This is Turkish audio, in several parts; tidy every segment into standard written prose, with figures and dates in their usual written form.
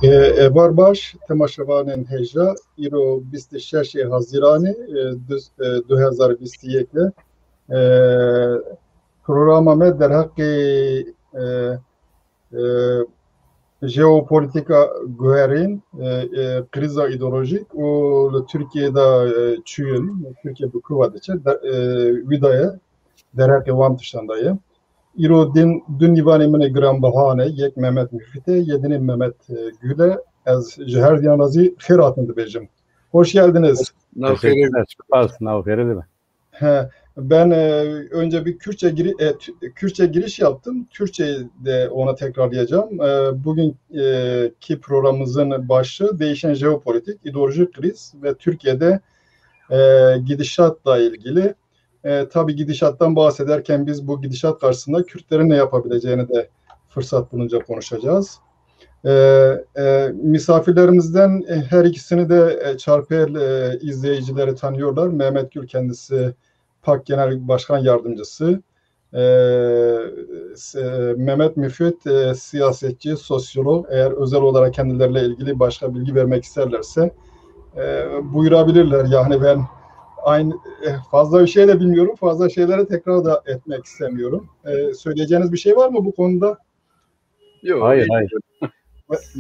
Barbaş تماشاوانên hêja îro 26 Haziranê 2021 programa me derheqê jeopolitika guherîn krîza îdeolojîk û li Tirkiyeyê çûyin Tirkiye bi ku ve diçe wî da ye derheqê wan tiştan da ye. İro du nîvanê min ê giranbihane yek Mehmet Müfit'e, yedinê Mehmet Gül'e. Ez ji her diyan razî xêr hatin dibêjim. Hoş geldiniz. Teşekkürler. Navkere Ben önce bir Kürtçe giriş yaptım. Türkçe'de ona tekrarlayacağım. Bugünkü programımızın başlığı değişen jeopolitik, ideolojik kriz ve Türkiye'de gidişatla ilgili. Tabii gidişattan bahsederken biz bu gidişat karşısında Kürtlerin ne yapabileceğini de fırsat bulunca konuşacağız. Misafirlerimizden her ikisini de Çarpıel izleyicileri tanıyorlar. Mehmet Gül kendisi PAK Genel Başkan Yardımcısı. Mehmet Müfit siyasetçi, sosyolog. Eğer özel olarak kendileriyle ilgili başka bilgi vermek isterlerse buyurabilirler. Yani ben fazla bir şey de bilmiyorum. Fazla şeylere tekrar da etmek istemiyorum. Söyleyeceğiniz bir şey var mı bu konuda? Yok. Hayır.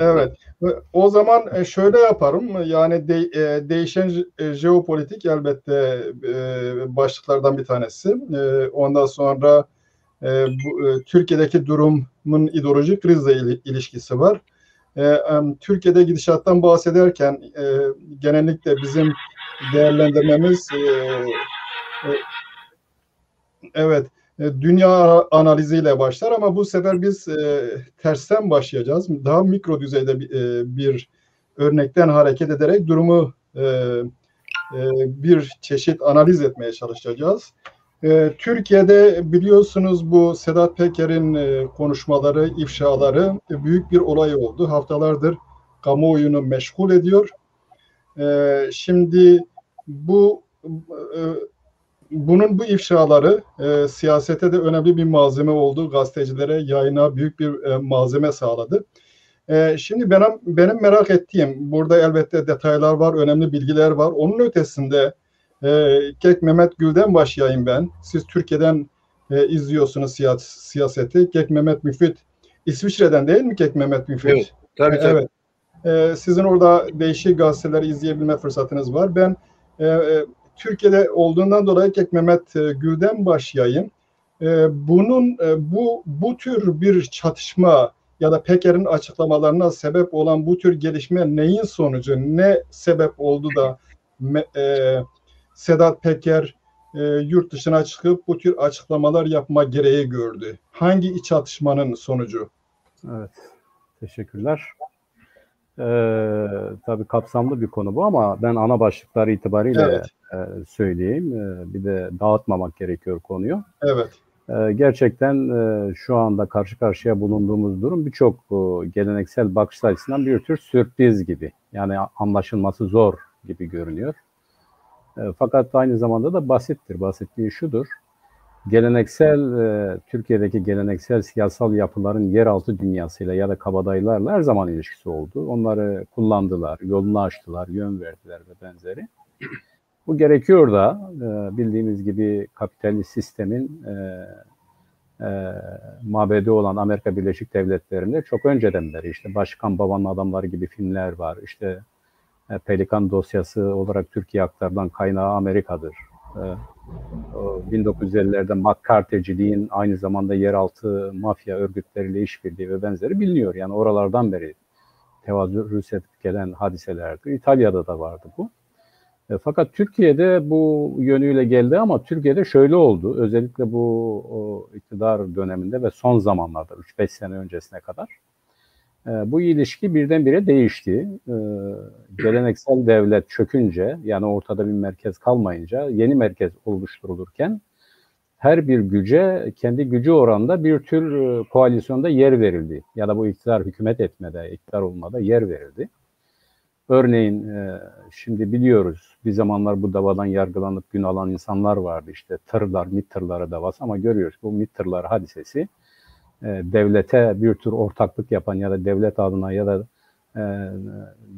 Evet. O zaman şöyle yaparım. Yani değişen jeopolitik elbette başlıklardan bir tanesi. Ondan sonra Türkiye'deki durumun ideolojik krizle ilişkisi var. Türkiye'de gidişattan bahsederken genellikle bizim değerlendirmemiz dünya analiziyle başlar ama bu sefer biz tersten başlayacağız. Daha mikro düzeyde bir örnekten hareket ederek durumu bir çeşit analiz etmeye çalışacağız. Türkiye'de biliyorsunuz bu Sedat Peker'in konuşmaları, ifşaları büyük bir olay oldu. Haftalardır kamuoyunu meşgul ediyor. Şimdi bunun ifşaları siyasete de önemli bir malzeme oldu. Gazetecilere, yayına büyük bir malzeme sağladı. Şimdi benim merak ettiğim, burada elbette detaylar var, önemli bilgiler var. Onun ötesinde Kek Mehmet Gül'den başlayayım ben. Siz Türkiye'den izliyorsunuz siyaseti. Kek Mehmet Müfit, İsviçre'den değil mi Kek Mehmet Müfit? Evet, tabii. Evet. Sizin orada değişik gazeteleri izleyebilme fırsatınız var. Ben Türkiye'de olduğundan dolayı Kek Mehmet Gül'den başlayayım. Bu tür bir çatışma ya da Peker'in açıklamalarına sebep olan bu tür gelişme neyin sonucu? Ne sebep oldu da Sedat Peker yurt dışına çıkıp bu tür açıklamalar yapma gereği gördü? Hangi çatışmanın sonucu? Evet, teşekkürler. Tabii kapsamlı bir konu bu ama ben ana başlıklar itibariyle söyleyeyim. Bir de dağıtmamak gerekiyor konuyu. Evet. Gerçekten şu anda karşı karşıya bulunduğumuz durum birçok geleneksel bakış açısından bir tür sürpriz gibi. Yani anlaşılması zor gibi görünüyor. Fakat aynı zamanda da basittir. Basitliği şudur. Türkiye'deki geleneksel siyasal yapıların yeraltı dünyasıyla ya da kabadayılarla her zaman ilişkisi oldu. Onları kullandılar, yolunu açtılar, yön verdiler ve benzeri. Bu gerekiyor da bildiğimiz gibi kapitalist sistemin mabedi olan Amerika Birleşik Devletleri'nde çok önceden beri işte Başkan Babanın Adamları gibi filmler var. İşte Pelikan dosyası olarak Türkiye aktarılan kaynağı Amerika'dır. 1950'lerde McCarthy'ciliğin aynı zamanda yeraltı mafya örgütleriyle işbirliği ve benzeri biliniyor. Yani oralardan beri tevazüs edip gelen hadiselerdir. İtalya'da da vardı bu. Fakat Türkiye'de bu yönüyle geldi ama Türkiye'de şöyle oldu. Özellikle bu iktidar döneminde ve son zamanlarda 3-5 sene öncesine kadar bu ilişki birdenbire değişti. Geleneksel devlet çökünce, yani ortada bir merkez kalmayınca yeni merkez oluşturulurken her bir güce kendi gücü oranında bir tür koalisyonda yer verildi. Ya da bu iktidar hükümet etmede, iktidar olmada yer verildi. Örneğin şimdi biliyoruz bir zamanlar bu davadan yargılanıp gün alan insanlar vardı. İşte tırlar, MİT tırları davası ama görüyoruz bu MİT tırları hadisesi devlete bir tür ortaklık yapan ya da devlet adına ya da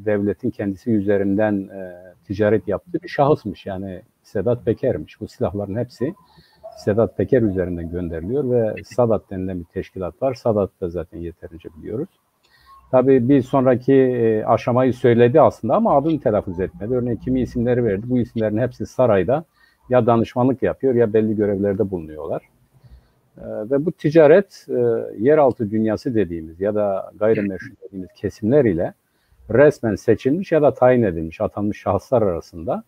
devletin kendisi üzerinden ticaret yaptığı bir şahısmış. Yani Sedat Peker'miş. Bu silahların hepsi Sedat Peker üzerinden gönderiliyor ve Sadat denilen bir teşkilat var. Sadat'ı da zaten yeterince biliyoruz. Tabii bir sonraki aşamayı söyledi aslında ama adını telaffuz etmedi. Örneğin kimi isimleri verdi. Bu isimlerin hepsi sarayda ya danışmanlık yapıyor ya belli görevlerde bulunuyorlar. Ve bu ticaret yeraltı dünyası dediğimiz ya da gayrimeşru dediğimiz kesimler ile resmen seçilmiş ya da tayin edilmiş, atanmış şahıslar arasında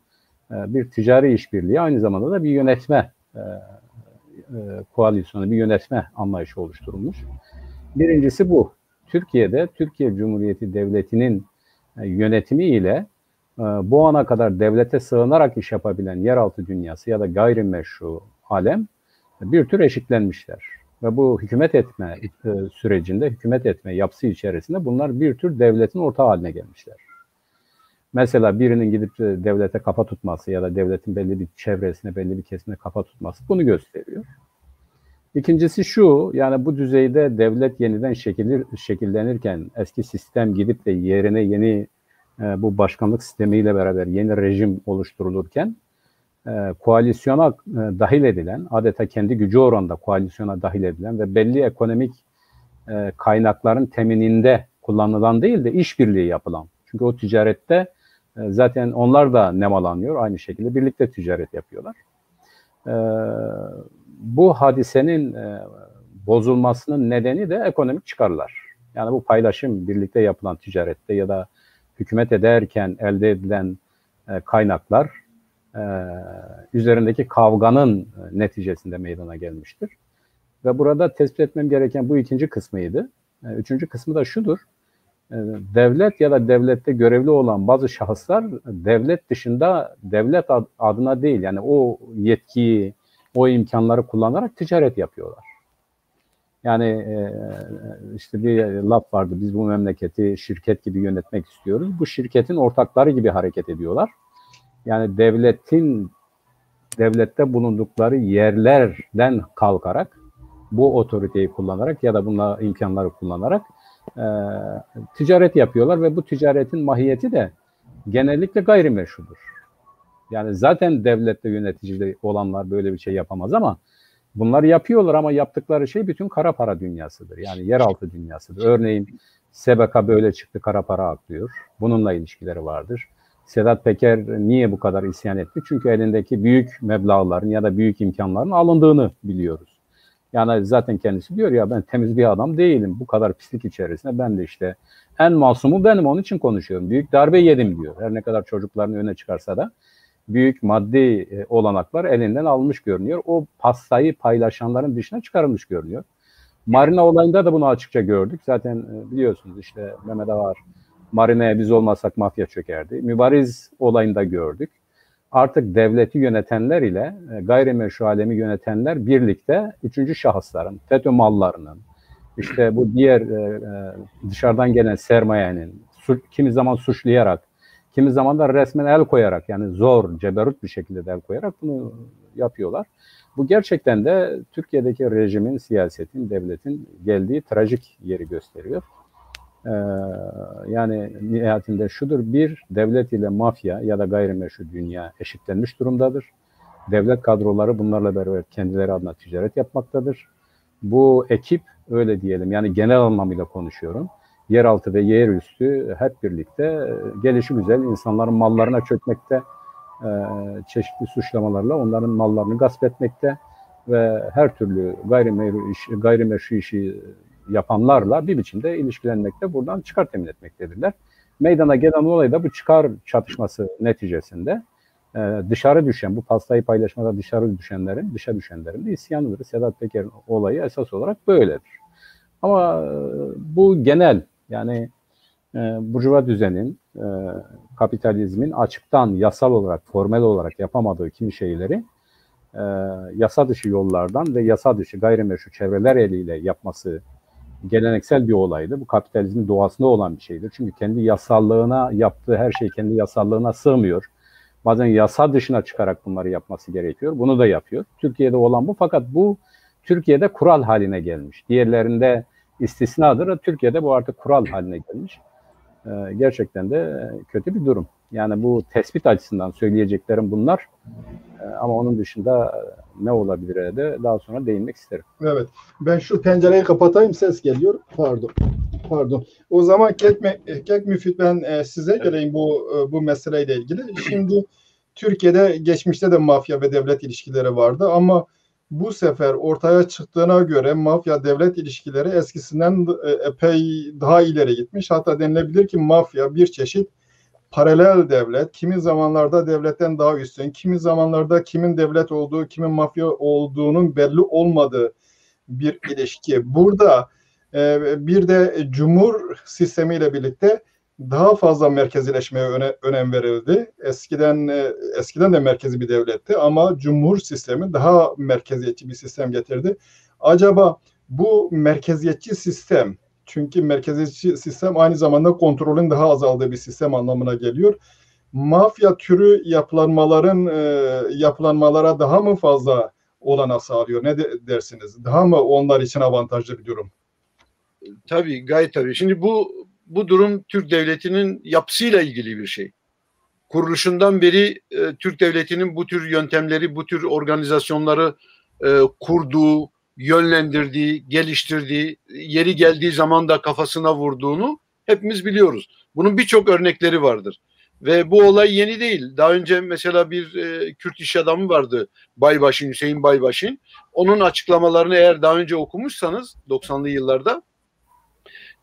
bir ticari işbirliği, aynı zamanda da bir yönetme koalisyonu, bir yönetme anlayışı oluşturulmuş. Birincisi bu. Türkiye'de Türkiye Cumhuriyeti Devleti'nin yönetimi ile bu ana kadar devlete sığınarak iş yapabilen yeraltı dünyası ya da gayrimeşru alem bir tür eşitlenmişler. Ve bu hükümet etme sürecinde, hükümet etme yapısı içerisinde bunlar bir tür devletin ortağı haline gelmişler. Mesela birinin gidip devlete kafa tutması ya da devletin belli bir çevresine, belli bir kesimine kafa tutması bunu gösteriyor. İkincisi şu, yani bu düzeyde devlet yeniden şekillenirken eski sistem gidip de yerine yeni bu başkanlık sistemiyle beraber yeni rejim oluşturulurken koalisyona dahil edilen, adeta kendi gücü oranında koalisyona dahil edilen ve belli ekonomik kaynakların temininde kullanılan değil de işbirliği yapılan. Çünkü o ticarette zaten onlar da nemalanıyor, aynı şekilde birlikte ticaret yapıyorlar. Bu hadisenin bozulmasının nedeni de ekonomik çıkarlar. Yani bu paylaşım, birlikte yapılan ticarette ya da hükümet ederken elde edilen kaynaklar üzerindeki kavganın neticesinde meydana gelmiştir. Ve burada tespit etmem gereken bu ikinci kısmıydı. Üçüncü kısmı da şudur. Devlet ya da devlette görevli olan bazı şahıslar devlet dışında devlet adına değil, yani o yetkiyi, o imkanları kullanarak ticaret yapıyorlar. Yani işte bir laf vardı, biz bu memleketi şirket gibi yönetmek istiyoruz. Bu şirketin ortakları gibi hareket ediyorlar. Yani devlette bulundukları yerlerden kalkarak, bu otoriteyi kullanarak ya da bunlar imkanları kullanarak ticaret yapıyorlar ve bu ticaretin mahiyeti de genellikle gayrimeşrudur. Yani zaten devlette yöneticide olanlar böyle bir şey yapamaz ama bunları yapıyorlar ama yaptıkları şey bütün kara para dünyasıdır. Yani yeraltı dünyasıdır. Örneğin SBK böyle çıktı, kara para aklıyor. Bununla ilişkileri vardır. Sedat Peker niye bu kadar isyan etti? Çünkü elindeki büyük meblağların ya da büyük imkanların alındığını biliyoruz. Yani zaten kendisi diyor ya, ben temiz bir adam değilim. Bu kadar pislik içerisinde ben de işte en masumu benim, onun için konuşuyorum. Büyük darbe yedim diyor. Her ne kadar çocuklarını öne çıkarsa da büyük maddi olanaklar elinden almış görünüyor. O pastayı paylaşanların dışına çıkarılmış görünüyor. Marina olayında da bunu açıkça gördük. Zaten biliyorsunuz işte Mehmet Ağar, Marina'ya biz olmasak mafya çökerdi. Mübariz olayında gördük. Artık devleti yönetenler ile gayrimeşru alemi yönetenler birlikte üçüncü şahısların, FETÖ mallarının, işte bu diğer dışarıdan gelen sermayenin kimi zaman suçlayarak, kimi zaman da resmen el koyarak, yani zor, ceberut bir şekilde de el koyarak bunu yapıyorlar. Bu gerçekten de Türkiye'deki rejimin, siyasetin, devletin geldiği trajik yeri gösteriyor. Yani nihayetinde şudur: bir, devlet ile mafya ya da gayrimeşru dünya eşitlenmiş durumdadır. Devlet kadroları bunlarla beraber kendileri adına ticaret yapmaktadır. Bu ekip, öyle diyelim, yani genel anlamıyla konuşuyorum, yeraltı ve yerüstü hep birlikte gelişigüzel insanların mallarına çökmekte, çeşitli suçlamalarla onların mallarını gasp etmekte ve her türlü gayrimeşru işi yapanlarla bir biçimde ilişkilenmekte, buradan çıkar temin etmektedirler. Meydana gelen olay da bu çıkar çatışması neticesinde dışarı düşen, bu pastayı paylaşmada dışa düşenlerin de isyanıdır. Sedat Peker'in olayı esas olarak böyledir. Ama bu genel, yani burjuva düzenin, kapitalizmin açıktan yasal olarak, formel olarak yapamadığı kimi şeyleri yasa dışı yollardan ve yasa dışı gayrimeşru çevreler eliyle yapması geleneksel bir olaydı. Bu kapitalizmin doğasında olan bir şeydir. Çünkü kendi yasallığına yaptığı her şey kendi yasallığına sığmıyor. Bazen yasa dışına çıkarak bunları yapması gerekiyor. Bunu da yapıyor. Türkiye'de olan bu, fakat bu Türkiye'de kural haline gelmiş. Diğerlerinde istisnadır. Türkiye'de bu artık kural haline gelmiş. Gerçekten de kötü bir durum. Yani bu tespit açısından söyleyeceklerim bunlar. Ama onun dışında ne olabilir de daha sonra değinmek isterim. Evet. Ben şu pencereyi kapatayım, ses geliyor. Pardon. Pardon. O zaman Kek Müfit, ben size geleyim bu meseleyle ilgili. Şimdi Türkiye'de geçmişte de mafya ve devlet ilişkileri vardı ama bu sefer ortaya çıktığına göre mafya devlet ilişkileri eskisinden epey daha ileri gitmiş. Hatta denilebilir ki mafya bir çeşit paralel devlet, kimi zamanlarda devletten daha üstün, kimi zamanlarda kimin devlet olduğu, kimin mafya olduğunun belli olmadığı bir ilişki. Burada bir de cumhur sistemiyle birlikte daha fazla merkezileşmeye önem verildi. Eskiden de merkezi bir devletti ama cumhur sistemi daha merkeziyetçi bir sistem getirdi. Acaba bu merkeziyetçi sistem, çünkü merkeziyetçi sistem aynı zamanda kontrolün daha azaldığı bir sistem anlamına geliyor. Mafya türü yapılanmalara daha mı fazla olanağı sağlıyor? Ne dersiniz? Daha mı onlar için avantajlı bir durum? Tabii, gayet tabii. Şimdi bu durum Türk Devleti'nin yapısıyla ilgili bir şey. Kuruluşundan beri Türk Devleti'nin bu tür yöntemleri, bu tür organizasyonları kurduğu, yönlendirdiği, geliştirdiği, yeri geldiği zaman da kafasına vurduğunu hepimiz biliyoruz. Bunun birçok örnekleri vardır. Ve bu olay yeni değil. Daha önce mesela bir Kürt iş adamı vardı, Baybaşin, Hüseyin Baybaşin. Onun açıklamalarını eğer daha önce okumuşsanız 90'lı yıllarda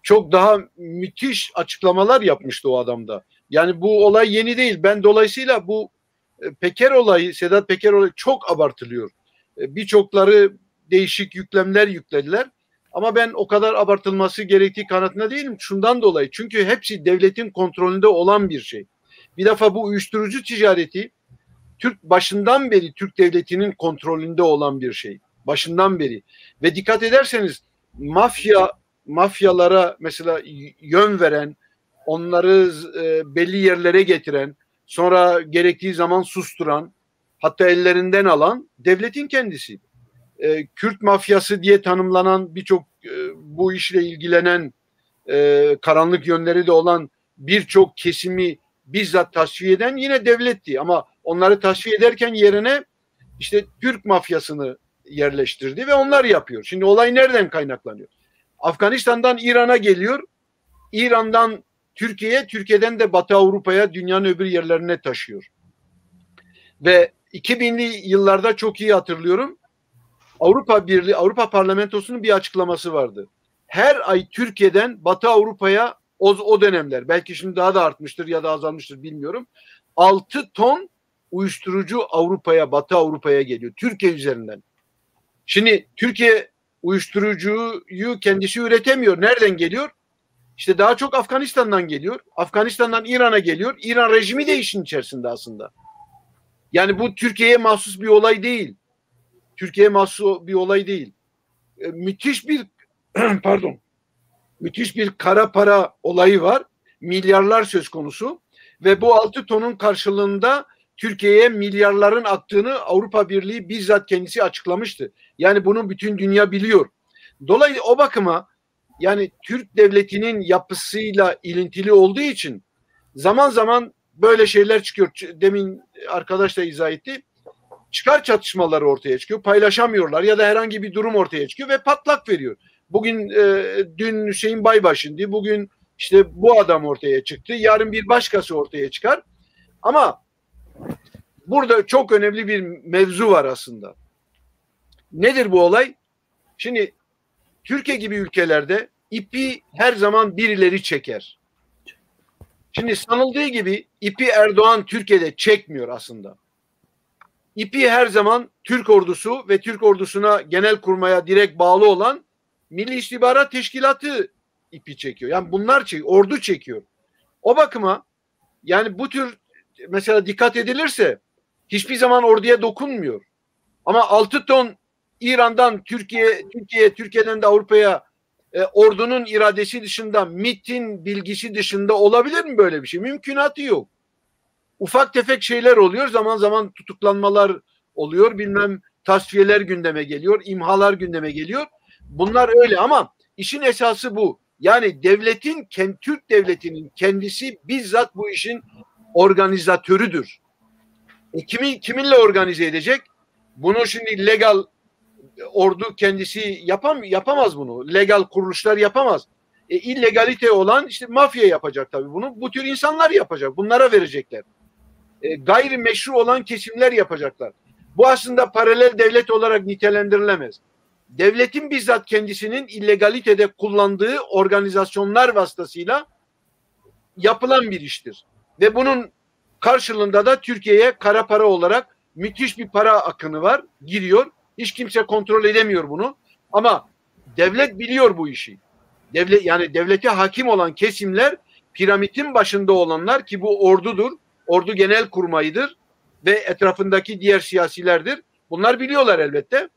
çok daha müthiş açıklamalar yapmıştı o adam da. Yani bu olay yeni değil. Ben dolayısıyla bu Peker olayı, Sedat Peker olayı çok abartılıyor. Birçokları değişik yüklemler yüklediler. Ama ben o kadar abartılması gerektiği kanatında değilim. Şundan dolayı. Çünkü hepsi devletin kontrolünde olan bir şey. Bir defa bu uyuşturucu ticareti başından beri Türk Devleti'nin kontrolünde olan bir şey. Başından beri. Ve dikkat ederseniz mafyalara mesela yön veren, onları belli yerlere getiren, sonra gerektiği zaman susturan, hatta ellerinden alan devletin kendisi. Kürt mafyası diye tanımlanan birçok bu işle ilgilenen karanlık yönleri de olan birçok kesimi bizzat tasfiye eden yine devletti. Ama onları tasfiye ederken yerine işte Türk mafyasını yerleştirdi ve onlar yapıyor. Şimdi olay nereden kaynaklanıyor? Afganistan'dan İran'a geliyor. İran'dan Türkiye'ye, Türkiye'den de Batı Avrupa'ya, dünyanın öbür yerlerine taşıyor. Ve 2000'li yıllarda çok iyi hatırlıyorum. Avrupa Birliği, Avrupa Parlamentosu'nun bir açıklaması vardı. Her ay Türkiye'den Batı Avrupa'ya o dönemler, belki şimdi daha da artmıştır ya da azalmıştır bilmiyorum. 6 ton uyuşturucu Avrupa'ya, Batı Avrupa'ya geliyor. Türkiye üzerinden. Şimdi Türkiye uyuşturucuyu kendisi üretemiyor. Nereden geliyor? İşte daha çok Afganistan'dan geliyor. Afganistan'dan İran'a geliyor. İran rejimi de işin içerisinde aslında. Yani bu Türkiye'ye mahsus bir olay değil. Türkiye'ye mahsus bir olay değil. Müthiş bir müthiş bir kara para olayı var. Milyarlar söz konusu ve bu 6 tonun karşılığında Türkiye'ye milyarların aktığını Avrupa Birliği bizzat kendisi açıklamıştı. Yani bunu bütün dünya biliyor. Dolayısıyla o bakıma yani Türk devletinin yapısıyla ilintili olduğu için zaman zaman böyle şeyler çıkıyor. Demin arkadaş da izah etti. Çıkar çatışmaları ortaya çıkıyor. Paylaşamıyorlar ya da herhangi bir durum ortaya çıkıyor ve patlak veriyor. Bugün dün Hüseyin Baybaşın'dı. Bugün işte bu adam ortaya çıktı. Yarın bir başkası ortaya çıkar. Ama burada çok önemli bir mevzu var aslında. Nedir bu olay? Şimdi Türkiye gibi ülkelerde ipi her zaman birileri çeker. Şimdi sanıldığı gibi ipi Erdoğan Türkiye'de çekmiyor aslında. İpi her zaman Türk ordusu ve Türk ordusuna genelkurmaya direkt bağlı olan Milli İstihbarat Teşkilatı ipi çekiyor. Yani bunlar çekiyor, ordu çekiyor. O bakıma yani bu tür mesela dikkat edilirse hiçbir zaman orduya dokunmuyor. Ama 6 ton İran'dan Türkiye'den de Avrupa'ya ordunun iradesi dışında, MİT'in bilgisi dışında olabilir mi böyle bir şey? Mümkünatı yok. Ufak tefek şeyler oluyor. Zaman zaman tutuklanmalar oluyor. Bilmem tasfiyeler gündeme geliyor. İmhalar gündeme geliyor. Bunlar öyle ama işin esası bu. Yani Türk devletinin kendisi bizzat bu işin organizatörüdür. Kiminle organize edecek? Bunu şimdi legal ordu kendisi yapamaz bunu. Legal kuruluşlar yapamaz. İllegalite olan işte mafya yapacak tabii bunu. Bu tür insanlar yapacak. Bunlara verecekler. Gayrimeşru olan kesimler yapacaklar. Bu aslında paralel devlet olarak nitelendirilemez. Devletin bizzat kendisinin illegalitede kullandığı organizasyonlar vasıtasıyla yapılan bir iştir. Ve bunun karşılığında da Türkiye'ye kara para olarak müthiş bir para akını var. Giriyor. Hiç kimse kontrol edemiyor bunu. Ama devlet biliyor bu işi. Yani devlete hakim olan kesimler, piramidin başında olanlar ki bu ordudur. Ordu genel kurmayıdır ve etrafındaki diğer siyasilerdir. Bunlar biliyorlar elbette.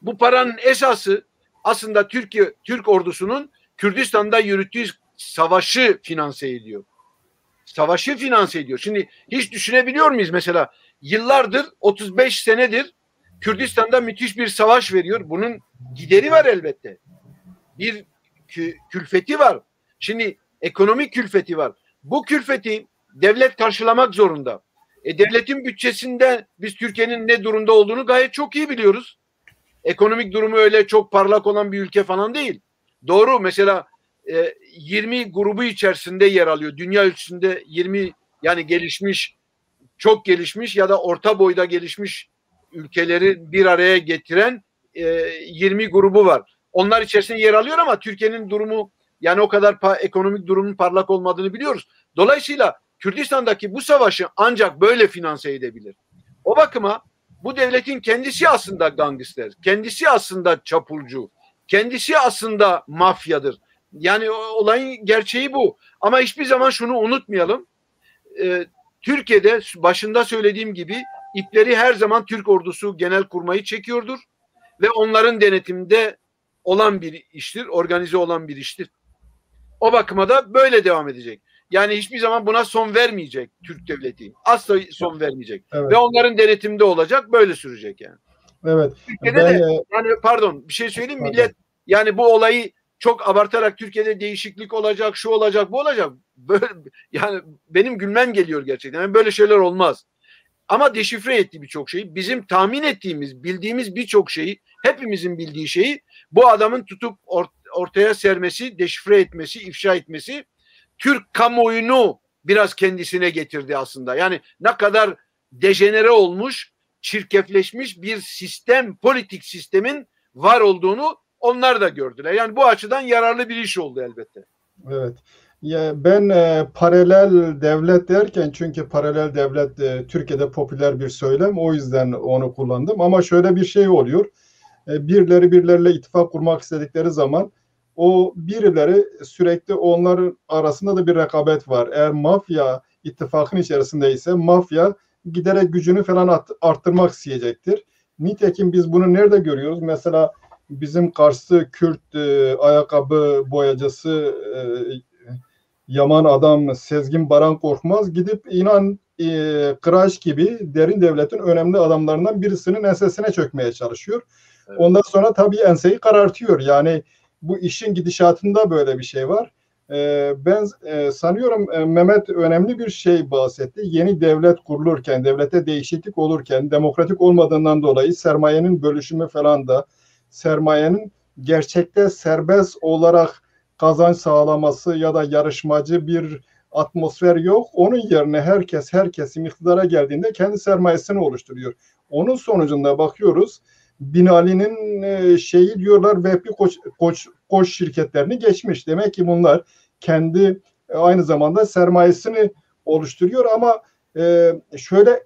Bu paranın esası aslında Türk ordusunun Kürdistan'da yürüttüğü savaşı finanse ediyor. Savaşı finanse ediyor. Şimdi hiç düşünebiliyor muyuz mesela yıllardır 35 senedir Kürdistan'da müthiş bir savaş veriyor. Bunun gideri var elbette. Bir külfeti var. Şimdi ekonomik külfeti var. Bu külfeti devlet karşılamak zorunda. Devletin bütçesinde biz Türkiye'nin ne durumda olduğunu gayet çok iyi biliyoruz. Ekonomik durumu öyle çok parlak olan bir ülke falan değil. Doğru, mesela 20 grubu içerisinde yer alıyor. Dünya ölçüsünde 20 yani gelişmiş, çok gelişmiş ya da orta boyda gelişmiş ülkeleri bir araya getiren 20 grubu var. Onlar içerisinde yer alıyor ama Türkiye'nin durumu yani o kadar ekonomik durumun parlak olmadığını biliyoruz. Dolayısıyla Kürdistan'daki bu savaşı ancak böyle finanse edebilir. O bakıma bu devletin kendisi aslında gangster, kendisi aslında çapulcu, kendisi aslında mafyadır. Yani olayın gerçeği bu. Ama hiçbir zaman şunu unutmayalım. Türkiye'de başında söylediğim gibi ipleri her zaman Türk ordusu genelkurmayı çekiyordur. Ve onların denetiminde olan bir iştir, organize olan bir iştir. O bakıma da böyle devam edecek. Yani hiçbir zaman buna son vermeyecek Türk devleti. Asla son vermeyecek. Evet. Ve onların denetiminde olacak, böyle sürecek yani. Evet. Türkiye'de yani pardon bir şey söyleyeyim, millet yani bu olayı çok abartarak Türkiye'de değişiklik olacak, şu olacak, bu olacak. Böyle, yani benim gülmem geliyor gerçekten. Yani böyle şeyler olmaz. Ama deşifre ettiği birçok şeyi, bizim tahmin ettiğimiz, bildiğimiz birçok şeyi, hepimizin bildiği şeyi bu adamın tutup ortaya sermesi, deşifre etmesi, ifşa etmesi Türk kamuoyunu biraz kendisine getirdi aslında. Yani ne kadar dejenere olmuş, çirkefleşmiş bir sistem, politik sistemin var olduğunu onlar da gördüler. Yani bu açıdan yararlı bir iş oldu elbette. Evet. Ya ben paralel devlet derken, çünkü paralel devlet Türkiye'de popüler bir söylem, o yüzden onu kullandım. Ama şöyle bir şey oluyor. Birileriyle ittifak kurmak istedikleri zaman o birileri sürekli onların arasında da bir rekabet var. Eğer mafya ittifakın içerisindeyse mafya giderek gücünü falan arttırmak isteyecektir. Nitekim biz bunu nerede görüyoruz? Mesela bizim Kars'ta Kürt ayakkabı boyacısı Yaman adam Sezgin Baran Korkmaz gidip inan Kıraç gibi derin devletin önemli adamlarından birisinin ensesine çökmeye çalışıyor. Evet. Ondan sonra tabii enseyi karartıyor. Yani bu işin gidişatında böyle bir şey var. Ben sanıyorum Mehmet önemli bir şey bahsetti. Yeni devlet kurulurken, devlete değişiklik olurken demokratik olmadığından dolayı sermayenin bölüşümü falan da, sermayenin gerçekte serbest olarak kazanç sağlaması ya da yarışmacı bir atmosfer yok. Onun yerine her kesim iktidara geldiğinde kendi sermayesini oluşturuyor. Onun sonucunda bakıyoruz Binali'nin şeyi diyorlar ve koç şirketlerini geçmiş. Demek ki bunlar kendi aynı zamanda sermayesini oluşturuyor ama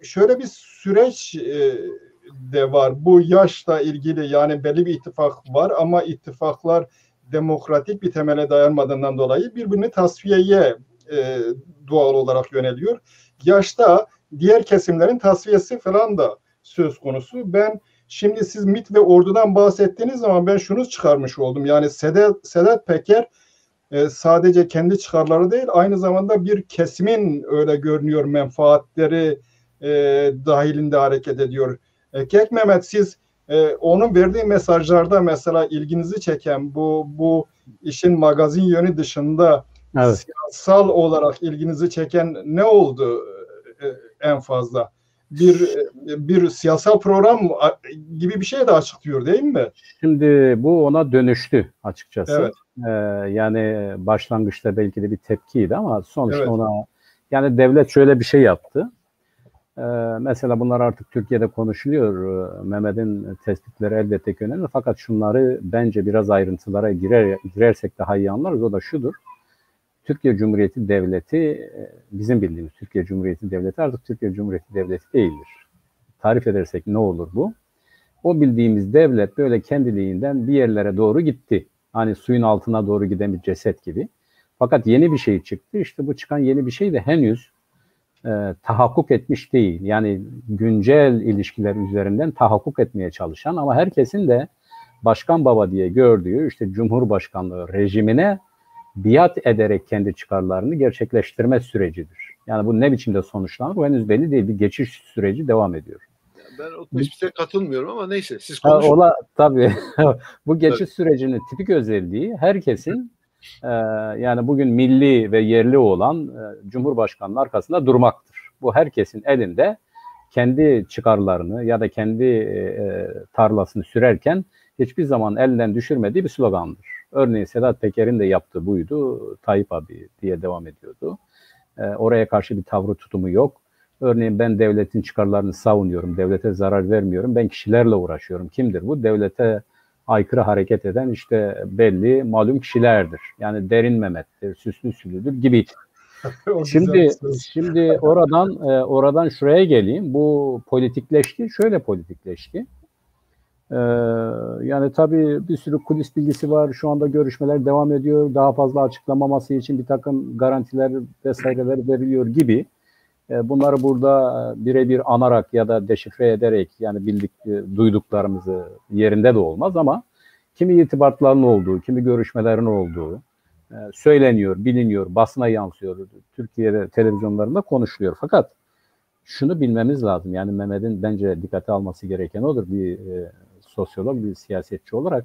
şöyle bir süreç de var. Bu yaşla ilgili yani belli bir ittifak var ama ittifaklar demokratik bir temele dayanmadığından dolayı birbirini tasfiyeye doğal olarak yöneliyor. Yaşta diğer kesimlerin tasfiyesi falan da söz konusu. Ben şimdi siz MİT ve ordudan bahsettiğiniz zaman ben şunu çıkarmış oldum. Yani Sedat Peker sadece kendi çıkarları değil, aynı zamanda bir kesimin öyle görünüyor menfaatleri dahilinde hareket ediyor. Kek Mehmet, siz onun verdiği mesajlarda mesela ilginizi çeken bu işin magazin yönü dışında Evet. siyasal olarak ilginizi çeken ne oldu en fazla? Bir siyasal program gibi bir şey de açıklıyor değil mi? Şimdi bu ona dönüştü açıkçası. Evet. Yani başlangıçta belki de bir tepkiydi ama sonuçta Evet. ona, yani devlet şöyle bir şey yaptı. Mesela bunlar artık Türkiye'de konuşuluyor. Mehmet'in tespitleri elbette ki önemli. Fakat şunları bence biraz ayrıntılara girersek daha iyi anlarız. O da şudur. Türkiye Cumhuriyeti Devleti, bizim bildiğimiz Türkiye Cumhuriyeti Devleti artık Türkiye Cumhuriyeti Devleti değildir. Tarif edersek ne olur bu? O bildiğimiz devlet böyle kendiliğinden bir yerlere doğru gitti. Hani suyun altına doğru giden bir ceset gibi. Fakat yeni bir şey çıktı. İşte bu çıkan yeni bir şey de henüz tahakkuk etmiş değil. Yani güncel ilişkiler üzerinden tahakkuk etmeye çalışan ama herkesin de başkan baba diye gördüğü işte Cumhurbaşkanlığı rejimine biat ederek kendi çıkarlarını gerçekleştirme sürecidir. Yani bu ne biçimde sonuçlanır? Bu henüz belli değil. Bir geçiş süreci devam ediyor. Ben o tespite katılmıyorum ama neyse siz konuşun. Tabii. Bu geçiş sürecinin tipik özelliği herkesin yani bugün milli ve yerli olan Cumhurbaşkanı'nın arkasında durmaktır. Bu herkesin elinde kendi çıkarlarını ya da kendi tarlasını sürerken hiçbir zaman elinden düşürmediği bir slogandır. Örneğin Sedat Peker'in de yaptığı buydu. Tayyip abi diye devam ediyordu. Oraya karşı bir tavrı tutumu yok. Örneğin ben devletin çıkarlarını savunuyorum, devlete zarar vermiyorum, ben kişilerle uğraşıyorum. Kimdir bu? Devlete aykırı hareket eden işte belli malum kişilerdir. Yani Derin Mehmet'tir, Süslü Sülü'dür gibi. Şimdi oradan şuraya geleyim. Bu politikleşti, şöyle politikleşti. Yani tabii bir sürü kulis bilgisi var. Şu anda görüşmeler devam ediyor. Daha fazla açıklamaması için bir takım garantiler vesaireler veriliyor gibi. Bunları burada birebir anarak ya da deşifre ederek yani duyduklarımızı yerinde de olmaz ama kimi irtibatların olduğu, kimi görüşmelerin olduğu söyleniyor, biliniyor, basına yansıyor. Türkiye'de televizyonlarında konuşuluyor. Fakat şunu bilmemiz lazım. Yani Mehmet'in bence dikkate alması gereken odur. Bir sosyolog, bir siyasetçi olarak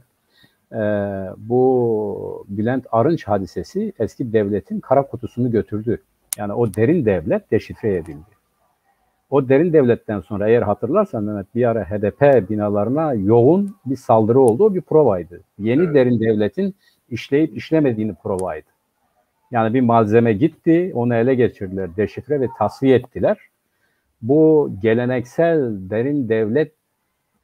bu Bülent Arınç hadisesi eski devletin kara kutusunu götürdü. Yani o derin devlet deşifre edildi. O derin devletten sonra eğer hatırlarsan Mehmet bir ara HDP binalarına yoğun bir saldırı oldu. O bir provaydı. Yeni derin devletin işleyip işlemediğini provaydı. Yani bir malzeme gitti, onu ele geçirdiler, deşifre ve tasfiye ettiler. Bu geleneksel derin devlet,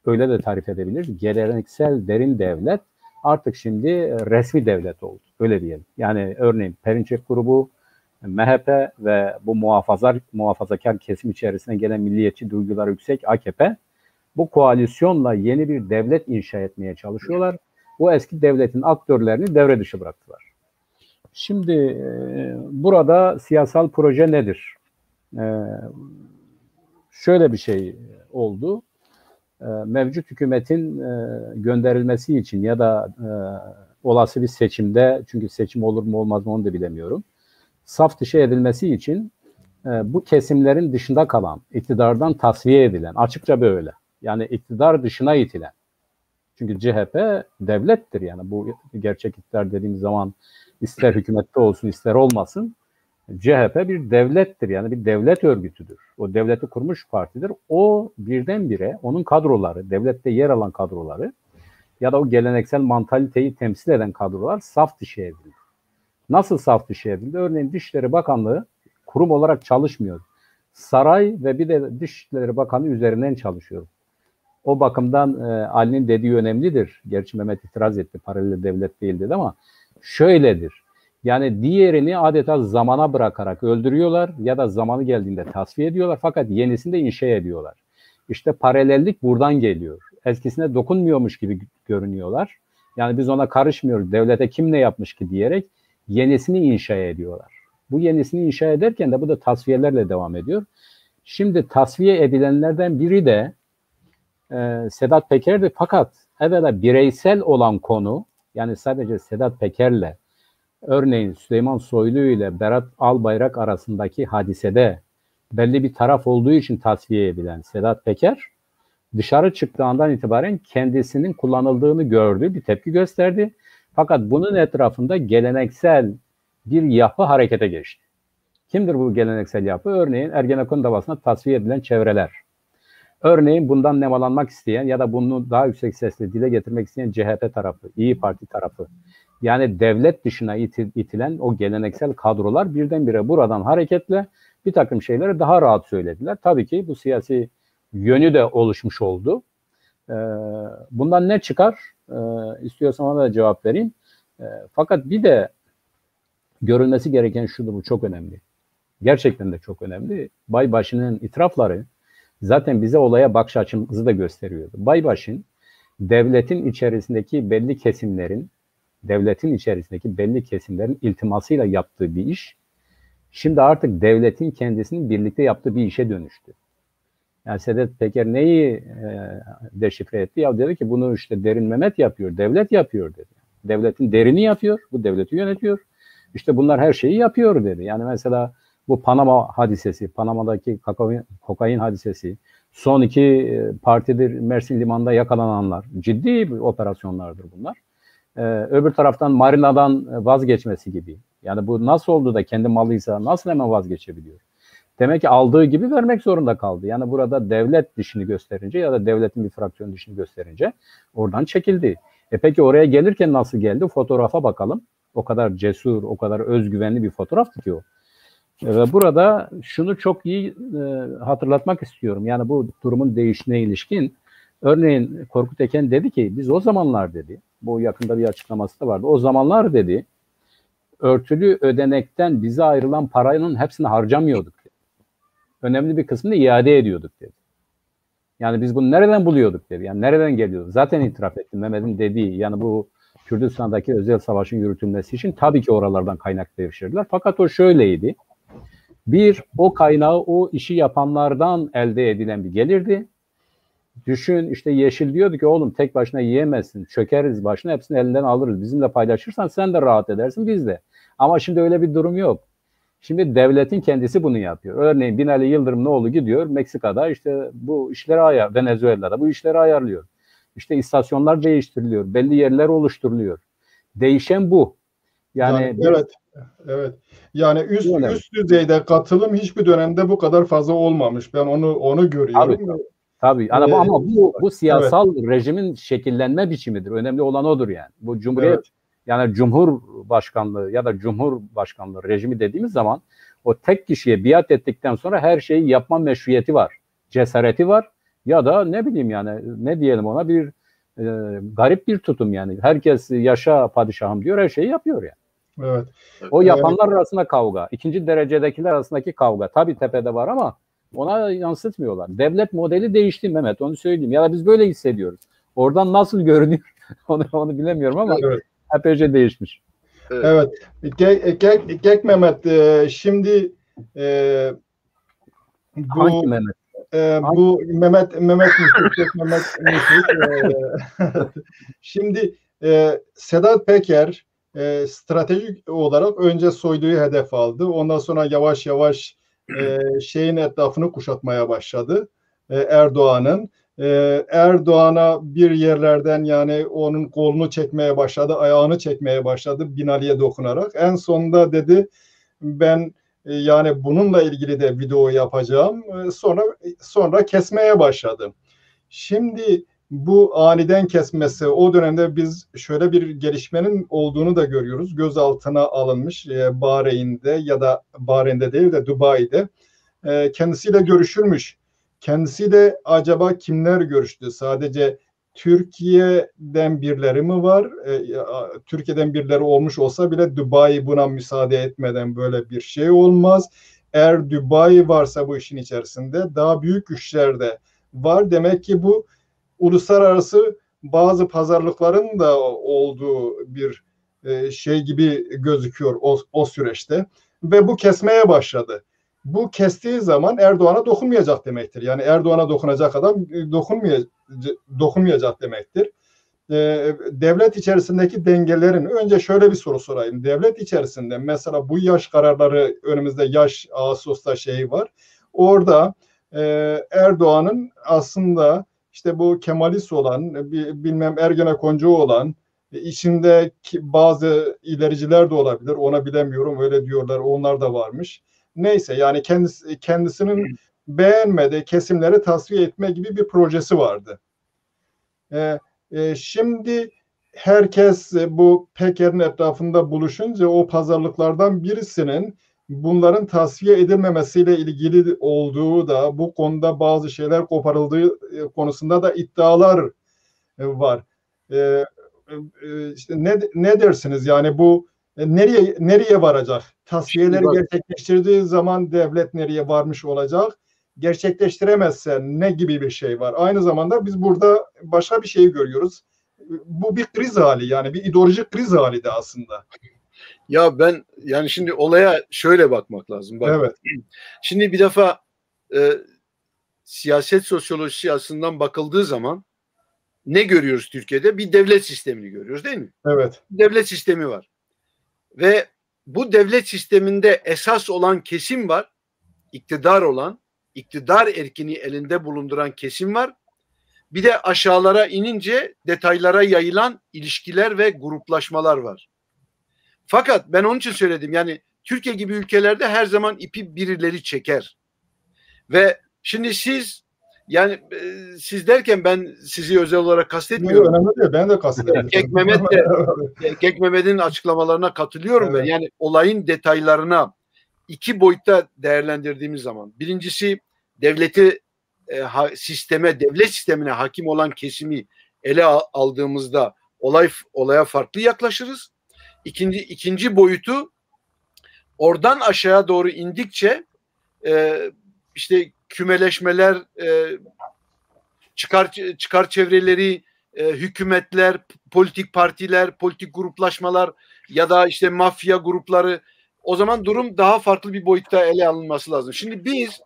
öyle de tarif edebiliriz. Geleneksel derin devlet artık şimdi resmi devlet oldu. Öyle diyelim. Yani örneğin Perinçek grubu, MHP ve bu muhafazakar kesim içerisine gelen milliyetçi duyguları yüksek AKP bu koalisyonla yeni bir devlet inşa etmeye çalışıyorlar. Bu eski devletin aktörlerini devre dışı bıraktılar. Şimdi burada siyasal proje nedir? Şöyle bir şey oldu. Mevcut hükümetin gönderilmesi için ya da olası bir seçimde, çünkü seçim olur mu olmaz mı onu da bilemiyorum, saf dışı edilmesi için bu kesimlerin dışında kalan, iktidardan tasfiye edilen, açıkça böyle. Yani iktidar dışına itilen. Çünkü CHP devlettir yani bu gerçek iktidar dediğimiz zaman ister hükümette olsun ister olmasın CHP bir devlettir yani bir devlet örgütüdür. O devleti kurmuş partidir. O birdenbire onun kadroları, devlette yer alan kadroları ya da o geleneksel mantaliteyi temsil eden kadrolar saf dışı edildi. Nasıl saf dışı edildi? Örneğin Dışişleri Bakanlığı kurum olarak çalışmıyor. Saray ve bir de Dışişleri Bakanı üzerinden çalışıyor. O bakımdan Ali'nin dediği önemlidir. Gerçi Mehmet itiraz etti, paralel devlet değil dedi ama şöyledir. Yani diğerini adeta zamana bırakarak öldürüyorlar ya da zamanı geldiğinde tasfiye ediyorlar fakat yenisini de inşa ediyorlar. İşte paralellik buradan geliyor. Eskisine dokunmuyormuş gibi görünüyorlar. Yani biz ona karışmıyoruz. Devlete kim ne yapmış ki diyerek yenisini inşa ediyorlar. Bu yenisini inşa ederken de bu da tasfiyelerle devam ediyor. Şimdi tasfiye edilenlerden biri de Sedat Peker'di fakat evvela bireysel olan konu yani sadece Sedat Peker'le örneğin Süleyman Soylu ile Berat Albayrak arasındaki hadisede belli bir taraf olduğu için tasfiye edilen Sedat Peker dışarı çıktığı andan itibaren kendisinin kullanıldığını gördü, bir tepki gösterdi. Fakat bunun etrafında geleneksel bir yapı harekete geçti. Kimdir bu geleneksel yapı? Örneğin Ergenekon davasında tasfiye edilen çevreler. Örneğin bundan nemalanmak isteyen ya da bunu daha yüksek sesle dile getirmek isteyen CHP tarafı, İyi Parti tarafı. Yani devlet dışına itilen o geleneksel kadrolar birdenbire buradan hareketle bir takım şeyleri daha rahat söylediler. Tabii ki bu siyasi yönü de oluşmuş oldu. Bundan ne çıkar? İstiyorsan ona da cevap vereyim. Fakat bir de görülmesi gereken şudur, bu çok önemli. Gerçekten de çok önemli. Baybaşı'nın itirafları zaten bize olaya bakış açımızı da gösteriyordu. Baybaşı'nın devletin içerisindeki belli kesimlerin iltimasıyla yaptığı bir iş, şimdi artık devletin kendisinin birlikte yaptığı bir işe dönüştü. Yani Sedat Peker neyi deşifre etti? Ya dedi ki bunu işte Derin Mehmet yapıyor, devlet yapıyor dedi. Devletin derini yapıyor, bu devleti yönetiyor. İşte bunlar her şeyi yapıyor dedi. Yani mesela bu Panama hadisesi, Panama'daki kokain hadisesi, son 2 partidir Mersin Limanı'nda yakalananlar, ciddi operasyonlardır bunlar. Öbür taraftan marinadan vazgeçmesi gibi. Yani bu nasıl oldu da kendi malıysa nasıl hemen vazgeçebiliyor? Demek ki aldığı gibi vermek zorunda kaldı. Yani burada devlet dişini gösterince ya da devletin bir fraksiyonu dişini gösterince oradan çekildi. Peki oraya gelirken nasıl geldi? Fotoğrafa bakalım. O kadar cesur, o kadar özgüvenli bir fotoğraftı ki o. Ve burada şunu çok iyi hatırlatmak istiyorum. Yani bu durumun değişine ilişkin. Örneğin Korkut Eken dedi ki biz o zamanlar dedi, bu yakında bir açıklaması da vardı. O zamanlar dedi, örtülü ödenekten bize ayrılan paranın hepsini harcamıyorduk dedi. Önemli bir kısmını iade ediyorduk dedi. Yani biz bunu nereden buluyorduk dedi. Yani nereden geliyordu? Zaten itiraf ettim Mehmet'in dediği. Yani bu Kürdistan'daki özel savaşın yürütülmesi için tabii ki oralardan kaynak devşirdiler. Fakat o şöyleydi. Bir, o kaynağı o işi yapanlardan elde edilen bir gelirdi. Düşün işte Yeşil diyordu ki oğlum tek başına yiyemezsin. Çökeriz başına hepsini elinden alırız. Bizimle paylaşırsan sen de rahat edersin biz de. Ama şimdi öyle bir durum yok. Şimdi devletin kendisi bunu yapıyor. Örneğin Binali Yıldırımlıoğlu gidiyor Meksika'da işte bu işleri Venezuela'da bu işleri ayarlıyor. İşte istasyonlar değiştiriliyor. Belli yerler oluşturuluyor. Değişen bu. Yani evet. Yani üst düzeyde katılım hiçbir dönemde bu kadar fazla olmamış. Ben onu görüyorum. Tabii. Ama bu siyasal rejimin şekillenme biçimidir. Önemli olan odur yani. Bu Cumhuriyet yani Cumhurbaşkanlığı ya da Cumhurbaşkanlığı rejimi dediğimiz zaman o tek kişiye biat ettikten sonra her şeyi yapma meşruiyeti var. Cesareti var ya da ne bileyim yani ne diyelim ona bir garip bir tutum yani. Herkes yaşa padişahım diyor her şeyi yapıyor yani. Evet. O yapanlar arasında kavga. İkinci derecedekiler arasındaki kavga. Tabii tepede var ama ona yansıtmıyorlar. Devlet modeli değişti Mehmet onu söyleyeyim. Ya da biz böyle hissediyoruz. Oradan nasıl görünüyor onu bilemiyorum ama epeyce değişmiş. Evet. Gek Mehmet şimdi hangi Mehmet? Bu Mehmet şimdi Sedat Peker stratejik olarak önce Soylu'yu hedef aldı. Ondan sonra yavaş yavaş şeyin etrafını kuşatmaya başladı. Erdoğan'a bir yerlerden yani onun kolunu çekmeye başladı, ayağını çekmeye başladı Binali'ye dokunarak. En sonunda dedi ben yani bununla ilgili de video yapacağım. Sonra kesmeye başladı. Şimdi bu aniden kesmesi o dönemde biz şöyle bir gelişmenin olduğunu da görüyoruz. Gözaltına alınmış Bahreyn'de ya da Bahreyn'de değil de Dubai'de kendisiyle görüşülmüş. Kendisiyle acaba kimler görüştü? Sadece Türkiye'den birileri mi var? Türkiye'den birileri olmuş olsa bile Dubai buna müsaade etmeden böyle bir şey olmaz. Eğer Dubai varsa bu işin içerisinde daha büyük güçler de var. Demek ki bu uluslararası bazı pazarlıkların da olduğu bir şey gibi gözüküyor o süreçte. Ve bu kesmeye başladı. Bu kestiği zaman Erdoğan'a dokunmayacak demektir. Yani Erdoğan'a dokunacak adam dokunmayacak demektir. Devlet içerisindeki dengelerin önce şöyle bir soru sorayım. Devlet içerisinde mesela bu yaş kararları önümüzde yaş Ağustos'ta şeyi var. Orada Erdoğan'ın aslında işte bu Kemalist olan bilmem Ergenekoncu olan İçindeki bazı ilericiler de olabilir. Ona bilemiyorum. Öyle diyorlar. Onlar da varmış. Neyse yani kendisinin beğenmediği kesimleri tasfiye etme gibi bir projesi vardı. Şimdi herkes bu Peker'in etrafında buluşunca o pazarlıklardan birisinin bunların tasfiye edilmemesiyle ilgili olduğu da bu konuda bazı şeyler koparıldığı konusunda da iddialar var. İşte ne dersiniz yani bu nereye varacak? Tasfiyeleri gerçekleştirdiği zaman devlet nereye varmış olacak? Gerçekleştiremezse ne gibi bir şey var? Aynı zamanda biz burada başka bir şey görüyoruz. Bu bir kriz hali, yani bir ideolojik kriz hali de aslında. Ya ben yani şimdi olaya şöyle bakmak lazım. Bak, evet. Şimdi bir defa siyaset sosyolojisi açısından bakıldığı zaman ne görüyoruz Türkiye'de? Bir devlet sistemini görüyoruz, değil mi? Evet. Devlet sistemi var. Ve bu devlet sisteminde esas olan kesim var. İktidar olan, iktidar erkini elinde bulunduran kesim var. Bir de aşağılara inince detaylara yayılan ilişkiler ve gruplaşmalar var. Fakat ben onun için söyledim, yani Türkiye gibi ülkelerde her zaman ipi birileri çeker. Ve şimdi siz, yani siz derken ben sizi özel olarak kastetmiyorum. Önemli değil, ben de kastediyorum. Kek Mehmet'in açıklamalarına katılıyorum ben. Yani olayın detaylarına iki boyutta değerlendirdiğimiz zaman, birincisi devleti devlet sistemine hakim olan kesimi ele aldığımızda olaya farklı yaklaşırız. İkinci boyutu, oradan aşağı doğru indikçe işte kümeleşmeler, çıkar çevreleri, hükümetler, politik partiler, politik gruplaşmalar ya da işte mafya grupları, o zaman durum daha farklı bir boyutta ele alınması lazım. Şimdi biz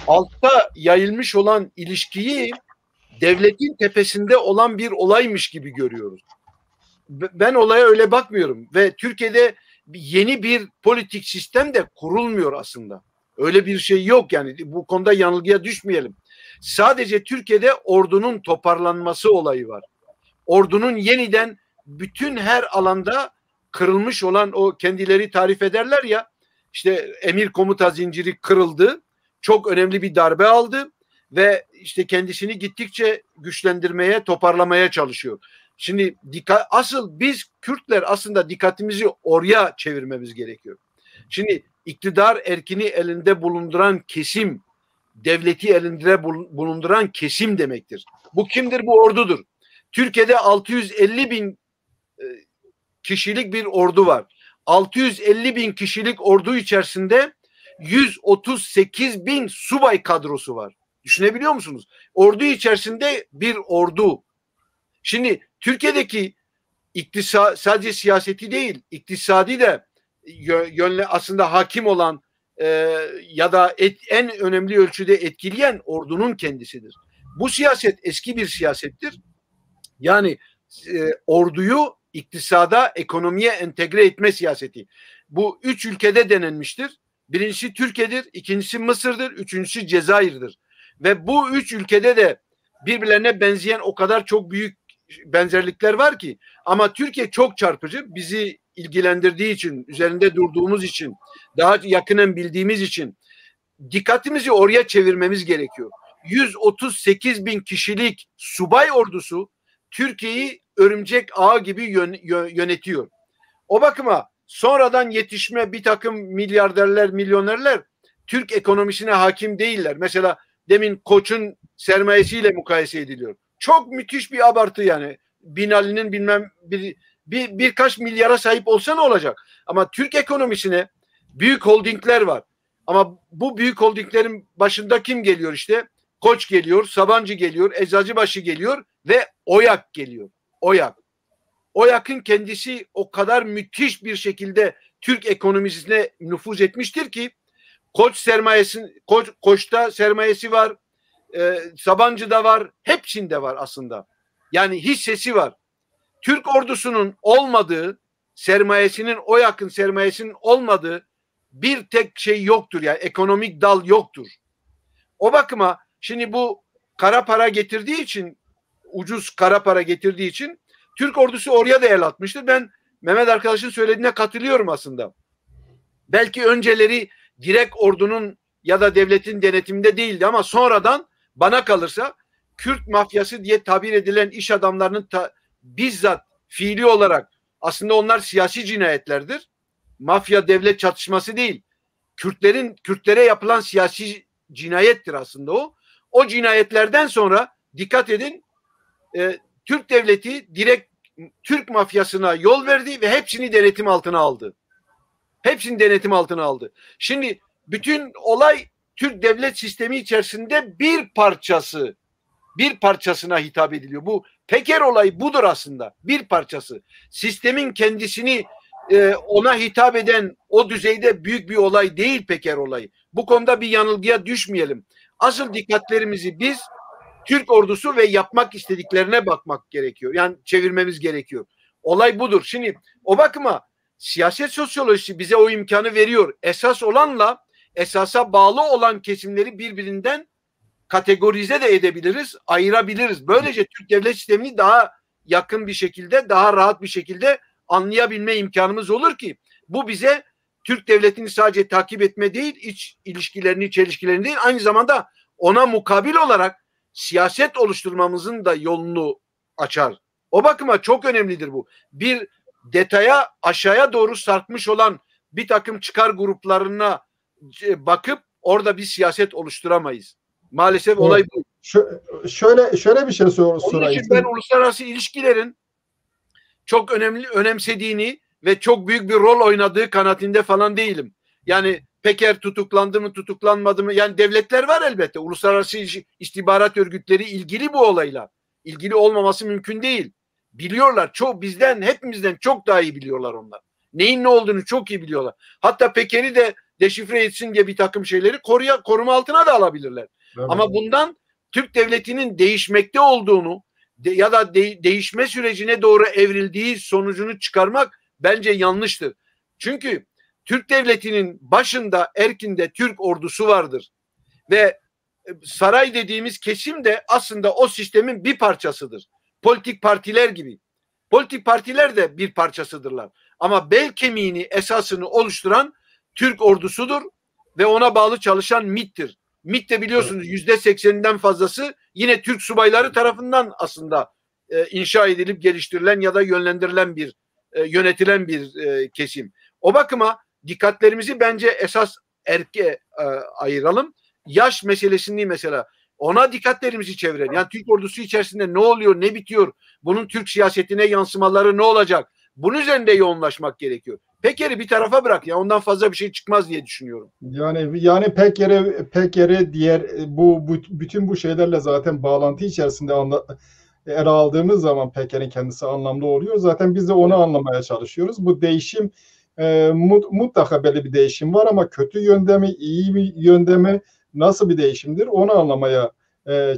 altta yayılmış olan ilişkiyi devletin tepesinde olan bir olaymış gibi görüyoruz. Ben olaya öyle bakmıyorum ve Türkiye'de yeni bir politik sistem de kurulmuyor aslında. Öyle bir şey yok, yani bu konuda yanılgıya düşmeyelim. Sadece Türkiye'de ordunun toparlanması olayı var. Ordunun yeniden bütün her alanda kırılmış olan, o kendileri tarif ederler ya, işte emir komuta zinciri kırıldı. Çok önemli bir darbe aldı ve işte kendisini gittikçe güçlendirmeye, toparlamaya çalışıyor. Şimdi asıl biz Kürtler aslında dikkatimizi oraya çevirmemiz gerekiyor. Şimdi iktidar erkini elinde bulunduran kesim, devleti elinde bulunduran kesim demektir. Bu kimdir? Bu ordudur. Türkiye'de 650 bin kişilik bir ordu var. 650 bin kişilik ordu içerisinde 138 bin subay kadrosu var. Düşünebiliyor musunuz? Ordu içerisinde bir ordu. Şimdi Türkiye'deki sadece siyaseti değil, iktisadi de yönle aslında hakim olan ya da en önemli ölçüde etkileyen ordunun kendisidir. Bu siyaset eski bir siyasettir. Yani orduyu iktisada, ekonomiye entegre etme siyaseti. Bu 3 ülkede denenmiştir. Birincisi Türkiye'dir, ikincisi Mısır'dır, üçüncüsü Cezayir'dir. Ve bu 3 ülkede de birbirlerine benzeyen o kadar çok büyük benzerlikler var ki, ama Türkiye çok çarpıcı, bizi ilgilendirdiği için, üzerinde durduğumuz için, daha yakinen bildiğimiz için dikkatimizi oraya çevirmemiz gerekiyor. 138 bin kişilik subay ordusu Türkiye'yi örümcek ağı gibi yönetiyor. O bakıma sonradan yetişme bir takım milyarderler, milyonerler Türk ekonomisine hakim değiller. Mesela demin Koç'un sermayesiyle mukayese ediliyor. Çok müthiş bir abartı yani. Binali'nin bilmem birkaç milyara sahip olsa ne olacak? Ama Türk ekonomisine büyük holdingler var. Ama bu büyük holdinglerin başında kim geliyor işte? Koç geliyor, Sabancı geliyor, Eczacıbaşı geliyor ve Oyak geliyor. Oyak'ın kendisi o kadar müthiş bir şekilde Türk ekonomisine nüfuz etmiştir ki Koç'ta sermayesi var, Sabancı'da var, hepsinde var aslında. Yani hissesi var. Türk ordusunun olmadığı, Oyak'ın sermayesinin olmadığı bir tek şey yoktur, yani ekonomik dal yoktur. O bakıma şimdi bu kara para getirdiği için, ucuz kara para getirdiği için Türk ordusu oraya da el atmıştır. Ben Mehmet arkadaşın söylediğine katılıyorum aslında. Belki önceleri direkt ordunun ya da devletin denetiminde değildi ama sonradan bana kalırsa Kürt mafyası diye tabir edilen iş adamlarının bizzat fiili olarak, aslında onlar siyasi cinayetlerdir. Mafya devlet çatışması değil. Kürtlere yapılan siyasi cinayettir aslında o. O cinayetlerden sonra dikkat edin, Türk devleti direkt Türk mafyasına yol verdi ve hepsini denetim altına aldı. Hepsini denetim altına aldı. Şimdi bütün olay Türk devlet sistemi içerisinde bir parçasına hitap ediliyor. Bu Peker olayı budur aslında. Bir parçası. Sistemin kendisini ona hitap eden o düzeyde büyük bir olay değil Peker olayı. Bu konuda bir yanılgıya düşmeyelim. Asıl dikkatlerimizi biz Türk ordusu ve yapmak istediklerine bakmak gerekiyor. Yani çevirmemiz gerekiyor. Olay budur. Şimdi o bakıma siyaset sosyolojisi bize o imkanı veriyor. Esas olanla esasa bağlı olan kesimleri birbirinden kategorize de edebiliriz, ayırabiliriz. Böylece Türk devlet sistemini daha yakın bir şekilde, daha rahat bir şekilde anlayabilme imkanımız olur ki bu bize Türk devletini sadece takip etme değil, iç ilişkilerini, çelişkilerini değil, aynı zamanda ona mukabil olarak siyaset oluşturmamızın da yolunu açar. O bakıma çok önemlidir bu. Bir detaya, aşağıya doğru sarkmış olan bir takım çıkar gruplarına bakıp orada bir siyaset oluşturamayız. Maalesef olay bu. Şöyle bir şey sorayım. Onun için ben uluslararası ilişkilerin çok önemsediğini ve çok büyük bir rol oynadığı kanaatinde falan değilim. Yani Peker tutuklandı mı, tutuklanmadı mı? Yani devletler var elbette. Uluslararası istihbarat örgütleri ilgili bu olayla. İlgili olmaması mümkün değil. Biliyorlar. Bizden, hepimizden çok daha iyi biliyorlar onlar. Neyin ne olduğunu çok iyi biliyorlar. Hatta Peker'i de deşifre etsin diye bir takım şeyleri koruma altına da alabilirler. Evet. Ama bundan Türk devletinin değişmekte olduğunu ya da değişme sürecine doğru evrildiği sonucunu çıkarmak bence yanlıştır. Çünkü Türk devletinin başında, erkinde Türk ordusu vardır. Ve saray dediğimiz kesim de aslında o sistemin bir parçasıdır. Politik partiler gibi. Politik partiler de bir parçasıdırlar. Ama bel kemiğini, esasını oluşturan Türk ordusudur ve ona bağlı çalışan MİT'tir. MİT de biliyorsunuz %80'inden fazlası yine Türk subayları tarafından aslında inşa edilip geliştirilen ya da yönlendirilen yönetilen bir kesim. O bakıma dikkatlerimizi bence esas ayıralım. Yaş meselesini mesela ona dikkatlerimizi çevirelim. Yani Türk ordusu içerisinde ne oluyor, ne bitiyor? Bunun Türk siyasetine yansımaları ne olacak? Bunun üzerinde yoğunlaşmak gerekiyor. Peker'i bir tarafa bırak ya, ondan fazla bir şey çıkmaz diye düşünüyorum. Yani Peker'i diğer bütün bu şeylerle zaten bağlantı içerisinde ele aldığımız zaman Peker'in kendisi anlamlı oluyor. Zaten biz de onu anlamaya çalışıyoruz. Bu değişim mutlaka belli bir değişim var ama kötü yönde mi, iyi bir yönde mi, nasıl bir değişimdir onu anlamaya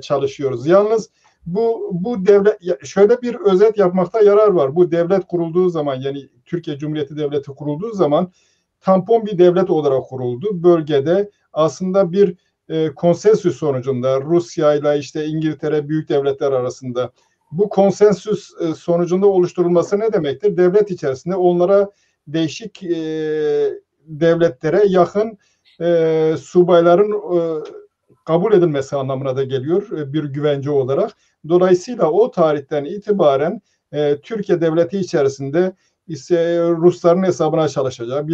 çalışıyoruz. Yalnız bu devlet, şöyle bir özet yapmakta yarar var. Bu devlet kurulduğu zaman, yani Türkiye Cumhuriyeti Devleti kurulduğu zaman tampon bir devlet olarak kuruldu. Bölgede aslında bir konsensüs sonucunda Rusya ile işte İngiltere büyük devletler arasında bu konsensüs sonucunda oluşturulması ne demektir? Devlet içerisinde onlara değişik devletlere yakın subayların kabul edilmesi anlamına da geliyor bir güvence olarak. Dolayısıyla o tarihten itibaren Türkiye devleti içerisinde ise Rusların hesabına çalışacak,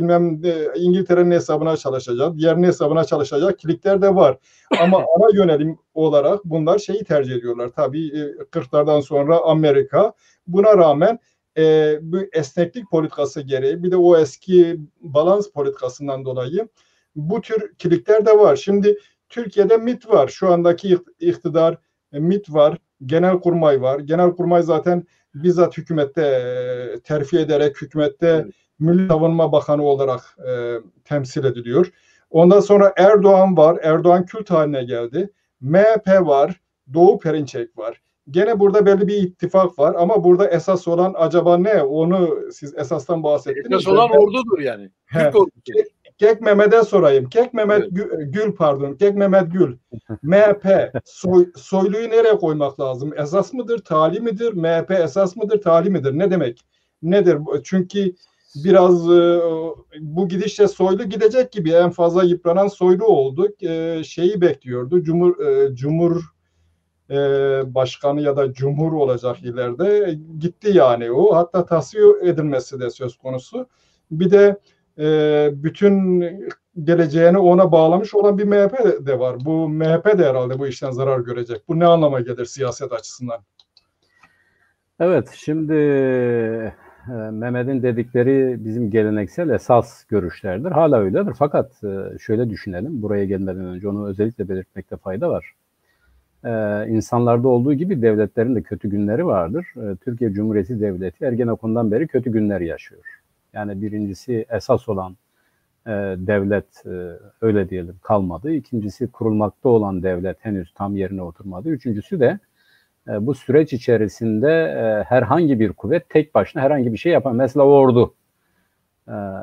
İngiltere'nin hesabına çalışacak, diğerinin hesabına çalışacak kilikler de var. Ama ana yönelim olarak bunlar şeyi tercih ediyorlar. Tabii 40'lardan sonra Amerika. Buna rağmen bu esneklik politikası gereği, bir de o eski balans politikasından dolayı bu tür kilikler de var. Şimdi Türkiye'de MİT var. Şu andaki iktidar MİT var. Genelkurmay var. Genelkurmay zaten bizzat hükümette terfi ederek hükümette Milli Savunma Bakanı olarak temsil ediliyor. Ondan sonra Erdoğan var. Erdoğan kült haline geldi. MHP var. Doğu Perinçek var. Gene burada belli bir ittifak var ama burada esas olan acaba ne? Onu siz esastan bahsettiniz. Esas olan ordudur yani. Türk ordusu. Kek Mehmet'e sorayım. Kek Mehmet Gül pardon. Kek Mehmet Gül. MHP Soylu'yu nereye koymak lazım? Esas mıdır, tali midir? MHP esas mıdır, tali midir? Ne demek? Nedir? Çünkü biraz bu gidişle Soylu gidecek gibi, en fazla yıpranan Soylu oldu. Şeyi bekliyordu. Cumhur başkanı ya da cumhur olacak ileride, gitti yani o. Hatta tasfiye edilmesi de söz konusu. Bir de bütün geleceğini ona bağlamış olan bir MHP de var. Bu MHP de herhalde bu işten zarar görecek. Bu ne anlama gelir siyaset açısından? Evet, şimdi Mehmet'in dedikleri bizim geleneksel esas görüşlerdir. Hala öyledir. Fakat şöyle düşünelim, buraya gelmeden önce onu özellikle belirtmekte fayda var. İnsanlarda olduğu gibi devletlerin de kötü günleri vardır. Türkiye Cumhuriyeti Devleti Ergenekon'dan beri kötü günler yaşıyor. Yani birincisi esas olan devlet öyle diyelim kalmadı. İkincisi kurulmakta olan devlet henüz tam yerine oturmadı. Üçüncüsü de bu süreç içerisinde herhangi bir kuvvet tek başına herhangi bir şey yapamaz. Mesela ordu.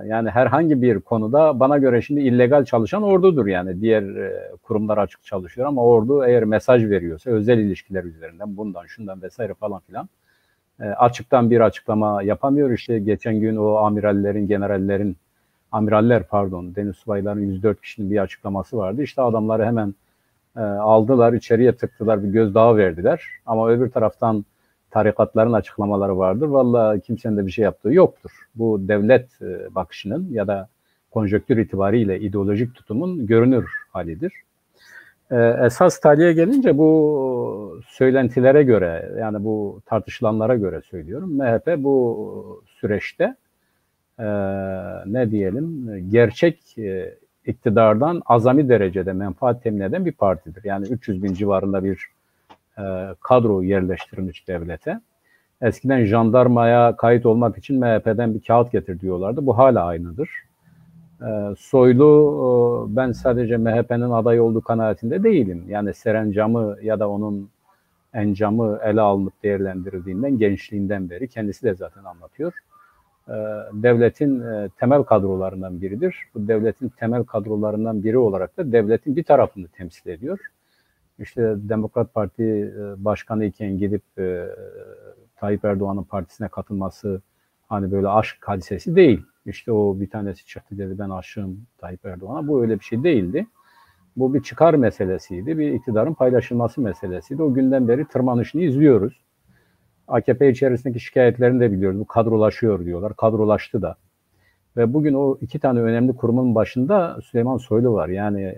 Yani herhangi bir konuda bana göre şimdi illegal çalışan ordudur yani. Diğer kurumlar açık çalışıyor ama ordu eğer mesaj veriyorsa özel ilişkiler üzerinden bundan şundan vesaire falan filan açıktan bir açıklama yapamıyor. İşte geçen gün o amiraller deniz subaylarının 104 kişinin bir açıklaması vardı. İşte adamları hemen aldılar, içeriye tıktılar, bir gözdağı verdiler. Ama öbür taraftan tarikatların açıklamaları vardır. Vallahi kimsenin de bir şey yaptığı yoktur. Bu devlet bakışının ya da konjonktür itibariyle ideolojik tutumun görünür halidir. Esas taliye gelince bu söylentilere göre, yani bu tartışılanlara göre söylüyorum. MHP bu süreçte ne diyelim gerçek iktidardan azami derecede menfaat temin eden bir partidir. Yani 300 bin civarında bir kadro yerleştirilmiş devlete. Eskiden jandarmaya kayıt olmak için MHP'den bir kağıt getir diyorlardı. Bu hala aynıdır. Soylu, ben sadece MHP'nin aday olduğu kanaatinde değilim. Yani serencamı ya da onun encamı ele alınıp değerlendirildiğinden, gençliğinden beri kendisi de zaten anlatıyor. Devletin temel kadrolarından biridir. Bu devletin temel kadrolarından biri olarak da devletin bir tarafını temsil ediyor. İşte Demokrat Parti başkanı iken gidip Tayyip Erdoğan'ın partisine katılması hani böyle aşk hadisesi değil. İşte o bir tanesi çıktı dedi ben aşığım Tayyip Erdoğan'a. Bu öyle bir şey değildi. Bu bir çıkar meselesiydi. Bir iktidarın paylaşılması meselesiydi. O günden beri tırmanışını izliyoruz. AKP içerisindeki şikayetlerini de biliyoruz. Bu kadrolaşıyor diyorlar. Kadrolaştı da. Ve bugün o iki tane önemli kurumun başında Süleyman Soylu var. Yani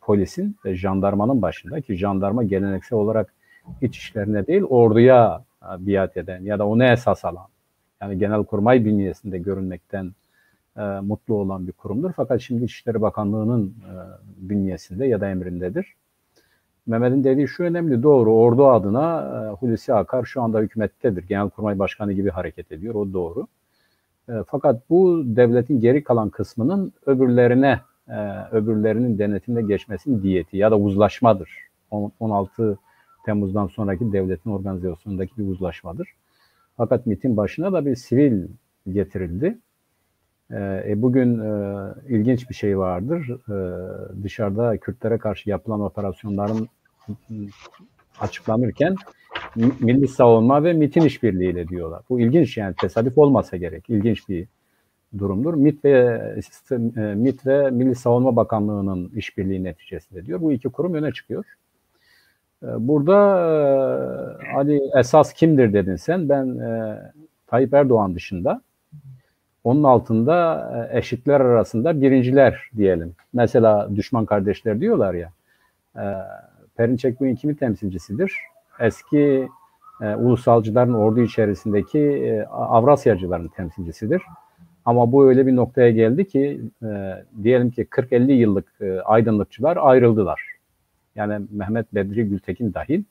polisin ve jandarmanın başında, ki jandarma geleneksel olarak iç işlerine değil orduya biat eden ya da onu esas alan, yani Genelkurmay bünyesinde görünmekten mutlu olan bir kurumdur. Fakat şimdi İçişleri Bakanlığı'nın bünyesinde ya da emrindedir. Mehmet'in dediği şu önemli, doğru. Ordu adına Hulusi Akar şu anda hükümettedir. Genelkurmay Başkanı gibi hareket ediyor. O doğru. Fakat bu devletin geri kalan kısmının öbürlerinin denetimde geçmesinin diyeti ya da uzlaşmadır. 16 Temmuz'dan sonraki devletin organizasyonundaki bir uzlaşmadır. Fakat MİT'in başına da bir sivil getirildi. Bugün ilginç bir şey vardır. Dışarıda Kürtlere karşı yapılan operasyonların açıklanırken Milli Savunma ve MİT'in işbirliğiyle diyorlar. Bu ilginç, yani tesadüf olmasa gerek. İlginç bir durumdur. MİT ve Milli Savunma Bakanlığı'nın işbirliği neticesinde diyor. Bu iki kurum öne çıkıyor. Burada hani esas kimdir dedin sen. Ben Tayyip Erdoğan dışında onun altında eşitler arasında birinciler diyelim. Mesela düşman kardeşler diyorlar ya. Perinçek bugün kimin temsilcisidir? Eski ulusalcıların ordu içerisindeki Avrasyacıların temsilcisidir. Ama bu öyle bir noktaya geldi ki diyelim ki 40-50 yıllık aydınlıkçılar ayrıldılar. Yani Mehmet Bedri Gültekin dahil.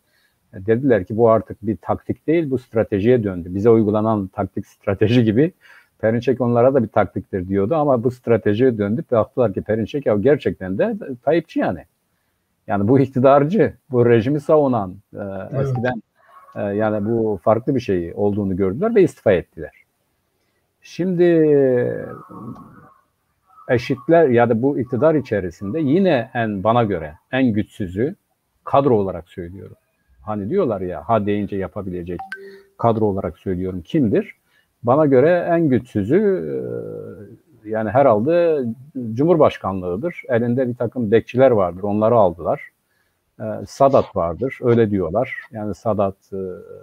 Dediler ki bu artık bir taktik değil, bu stratejiye döndü. Bize uygulanan taktik strateji gibi Perinçek onlara da bir taktiktir diyordu ama bu stratejiye döndü. Baktılar ki Perinçek ya gerçekten de Tayyipçi yani. Yani bu iktidarcı, bu rejimi savunan eskiden yani bu farklı bir şey olduğunu gördüler ve istifa ettiler. Şimdi eşitler ya da bu iktidar içerisinde yine bana göre en güçsüzü kadro olarak söylüyorum. Hani diyorlar ya ha deyince yapabilecek kadro olarak söylüyorum. Kimdir? Bana göre en güçsüzü yani herhalde Cumhurbaşkanlığıdır. Elinde bir takım bekçiler vardır. Onları aldılar. Sadat vardır. Öyle diyorlar. Yani Sadat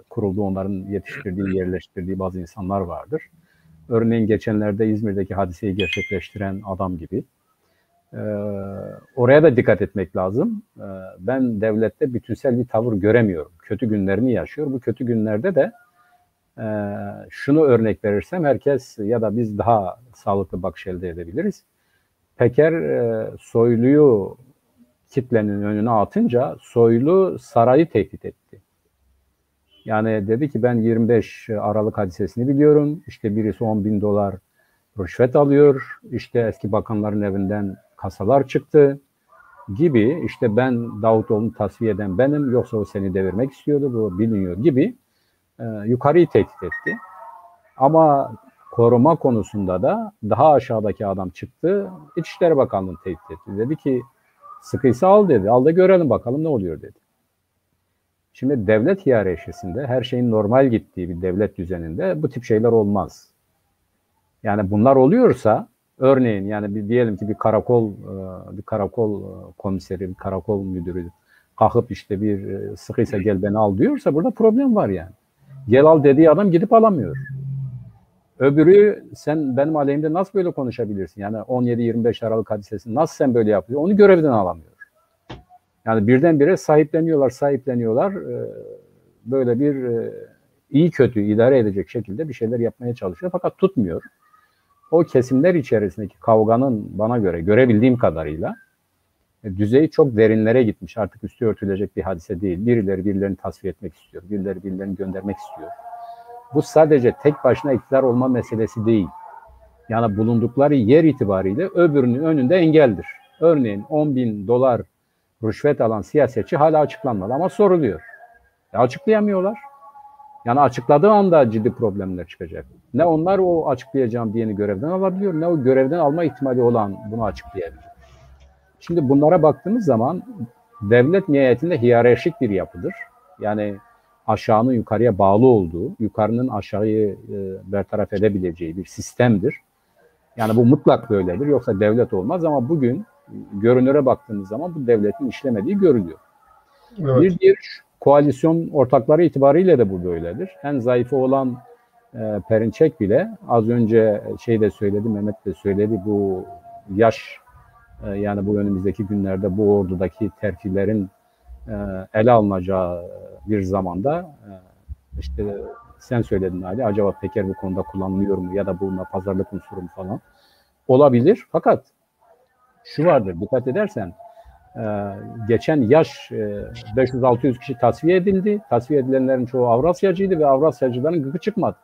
kuruldu. Onların yetiştirdiği, yerleştirdiği bazı insanlar vardır. Örneğin geçenlerde İzmir'deki hadiseyi gerçekleştiren adam gibi. Oraya da dikkat etmek lazım. Ben devlette bütünsel bir tavır göremiyorum. Kötü günlerini yaşıyor. Bu kötü günlerde de şunu örnek verirsem herkes ya da biz daha sağlıklı bakış elde edebiliriz. Peker Soylu'yu kitlenin önüne atınca Soylu sarayı tehdit etti. Yani dedi ki ben 25 Aralık hadisesini biliyorum. İşte birisi $10.000 rüşvet alıyor. İşte eski bakanların evinden kasalar çıktı gibi. İşte ben Davutoğlu'nu tasfiye eden benim. Yoksa o seni devirmek istiyordu. Bu biliniyor gibi. Yukarıyı tehdit etti. Ama koruma konusunda da daha aşağıdaki adam çıktı. İçişleri Bakanlığı'nı tehdit etti. Dedi ki sıkıysa al dedi. Al da görelim bakalım ne oluyor dedi. Şimdi devlet hiyerarşisinde her şeyin normal gittiği bir devlet düzeninde bu tip şeyler olmaz. Yani bunlar oluyorsa örneğin yani diyelim ki bir karakol komiseri, bir karakol müdürü kalkıp işte bir sıkıysa gel beni al diyorsa burada problem var yani. Gel al dediği adam gidip alamıyor. Öbürü sen benim aleyhimde nasıl böyle konuşabilirsin? Yani 17-25 Aralık hadisesini nasıl sen böyle yapıyorsun? Onu görevden alamıyor. Yani birdenbire sahipleniyorlar. Böyle bir iyi kötü idare edecek şekilde bir şeyler yapmaya çalışıyor. Fakat tutmuyor. O kesimler içerisindeki kavganın bana göre görebildiğim kadarıyla düzeyi çok derinlere gitmiş. Artık üstü örtülecek bir hadise değil. Birileri birilerini tasfiye etmek istiyor. Birileri birilerini göndermek istiyor. Bu sadece tek başına iktidar olma meselesi değil. Yani bulundukları yer itibariyle öbürünün önünde engeldir. Örneğin $10.000 rüşvet alan siyasetçi hala açıklanmadı ama soruluyor. Açıklayamıyorlar. Yani açıkladığı anda ciddi problemler çıkacak. Ne onlar o açıklayacağım diyeni görevden alabiliyor, ne o görevden alma ihtimali olan bunu açıklayabilir. Şimdi bunlara baktığımız zaman devlet nihayetinde hiyerarşik bir yapıdır. Yani aşağının yukarıya bağlı olduğu, yukarının aşağıyı bertaraf edebileceği bir sistemdir. Yani bu mutlak böyledir. Yoksa devlet olmaz ama bugün görünüre baktığımız zaman bu devletin işlemediği görülüyor. Evet. Bir diğer koalisyon ortakları itibariyle de bu böyledir. En zayıfı olan Perinçek bile az önce de söyledi, Mehmet de söyledi, bu yaş yani bu önümüzdeki günlerde bu ordudaki terfilerin ele alınacağı bir zamanda işte sen söyledin Ali, acaba Peker bu konuda kullanılıyor mu ya da bununla pazarlık unsuru mu falan olabilir. Fakat şu vardır, dikkat edersen geçen yaş 500-600 kişi tasfiye edildi. Tasfiye edilenlerin çoğu Avrasyacıydı ve Avrasyacıların gıkı çıkmadı.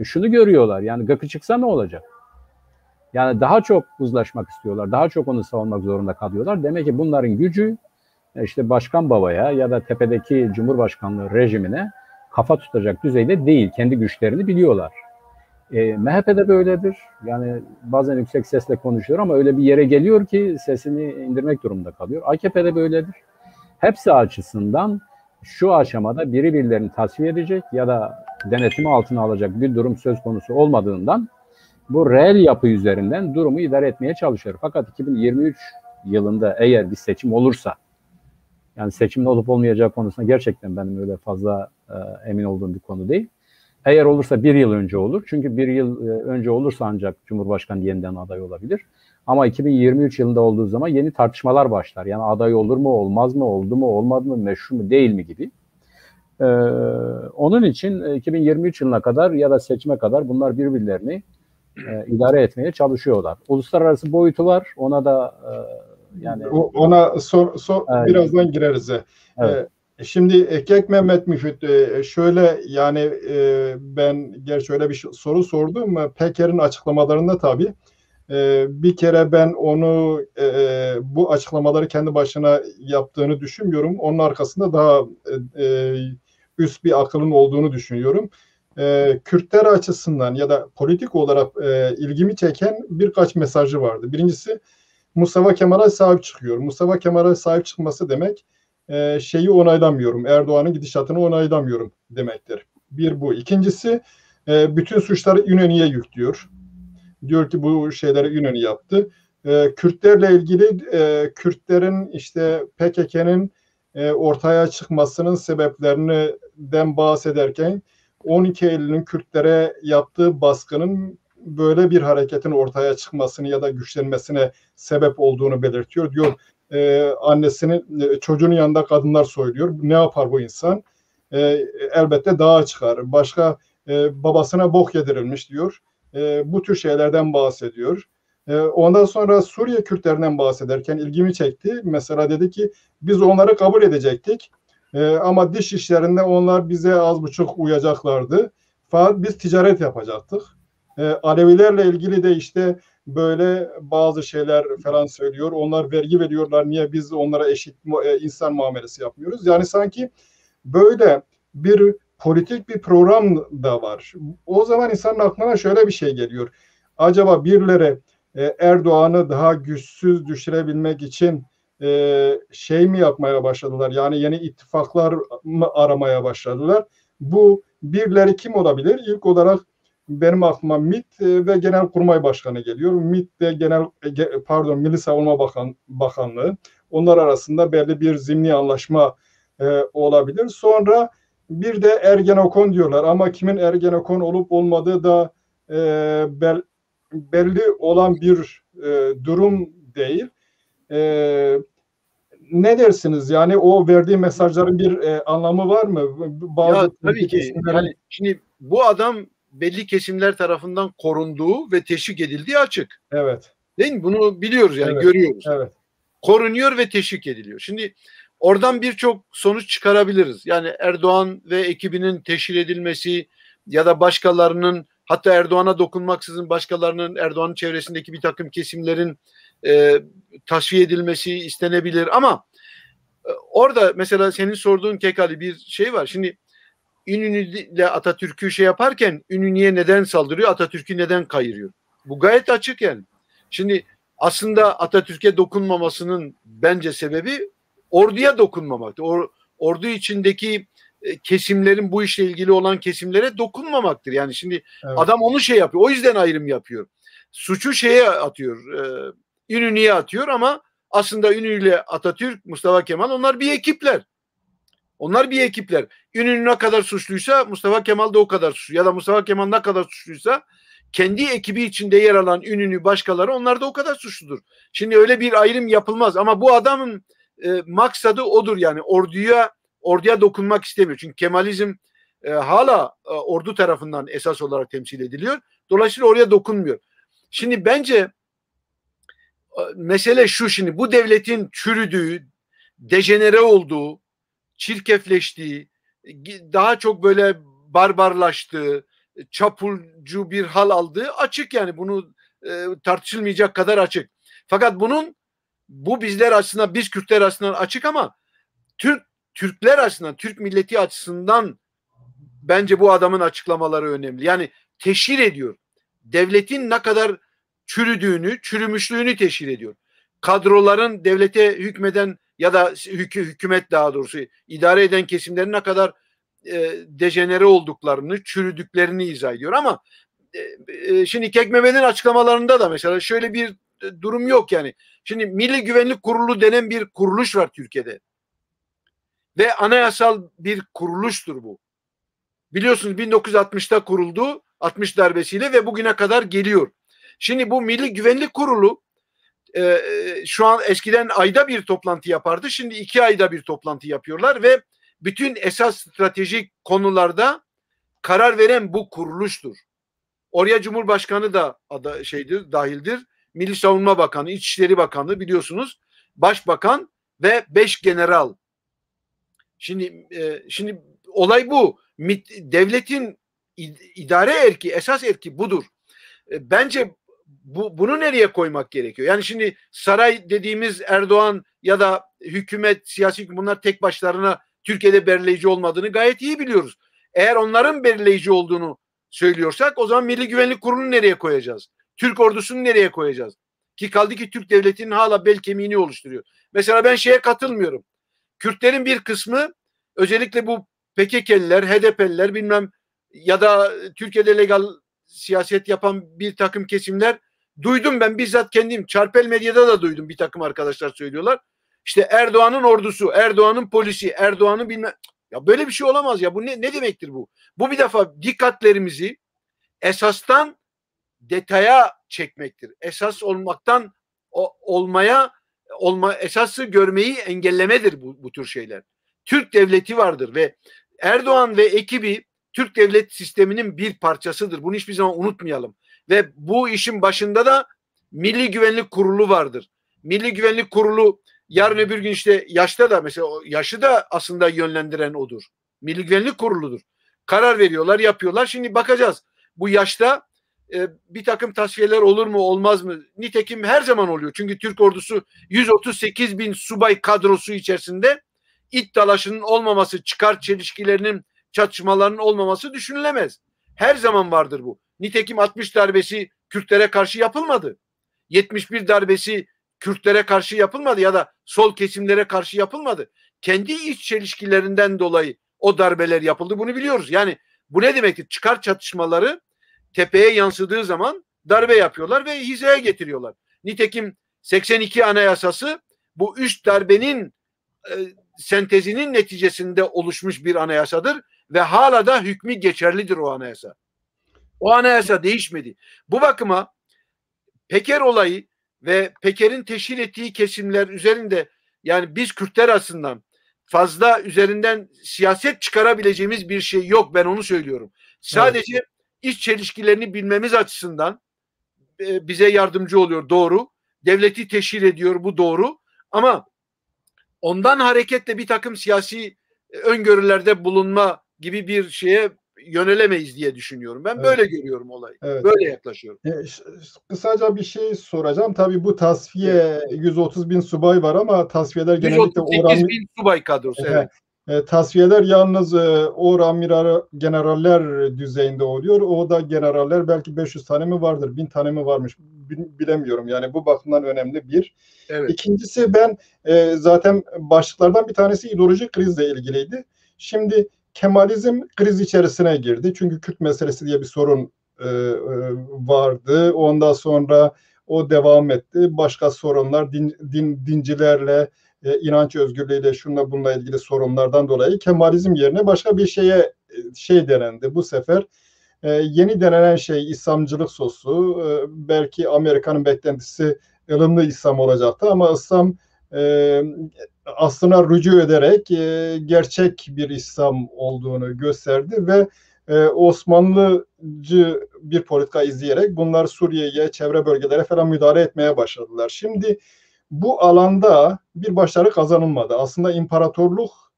Şunu görüyorlar, yani gıkı çıksa ne olacak? Yani daha çok uzlaşmak istiyorlar, daha çok onu savunmak zorunda kalıyorlar. Demek ki bunların gücü işte Başkan Baba'ya ya da tepedeki Cumhurbaşkanlığı rejimine kafa tutacak düzeyde değil. Kendi güçlerini biliyorlar. MHP'de böyledir. Yani bazen yüksek sesle konuşuyor ama öyle bir yere geliyor ki sesini indirmek durumunda kalıyor. AKP'de böyledir. Hepsi açısından şu aşamada birilerini tasfiye edecek ya da denetimi altına alacak bir durum söz konusu olmadığından bu reel yapı üzerinden durumu idare etmeye çalışıyor. Fakat 2023 yılında eğer bir seçim olursa, yani seçimin olup olmayacağı konusunda gerçekten benim öyle fazla emin olduğum bir konu değil. Eğer olursa bir yıl önce olur. Çünkü bir yıl önce olursa ancak Cumhurbaşkanı yeniden aday olabilir. Ama 2023 yılında olduğu zaman yeni tartışmalar başlar. Yani aday olur mu, olmaz mı, oldu mu, olmadı mı, meşru mu, değil mi gibi. Onun için 2023 yılına kadar ya da seçime kadar bunlar birbirlerini idare etmeye çalışıyorlar. Uluslararası boyutu var. Ona da yani ona birazdan gireriz. Evet. Şimdi Ekek Mehmet Müfit şöyle yani ben gerçi öyle bir soru sordum. Peker'in açıklamalarında tabii bir kere ben onu bu açıklamaları kendi başına yaptığını düşünmüyorum. Onun arkasında daha üst bir akılın olduğunu düşünüyorum. Kürtler açısından ya da politik olarak ilgimi çeken birkaç mesajı vardı. Birincisi, Mustafa Kemal'e sahip çıkıyor. Mustafa Kemal'e sahip çıkması demek şeyi onaylamıyorum, Erdoğan'ın gidişatını onaylamıyorum demektir. Bir bu. İkincisi, bütün suçları İnönü'ye yüklüyor. Diyor ki bu şeyleri İnönü yaptı. Kürtlerle ilgili Kürtlerin işte PKK'nın ortaya çıkmasının sebeplerinden bahsederken 12 Eylül'ün Kürtlere yaptığı baskının böyle bir hareketin ortaya çıkmasını ya da güçlenmesine sebep olduğunu belirtiyor. Diyor annesinin çocuğunun yanında kadınlar soyuluyor. Ne yapar bu insan? Elbette dağa çıkar. Başka babasına bok yedirilmiş diyor. Bu tür şeylerden bahsediyor. Ondan sonra Suriye Kürtlerinden bahsederken ilgimi çekti. Mesela dedi ki biz onları kabul edecektik. Ama dış işlerinde onlar bize az buçuk uyacaklardı. Fakat biz ticaret yapacaktık. Alevilerle ilgili de işte böyle bazı şeyler falan söylüyor. Onlar vergi veriyorlar. Niye biz onlara eşit insan muamelesi yapmıyoruz? Yani sanki böyle bir politik bir program da var. O zaman insanın aklına şöyle bir şey geliyor. Acaba birileri Erdoğan'ı daha güçsüz düşürebilmek için şey mi yapmaya başladılar? Yani yeni ittifaklar mı aramaya başladılar? Bu birileri kim olabilir? İlk olarak benim aklıma MİT ve Genelkurmay Başkanı geliyor. MİT de Milli Savunma Bakanlığı. Onlar arasında belli bir zimni anlaşma olabilir. Sonra bir de Ergenekon diyorlar ama kimin Ergenekon olup olmadığı da belli olan bir durum değil. Ne dersiniz? Yani o verdiği mesajların bir anlamı var mı? Ya tabii ki. Yani şimdi bu adam belli kesimler tarafından korunduğu ve teşvik edildiği açık. Evet. Değil mi? Bunu biliyoruz yani, evet. görüyoruz. Evet. Korunuyor ve teşvik ediliyor. Şimdi oradan birçok sonuç çıkarabiliriz. Yani Erdoğan ve ekibinin teşhir edilmesi ya da başkalarının, hatta Erdoğan'a dokunmaksızın başkalarının, Erdoğan'ın çevresindeki bir takım kesimlerin tasfiye edilmesi istenebilir. Ama orada mesela senin sorduğun Kekali bir şey var. Şimdi İnönü ile Atatürk'ü şey yaparken İnönü'ye neden saldırıyor, Atatürk'ü neden kayırıyor? Bu gayet açık yani. Şimdi aslında Atatürk'e dokunmamasının bence sebebi orduya dokunmamaktı. Ordu içindeki kesimlerin, bu işle ilgili olan kesimlere dokunmamaktır. Yani şimdi adam onu şey yapıyor. O yüzden ayrım yapıyor. Suçu şeye atıyor, İnönü'ye atıyor ama aslında İnönü ile Atatürk, Mustafa Kemal, onlar bir ekipler. Onlar bir ekipler. İnönü ne kadar suçluysa Mustafa Kemal da o kadar suçlu. Ya da Mustafa Kemal ne kadar suçluysa kendi ekibi içinde yer alan İnönü, başkaları, onlar da o kadar suçludur. Şimdi öyle bir ayrım yapılmaz ama bu adamın maksadı odur yani, orduya dokunmak istemiyor. Çünkü Kemalizm hala ordu tarafından esas olarak temsil ediliyor. Dolayısıyla oraya dokunmuyor. Şimdi bence mesele şu: şimdi bu devletin çürüdüğü, dejenere olduğu, çirkefleştiği, daha çok böyle barbarlaştığı, çapulcu bir hal aldığı açık yani, bunu tartışılmayacak kadar açık. Fakat bu bizler açısından, biz Kürtler açısından açık ama Türkler açısından, Türk milleti açısından bence bu adamın açıklamaları önemli. Yani teşhir ediyor. Devletin ne kadar çürüdüğünü, çürümüşlüğünü teşhir ediyor. Kadroların, devlete hükmeden ya da hükümet, daha doğrusu idare eden kesimlerin ne kadar dejenere olduklarını, çürüdüklerini izah ediyor. Ama şimdi Kekmemed'in açıklamalarında da mesela şöyle bir durum yok yani. Şimdi Milli Güvenlik Kurulu denen bir kuruluş var Türkiye'de. Ve anayasal bir kuruluştur bu. Biliyorsunuz 1960'ta kuruldu, 60 darbesiyle ve bugüne kadar geliyor. Şimdi bu Milli Güvenlik Kurulu şu an, eskiden ayda bir toplantı yapardı. Şimdi 2 ayda bir toplantı yapıyorlar ve bütün esas stratejik konularda karar veren bu kuruluştur. Oraya Cumhurbaşkanı da dahildir. Milli Savunma Bakanı, İçişleri Bakanı, biliyorsunuz, Başbakan ve 5 general. Şimdi olay bu. Devletin idare erki, esas erki budur. Bence bunu nereye koymak gerekiyor? Yani şimdi saray dediğimiz Erdoğan ya da hükümet, siyasi hükümet, bunlar tek başlarına Türkiye'de belirleyici olmadığını gayet iyi biliyoruz. Eğer onların belirleyici olduğunu söylüyorsak o zaman Milli Güvenlik Kurulu'nu nereye koyacağız? Türk ordusunu nereye koyacağız? Ki kaldı ki Türk devletinin hala bel kemiğini oluşturuyor. Mesela ben şeye katılmıyorum. Kürtlerin bir kısmı, özellikle bu PKK'liler, HDP'liler bilmem ya da Türkiye'de legal siyaset yapan bir takım kesimler, duydum ben bizzat kendim, Çarpel Medya'da da duydum, bir takım arkadaşlar söylüyorlar. İşte Erdoğan'ın ordusu, Erdoğan'ın polisi, Erdoğan'ın bilmem. Ya böyle bir şey olamaz ya. Bu ne demektir bu? Bu bir defa dikkatlerimizi esastan detaya çekmektir. Esas olmaktan esası görmeyi engellemedir bu tür şeyler. Türk devleti vardır ve Erdoğan ve ekibi Türk devlet sisteminin bir parçasıdır. Bunu hiçbir zaman unutmayalım. Ve bu işin başında da Milli Güvenlik Kurulu vardır. Milli Güvenlik Kurulu yarın öbür gün işte yaşta da mesela yaşı da aslında yönlendiren odur. Milli Güvenlik Kurulu'dur. Karar veriyorlar, yapıyorlar. Şimdi bakacağız. Bu yaşta bir takım tasfiyeler olur mu, olmaz mı? Nitekim her zaman oluyor. Çünkü Türk ordusu 138 bin subay kadrosu içerisinde iç dalaşının olmaması, çıkar çelişkilerinin, çatışmalarının olmaması düşünülemez. Her zaman vardır bu. Nitekim 60 darbesi Kürtlere karşı yapılmadı. 71 darbesi Kürtlere karşı yapılmadı ya da sol kesimlere karşı yapılmadı. Kendi iç çelişkilerinden dolayı o darbeler yapıldı. Bunu biliyoruz. Yani bu ne demektir? Çıkar çatışmaları tepeye yansıdığı zaman darbe yapıyorlar ve hizaya getiriyorlar. Nitekim 82 Anayasası bu üç darbenin sentezinin neticesinde oluşmuş bir anayasadır ve hala da hükmü geçerlidir o anayasa. O anayasa değişmedi. Bu bakıma Peker olayı ve Peker'in teşkil ettiği kesimler üzerinde, yani biz Kürtler açısından fazla üzerinden siyaset çıkarabileceğimiz bir şey yok, ben onu söylüyorum. Sadece iç çelişkilerini bilmemiz açısından bize yardımcı oluyor, doğru. Devleti teşkil ediyor, bu doğru. Ama ondan hareketle bir takım siyasi öngörülerde bulunma gibi bir şeye yönelemeyiz diye düşünüyorum. Ben böyle görüyorum olayı. Böyle yaklaşıyorum. Kısaca bir şey soracağım. Tabii bu tasfiye 130 bin subay var ama tasfiyeler genellikle 138 bin subay kadrosu. Evet. Tasfiyeler yalnız amiral generaller düzeyinde oluyor. O da generaller belki 500 tane mi vardır, 1000 tane mi varmış bilemiyorum. Yani bu bakımdan önemli bir. Evet. İkincisi ben zaten başlıklardan bir tanesi ideolojik krizle ilgiliydi. Şimdi Kemalizm kriz içerisine girdi. Çünkü Kürt meselesi diye bir sorun vardı. Ondan sonra o devam etti. Başka sorunlar dincilerle, inanç özgürlüğüyle, şunla bununla ilgili sorunlardan dolayı Kemalizm yerine başka bir şey denendi. Bu sefer yeni denenen şey İslamcılık sosu. Belki Amerika'nın beklentisi ılımlı İslam olacaktı ama İslam aslına rücu ederek gerçek bir İslam olduğunu gösterdi ve Osmanlıcı bir politika izleyerek bunlar Suriye'ye, çevre bölgelere falan müdahale etmeye başladılar. Şimdi bu alanda bir başarı kazanılmadı. Aslında imparatorluk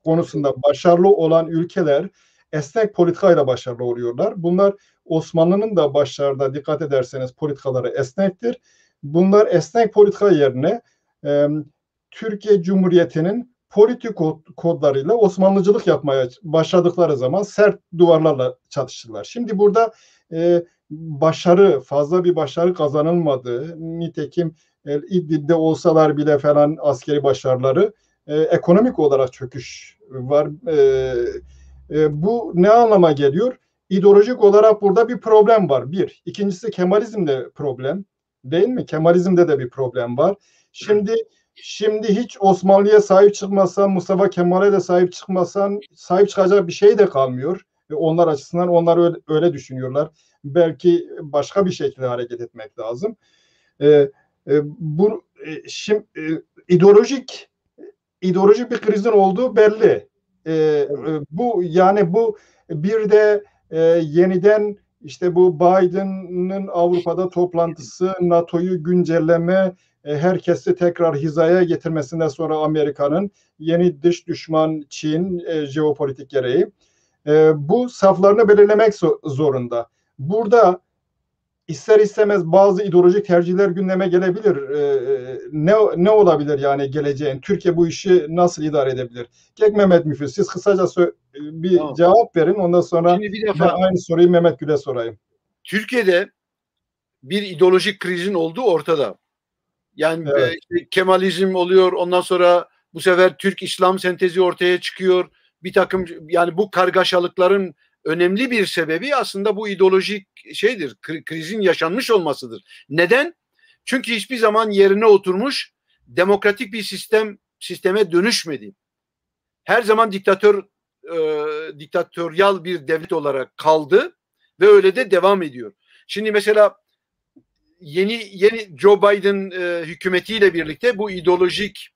konusunda başarılı olan ülkeler esnek politikayla başarılı oluyorlar. Bunlar Osmanlı'nın da başlarda dikkat ederseniz politikaları esnektir. Bunlar esnek politika yerine Türkiye Cumhuriyeti'nin politik kodlarıyla Osmanlıcılık yapmaya başladıkları zaman sert duvarlarla çatıştılar. Şimdi burada fazla bir başarı kazanılmadı. Nitekim İdlib'de olsalar bile falan askeri başarıları, ekonomik olarak çöküş var. Bu ne anlama geliyor? İdeolojik olarak burada bir problem var. Bir. İkincisi Kemalizmde problem. Değil mi? Kemalizmde de bir problem var. Şimdi hiç Osmanlı'ya sahip çıkmasan, Mustafa Kemal'e de sahip çıkmasan, sahip çıkacak bir şey de kalmıyor. Onlar açısından onlar öyle düşünüyorlar. Belki başka bir şekilde hareket etmek lazım. İdeolojik bir krizin olduğu belli. Bu bir de yeniden işte bu Biden'ın Avrupa'da toplantısı, NATO'yu güncelleme, herkesi tekrar hizaya getirmesinden sonra Amerika'nın yeni dış düşman Çin jeopolitik gereği bu saflarını belirlemek zorunda. Burada ister istemez bazı ideolojik tercihler gündeme gelebilir. Ne olabilir yani geleceğin? Türkiye bu işi nasıl idare edebilir? Mehmet Müfit, siz kısaca bir Tamam. cevap verin. Ondan sonra Şimdi bir ben defa aynı soruyu Mehmet Gül'e sorayım. Türkiye'de bir ideolojik krizin olduğu ortada. Yani Evet. işte Kemalizm oluyor, ondan sonra bu sefer Türk-İslam sentezi ortaya çıkıyor. Bir takım, yani bu kargaşalıkların önemli bir sebebi aslında bu ideolojik şeydir, krizin yaşanmış olmasıdır. Neden? Çünkü hiçbir zaman yerine oturmuş demokratik bir sisteme dönüşmedi. Her zaman diktatöryal bir devlet olarak kaldı ve öyle de devam ediyor. Şimdi mesela yeni Joe Biden hükümetiyle birlikte bu ideolojik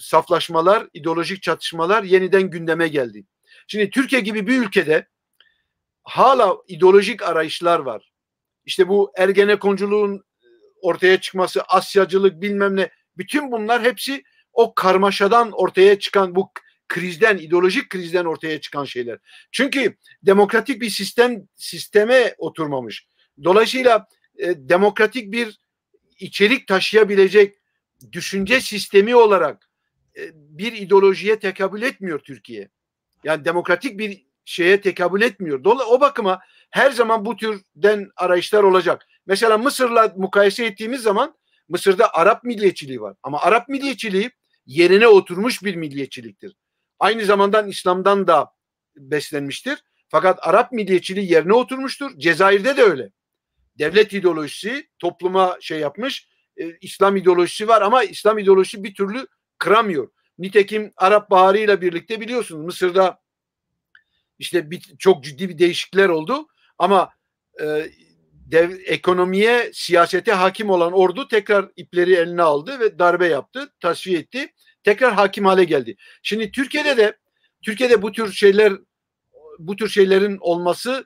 saflaşmalar, ideolojik çatışmalar yeniden gündeme geldi. Şimdi Türkiye gibi bir ülkede hala ideolojik arayışlar var. İşte bu Ergenekonculuğun ortaya çıkması, Asyacılık bilmem ne, bütün bunlar hepsi o karmaşadan ortaya çıkan, bu krizden, ideolojik krizden ortaya çıkan şeyler. Çünkü demokratik bir sisteme oturmamış. Dolayısıyla demokratik bir içerik taşıyabilecek düşünce sistemi olarak bir ideolojiye tekabül etmiyor Türkiye. Yani demokratik bir şeye tekabül etmiyor. O bakıma her zaman bu türden arayışlar olacak. Mesela Mısır'la mukayese ettiğimiz zaman Mısır'da Arap milliyetçiliği var. Ama Arap milliyetçiliği yerine oturmuş bir milliyetçiliktir. Aynı zamanda İslam'dan da beslenmiştir. Fakat Arap milliyetçiliği yerine oturmuştur. Cezayir'de de öyle. Devlet ideolojisi topluma şey yapmış. İslam ideolojisi var ama İslam ideolojisi bir türlü kıramıyor. Nitekim Arap Baharı ile birlikte biliyorsunuz Mısır'da işte çok ciddi bir değişiklikler oldu ama ekonomiye, siyasete hakim olan ordu tekrar ipleri eline aldı ve darbe yaptı, tasfiye etti. Tekrar hakim hale geldi. Şimdi Türkiye'de bu tür şeylerin olması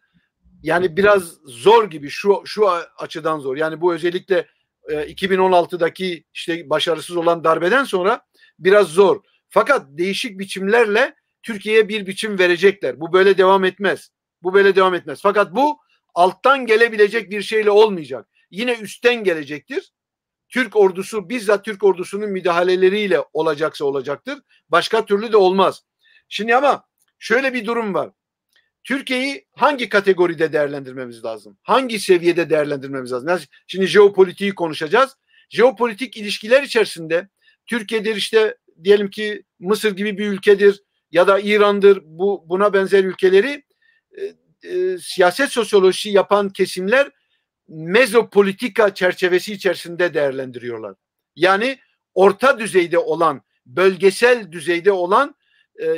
yani biraz zor gibi, şu açıdan zor. Yani bu özellikle 2016'daki işte başarısız olan darbeden sonra biraz zor. Fakat değişik biçimlerle Türkiye'ye bir biçim verecekler. Bu böyle devam etmez. Bu böyle devam etmez. Fakat bu alttan gelebilecek bir şeyle olmayacak. Yine üstten gelecektir. Bizzat Türk ordusunun müdahaleleriyle olacaksa olacaktır. Başka türlü de olmaz. Şimdi ama şöyle bir durum var. Türkiye'yi hangi kategoride değerlendirmemiz lazım? Hangi seviyede değerlendirmemiz lazım? Şimdi jeopolitiği konuşacağız. Jeopolitik ilişkiler içerisinde Türkiye'dir, işte diyelim ki Mısır gibi bir ülkedir ya da İran'dır, buna benzer ülkeleri siyaset sosyolojisi yapan kesimler mezopolitika çerçevesi içerisinde değerlendiriyorlar. Yani orta düzeyde olan, bölgesel düzeyde olan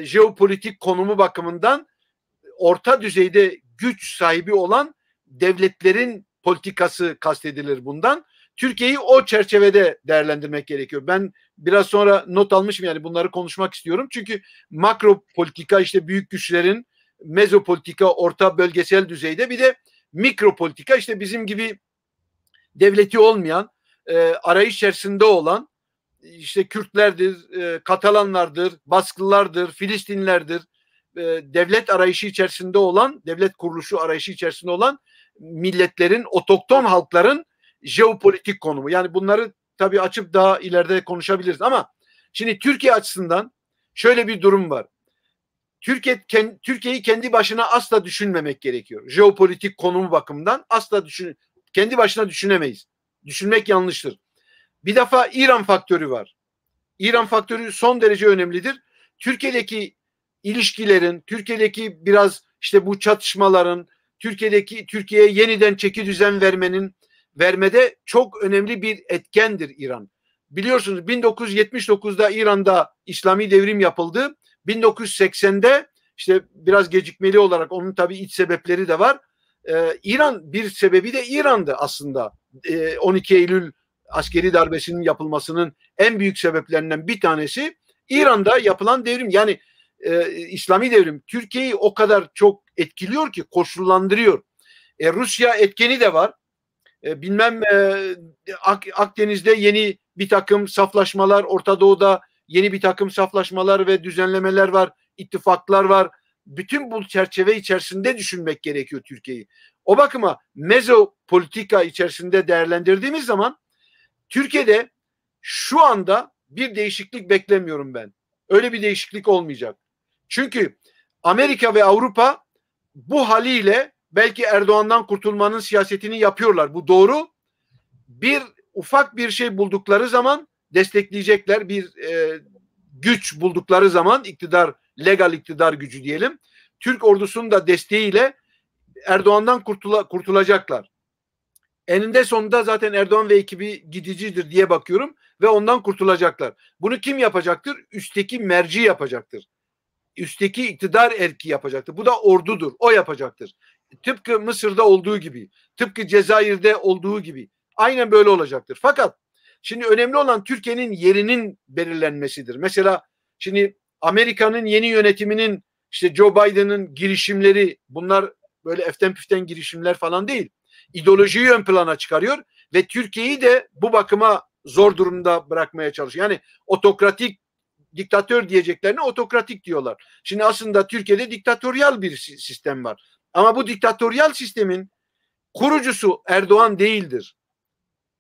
jeopolitik konumu bakımından orta düzeyde güç sahibi olan devletlerin politikası kastedilir bundan. Türkiye'yi o çerçevede değerlendirmek gerekiyor. Ben biraz sonra not almışım, yani bunları konuşmak istiyorum. Çünkü makro politika işte büyük güçlerin, mezopolitika orta bölgesel düzeyde, bir de mikro politika işte bizim gibi devleti olmayan, arayış içerisinde olan işte Kürtlerdir, Katalanlardır, Baskılardır, Filistinlerdir, devlet arayışı içerisinde olan, devlet kuruluşu arayışı içerisinde olan milletlerin, otokton halkların jeopolitik konumu. Yani bunları tabii açıp daha ileride konuşabiliriz ama şimdi Türkiye açısından şöyle bir durum var. Türkiye'yi kendi başına asla düşünmemek gerekiyor. Jeopolitik konumu bakımından kendi başına düşünemeyiz. Düşünmek yanlıştır. Bir defa İran faktörü var. İran faktörü son derece önemlidir. Türkiye'deki ilişkilerin, Türkiye'deki biraz işte bu çatışmaların, Türkiye'ye yeniden çeki düzen vermede çok önemli bir etkendir İran. Biliyorsunuz 1979'da İran'da İslami devrim yapıldı. 1980'de işte biraz gecikmeli olarak, onun tabii iç sebepleri de var. İran, bir sebebi de İran'dı aslında. 12 Eylül askeri darbesinin yapılmasının en büyük sebeplerinden bir tanesi İran'da yapılan devrim. Yani İslami devrim Türkiye'yi o kadar çok etkiliyor ki, koşullandırıyor. Rusya etkeni de var. Akdeniz'de yeni bir takım saflaşmalar, Orta Doğu'da yeni bir takım saflaşmalar ve düzenlemeler var, ittifaklar var. bütün bu çerçeve içerisinde düşünmek gerekiyor Türkiye'yi. O bakıma mezopolitika içerisinde değerlendirdiğimiz zaman Türkiye'de şu anda bir değişiklik beklemiyorum ben. Öyle bir değişiklik olmayacak. Çünkü Amerika ve Avrupa bu haliyle belki Erdoğan'dan kurtulmanın siyasetini yapıyorlar. Bu doğru. Bir ufak bir şey buldukları zaman destekleyecekler. Bir güç buldukları zaman iktidar, legal iktidar gücü diyelim. Türk ordusunun da desteğiyle Erdoğan'dan kurtulacaklar. Eninde sonunda zaten Erdoğan ve ekibi gidicidir diye bakıyorum ve ondan kurtulacaklar. Bunu kim yapacaktır? Üstteki merci yapacaktır. Üstteki iktidar erki yapacaktır. Bu da ordudur. O yapacaktır. Tıpkı Mısır'da olduğu gibi, tıpkı Cezayir'de olduğu gibi. Aynen böyle olacaktır. Fakat şimdi önemli olan Türkiye'nin yerinin belirlenmesidir. Mesela şimdi Amerika'nın yeni yönetiminin işte Joe Biden'ın girişimleri, bunlar böyle eften püften girişimler falan değil. İdeolojiyi ön plana çıkarıyor ve Türkiye'yi de bu bakıma zor durumda bırakmaya çalışıyor. Yani otokratik, diktatör diyeceklerine otokratik diyorlar. Şimdi aslında Türkiye'de diktatöryal bir sistem var. Ama bu diktatöryal sistemin kurucusu Erdoğan değildir.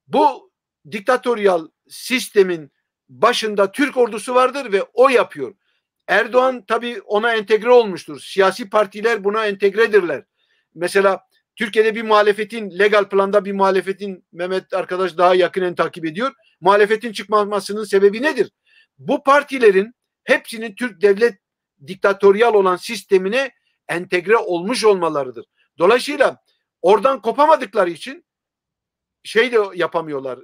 Bu diktatöryal sistemin başında Türk ordusu vardır ve o yapıyor. Erdoğan tabii ona entegre olmuştur. Siyasi partiler buna entegredirler. Mesela Türkiye'de bir muhalefetin, legal planda bir muhalefetin, Mehmet arkadaş daha yakinen takip ediyor. Muhalefetin çıkmamasının sebebi nedir? Bu partilerin hepsinin Türk devlet diktatöryal olan sistemine entegre olmuş olmalarıdır. Dolayısıyla oradan kopamadıkları için şey de yapamıyorlar.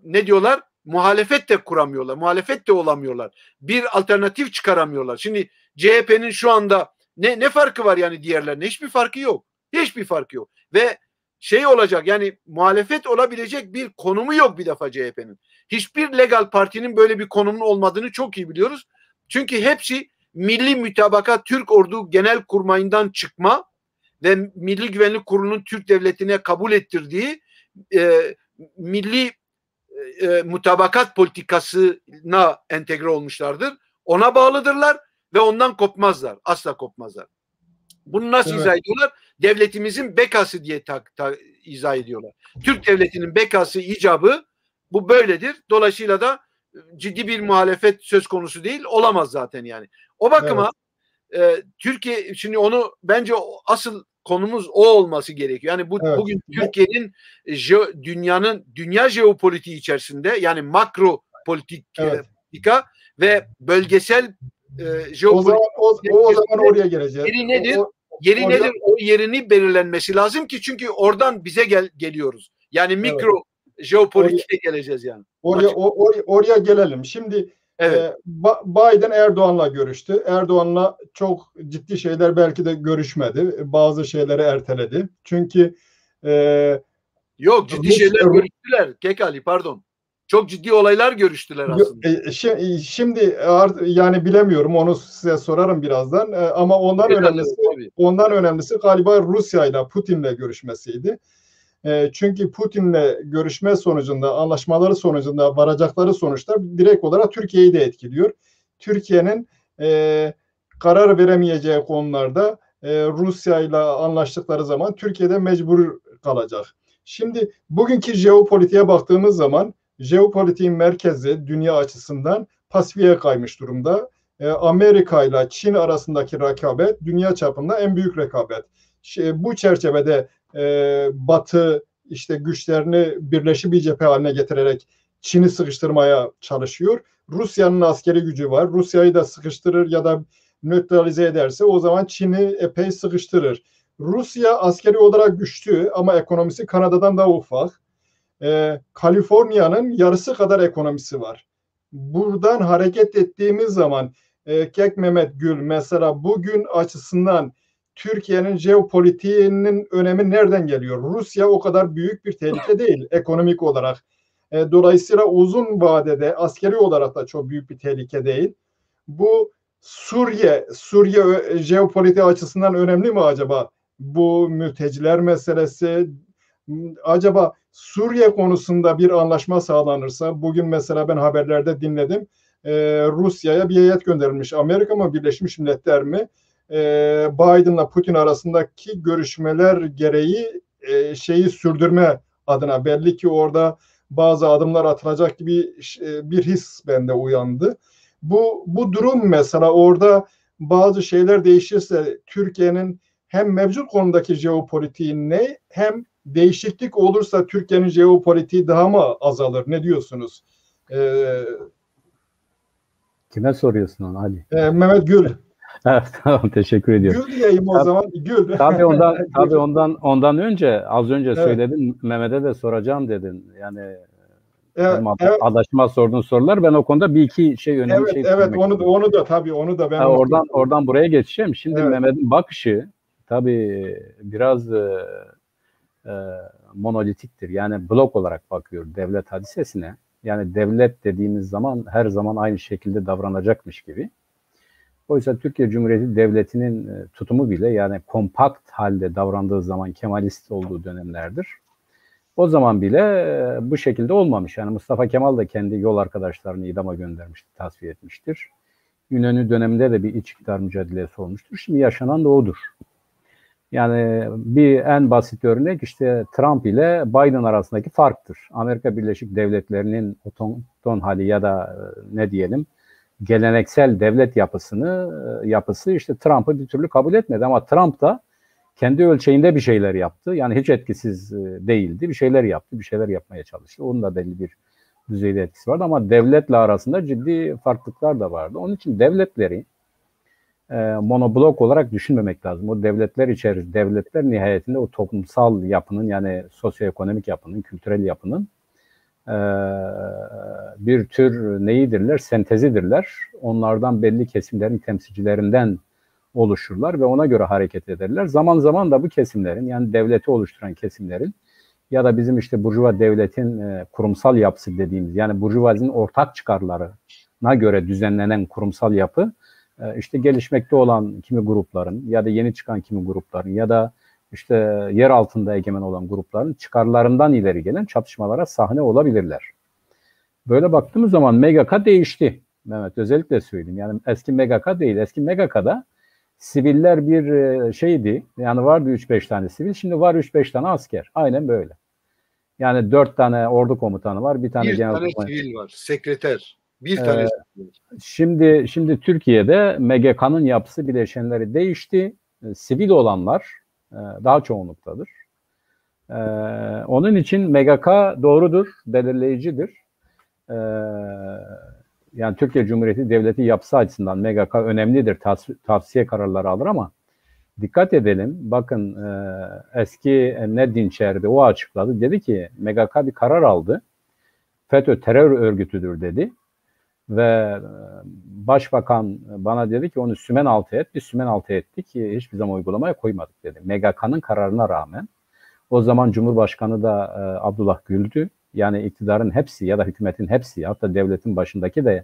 Ne diyorlar? Muhalefet de kuramıyorlar. Muhalefet de olamıyorlar. Bir alternatif çıkaramıyorlar. Şimdi CHP'nin şu anda ne farkı var yani diğerlerine? Hiçbir farkı yok. Hiçbir farkı yok. Ve şey olacak yani muhalefet olabilecek bir konumu yok bir defa CHP'nin. Hiçbir legal partinin böyle bir konumunun olmadığını çok iyi biliyoruz. Çünkü hepsi Milli Mütabakat Türk Ordu Genelkurmay'ından çıkma ve Milli Güvenlik Kurulu'nun Türk Devleti'ne kabul ettirdiği milli mutabakat politikasına entegre olmuşlardır. Ona bağlıdırlar ve ondan kopmazlar. Asla kopmazlar. Bunu nasıl izah ediyorlar? Devletimizin bekası diye izah ediyorlar. Türk devletinin bekası icabı bu böyledir. Dolayısıyla da ciddi bir muhalefet söz konusu değil. Olamaz zaten yani. O bakıma Türkiye şimdi onu bence asıl konumuz o olması gerekiyor. Yani bugün Türkiye'nin dünya jeopolitiği içerisinde yani makro politika ve bölgesel jeopolitik o zaman oraya geleceğiz. Yeri nedir? Nedir? O yerini belirlenmesi lazım ki çünkü oradan bize geliyoruz. Yani mikro jeopolitiğe geleceğiz yani. Oraya gelelim. Şimdi Biden Erdoğan'la görüştü. Erdoğan'la çok ciddi şeyler belki de görüşmedi. Bazı şeyleri erteledi. Çünkü yok ciddi şeyler görüştüler. Kekali pardon. Çok ciddi olaylar görüştüler aslında. Şimdi yani bilemiyorum onu size sorarım birazdan ama ondan önemlisi galiba Rusya ile Putin'le görüşmesiydi. Çünkü Putin'le görüşme sonucunda, anlaşmaları sonucunda varacakları sonuçlar direkt olarak Türkiye'yi de etkiliyor. Türkiye'nin karar veremeyeceği konularda Rusya ile anlaştıkları zaman Türkiye'de mecbur kalacak. Şimdi bugünkü jeopolitiğe baktığımız zaman jeopolitiğin merkezi dünya açısından Pasifik'e kaymış durumda. Amerika ile Çin arasındaki rekabet dünya çapında en büyük rekabet. Bu çerçevede Batı işte güçlerini birleşik bir cephe haline getirerek Çin'i sıkıştırmaya çalışıyor. Rusya'nın askeri gücü var. Rusya'yı da sıkıştırır ya da nötralize ederse o zaman Çin'i epey sıkıştırır. Rusya askeri olarak güçlü ama ekonomisi Kanada'dan daha ufak. Kaliforniya'nın yarısı kadar ekonomisi var. Buradan hareket ettiğimiz zaman Kek Mehmet Gül mesela bugün açısından Türkiye'nin jeopolitiğinin önemi nereden geliyor? Rusya o kadar büyük bir tehlike değil ekonomik olarak. Dolayısıyla uzun vadede askeri olarak da çok büyük bir tehlike değil. Bu Suriye jeopolitiği açısından önemli mi acaba? Bu mülteciler meselesi, acaba Suriye konusunda bir anlaşma sağlanırsa, bugün mesela ben haberlerde dinledim, Rusya'ya bir heyet gönderilmiş. Amerika mı, Birleşmiş Milletler mi? Biden'la Putin arasındaki görüşmeler gereği şeyi sürdürme adına belli ki orada bazı adımlar atılacak gibi bir his bende uyandı. Bu durum mesela orada bazı şeyler değişirse Türkiye'nin hem mevcut konudaki jeopolitiği ne hem değişiklik olursa Türkiye'nin jeopolitiği daha mı azalır? Ne diyorsunuz? Kime soruyorsun onu Ali? Mehmet Gül. Evet, tamam, teşekkür ediyorum. Gül diyeyim o zaman. Gül. Tabii ondan önce az önce Evet. söyledin, Mehmet'e de soracağım dedin. Yani Evet, adaşıma sorduğun sorular, ben o konuda bir iki önemli şey evet onu da tabii onu da ben oradan buraya geçeceğim. Şimdi evet. Mehmet'in bakışı tabii biraz monolitiktir. Yani blok olarak bakıyor devlet hadisesine. Yani devlet dediğimiz zaman her zaman aynı şekilde davranacakmış gibi. Oysa Türkiye Cumhuriyeti Devleti'nin tutumu bile yani kompakt halde davrandığı zaman Kemalist olduğu dönemlerdir. O zaman bile bu şekilde olmamış. Yani Mustafa Kemal da kendi yol arkadaşlarını idama göndermiştir, tasfiye etmiştir. İnönü döneminde de bir iç iktidar mücadelesi olmuştur. Şimdi yaşanan da odur. Yani bir en basit örnek işte Trump ile Biden arasındaki farktır. Amerika Birleşik Devletleri'nin otonom hali ya da ne diyelim geleneksel devlet yapısı işte Trump'ı bir türlü kabul etmedi ama Trump da kendi ölçeğinde bir şeyler yaptı. Yani hiç etkisiz değildi. Bir şeyler yaptı, bir şeyler yapmaya çalıştı. Onun da belli bir düzeyde etkisi vardı ama devletle arasında ciddi farklılıklar da vardı. Onun için devletleri monoblok olarak düşünmemek lazım. O devletler nihayetinde o toplumsal yapının yani sosyoekonomik yapının, kültürel yapının bir tür neyidirler? Sentezidirler. Onlardan belli kesimlerin temsilcilerinden oluşurlar ve ona göre hareket ederler. Zaman zaman da bu kesimlerin yani devleti oluşturan kesimlerin ya da bizim işte burjuva devletin kurumsal yapısı dediğimiz yani burjuvazinin ortak çıkarlarına göre düzenlenen kurumsal yapı işte gelişmekte olan kimi grupların ya da yeni çıkan kimi grupların ya da işte yer altında egemen olan grupların çıkarlarından ileri gelen çatışmalara sahne olabilirler. Böyle baktığımız zaman MGK değişti. Mehmet özellikle söyleyeyim. Yani eski MGK değil. Eski MGK'da siviller bir şeydi. Yani vardı 3-5 tane sivil. Şimdi var 3-5 tane asker. Aynen böyle. Yani 4 tane ordu komutanı var. Bir tane genel komutanı. Sivil var. Sekreter. Bir tane Şimdi Türkiye'de MGK'nın yapısı bileşenleri değişti. Sivil olanlar daha çoğunluktadır. Onun için MGK doğrudur, belirleyicidir. Yani Türkiye Cumhuriyeti Devleti yapısı açısından MGK önemlidir, tavsiye kararları alır ama dikkat edelim, bakın eski Emniyet Dinçer'de o açıkladı, dedi ki MGK bir karar aldı, FETÖ terör örgütüdür dedi ve Başbakan bana dedi ki onu sümen altı et, biz sümen altı ettik, hiçbir zaman uygulamaya koymadık dedi. MGK'nın kararına rağmen, o zaman Cumhurbaşkanı da Abdullah Gül'dü. Yani iktidarın hepsi ya da hükümetin hepsi hatta devletin başındaki de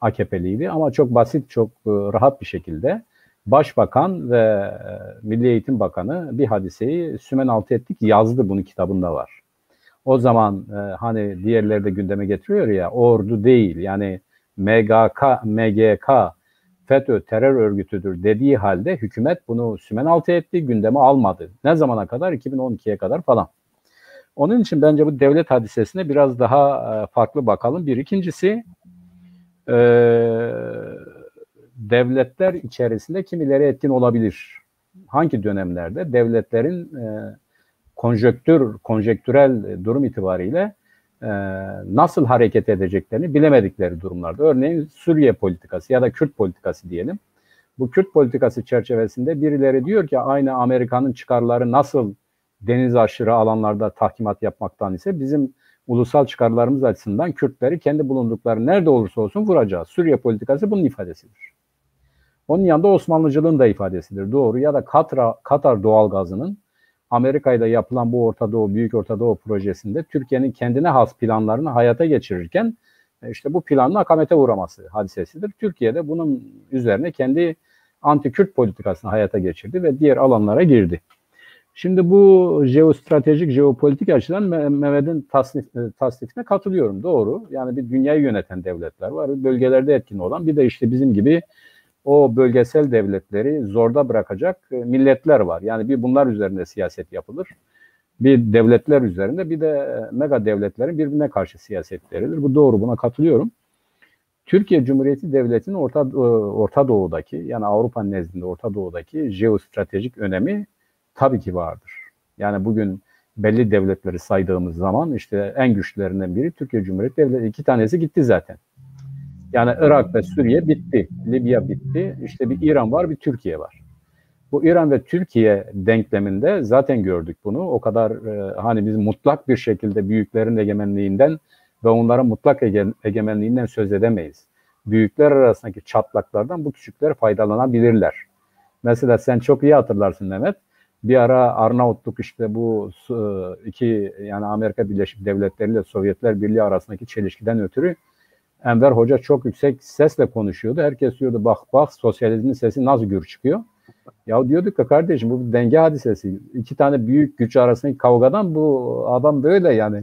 AKP'liydi ama çok basit, çok rahat bir şekilde Başbakan ve Milli Eğitim Bakanı bir hadiseyi sümen altı ettik yazdı, bunun kitabında var. O zaman hani diğerleri de gündeme getiriyor ya, ordu değil yani MGK FETÖ terör örgütüdür dediği halde hükümet bunu sümen altı etti, gündeme almadı. Ne zamana kadar? 2012'ye kadar falan. Onun için bence bu devlet hadisesine biraz daha farklı bakalım. Bir. İkincisi devletler içerisinde kimileri etkin olabilir. Hangi dönemlerde? Devletlerin konjektürel durum itibariyle nasıl hareket edeceklerini bilemedikleri durumlarda. Örneğin Suriye politikası ya da Kürt politikası diyelim. Bu Kürt politikası çerçevesinde birileri diyor ki aynı Amerika'nın çıkarları nasıl deniz aşırı alanlarda tahkimat yapmaktan ise bizim ulusal çıkarlarımız açısından Kürtleri kendi bulundukları nerede olursa olsun vuracağız. Suriye politikası bunun ifadesidir. Onun yanında Osmanlıcılığın da ifadesidir. Doğru. Ya da Katar doğalgazının Amerika'da yapılan bu Orta Doğu, Büyük Orta Doğu projesinde Türkiye'nin kendine has planlarını hayata geçirirken işte bu planın akamete uğraması hadisesidir. Türkiye'de bunun üzerine kendi anti-Kürt politikasını hayata geçirdi ve diğer alanlara girdi. Şimdi bu jeostratejik, jeopolitik açıdan Mehmet'in tasnifine katılıyorum. Doğru. Yani bir dünyayı yöneten devletler var. Bölgelerde etkin olan bir de işte bizim gibi o bölgesel devletleri zorda bırakacak milletler var. Yani bir bunlar üzerinde siyaset yapılır. Bir devletler üzerinde, bir de mega devletlerin birbirine karşı siyaset verilir. Bu doğru, buna katılıyorum. Türkiye Cumhuriyeti Devleti'nin Orta Doğu'daki, yani Avrupa nezdinde Orta Doğu'daki jeostratejik önemi tabii ki vardır. Yani bugün belli devletleri saydığımız zaman işte en güçlülerinden biri Türkiye Cumhuriyeti Devleti. 2 tanesi gitti zaten. Yani Irak ve Suriye bitti, Libya bitti. İşte bir İran var, bir Türkiye var. Bu İran ve Türkiye denkleminde zaten gördük bunu. O kadar hani biz mutlak bir şekilde büyüklerin egemenliğinden ve onların mutlak egemenliğinden söz edemeyiz. Büyükler arasındaki çatlaklardan bu küçükler faydalanabilirler. Mesela sen çok iyi hatırlarsın Mehmet. Bir ara Arnavutluk işte bu iki, yani Amerika Birleşik Devletleri ile Sovyetler Birliği arasındaki çelişkiden ötürü Enver Hoca çok yüksek sesle konuşuyordu. Herkes diyordu bak bak sosyalizmin sesi nasıl gür çıkıyor. Ya diyorduk ki kardeşim bu bir denge hadisesi. 2 tane büyük güç arasındaki kavgadan bu adam böyle yani.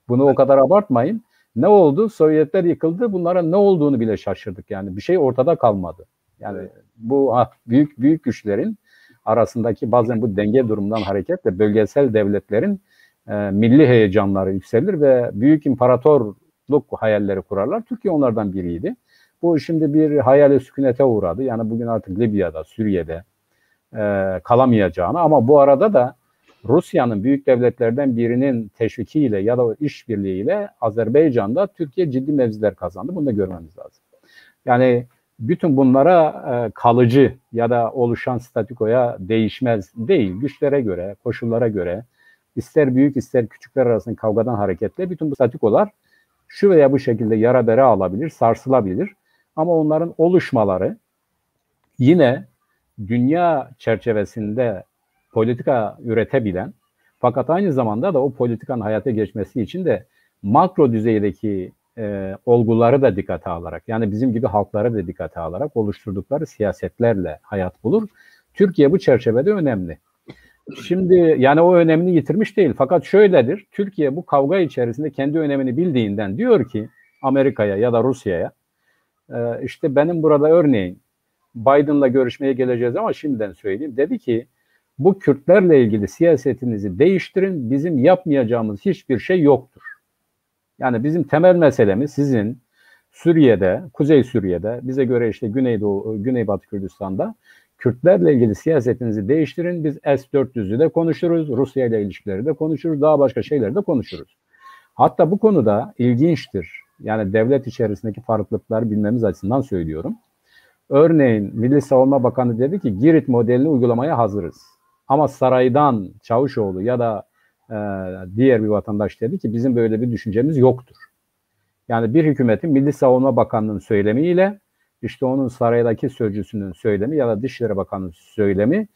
Bunu o kadar abartmayın. Ne oldu? Sovyetler yıkıldı. Bunlara ne olduğunu bile şaşırdık yani. Bir şey ortada kalmadı. Yani bu büyük güçlerin arasındaki bazen bu denge durumundan hareketle bölgesel devletlerin milli heyecanları yükselir ve büyük imparatorluk hayalleri kurarlar. Türkiye onlardan biriydi. Bu şimdi bir hayali sükunete uğradı. Yani bugün artık Libya'da, Suriye'de kalamayacağını, ama bu arada da Rusya'nın büyük devletlerden birinin teşvikiyle ya da işbirliğiyle Azerbaycan'da Türkiye ciddi mevziler kazandı. Bunu da görmemiz lazım. Yani bütün bunlara kalıcı ya da oluşan statükoya değişmez değil. Güçlere göre, koşullara göre, ister büyük ister küçükler arasındaki kavgadan hareketle bütün bu statükolar şu veya bu şekilde yara bere alabilir, sarsılabilir. Ama onların oluşmaları yine dünya çerçevesinde politika üretebilen, fakat aynı zamanda da o politikanın hayata geçmesi için de makro düzeydeki olguları da dikkate alarak, yani bizim gibi halkları da dikkate alarak oluşturdukları siyasetlerle hayat bulur. Türkiye bu çerçevede önemli. Şimdi yani o önemini yitirmiş değil, fakat şöyledir, Türkiye bu kavga içerisinde kendi önemini bildiğinden diyor ki Amerika'ya ya da Rusya'ya, işte benim burada örneğin Biden'la görüşmeye geleceğiz ama şimdiden söyleyeyim. Dedi ki bu Kürtlerle ilgili siyasetinizi değiştirin. Bizim yapmayacağımız hiçbir şey yoktur. Yani bizim temel meselemiz sizin Suriye'de, Kuzey Suriye'de, bize göre işte Güneybatı Kürdistan'da Kürtlerle ilgili siyasetinizi değiştirin. Biz S-400'ü de konuşuruz, Rusya ile ilişkileri de konuşuruz, daha başka şeyleri de konuşuruz. Hatta bu konuda ilginçtir. Yani devlet içerisindeki farklılıkları bilmemiz açısından söylüyorum. Örneğin Milli Savunma Bakanı dedi ki Girit modelini uygulamaya hazırız. Ama saraydan Çavuşoğlu ya da diğer bir vatandaş dedi ki bizim böyle bir düşüncemiz yoktur. Yani bir hükümetin Milli Savunma Bakanı'nın söylemiyle işte onun saraydaki sözcüsünün söylemi ya da Dışişleri Bakanı'nın söylemi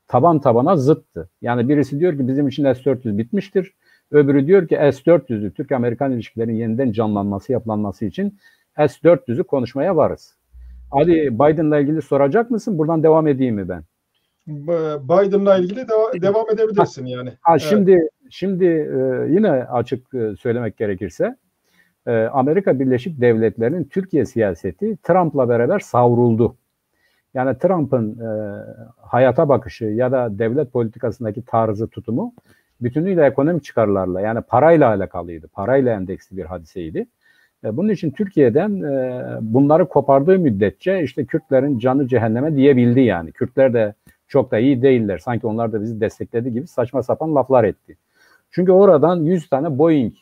taban tabana zıttı. Yani birisi diyor ki bizim için S-400 bitmiştir. Öbürü diyor ki S-400'ü Türk-Amerikan ilişkilerinin yeniden canlanması, yapılanması için S-400'ü konuşmaya varız. Ali Biden'la ilgili soracak mısın? Buradan devam edeyim mi ben? Biden'la ilgili devam edebilirsin yani. Şimdi yine açık söylemek gerekirse Amerika Birleşik Devletleri'nin Türkiye siyaseti Trump'la beraber savruldu. Yani Trump'ın hayata bakışı ya da devlet politikasındaki tarzı, tutumu bütünüyle ekonomik çıkarlarla, yani parayla alakalıydı. Parayla endeksli bir hadiseydi. Bunun için Türkiye'den bunları kopardığı müddetçe işte Kürtlerin canı cehenneme diyebildi yani. Kürtler de çok da iyi değiller. Sanki onlar da bizi destekledi gibi saçma sapan laflar etti. Çünkü oradan 100 tane Boeing,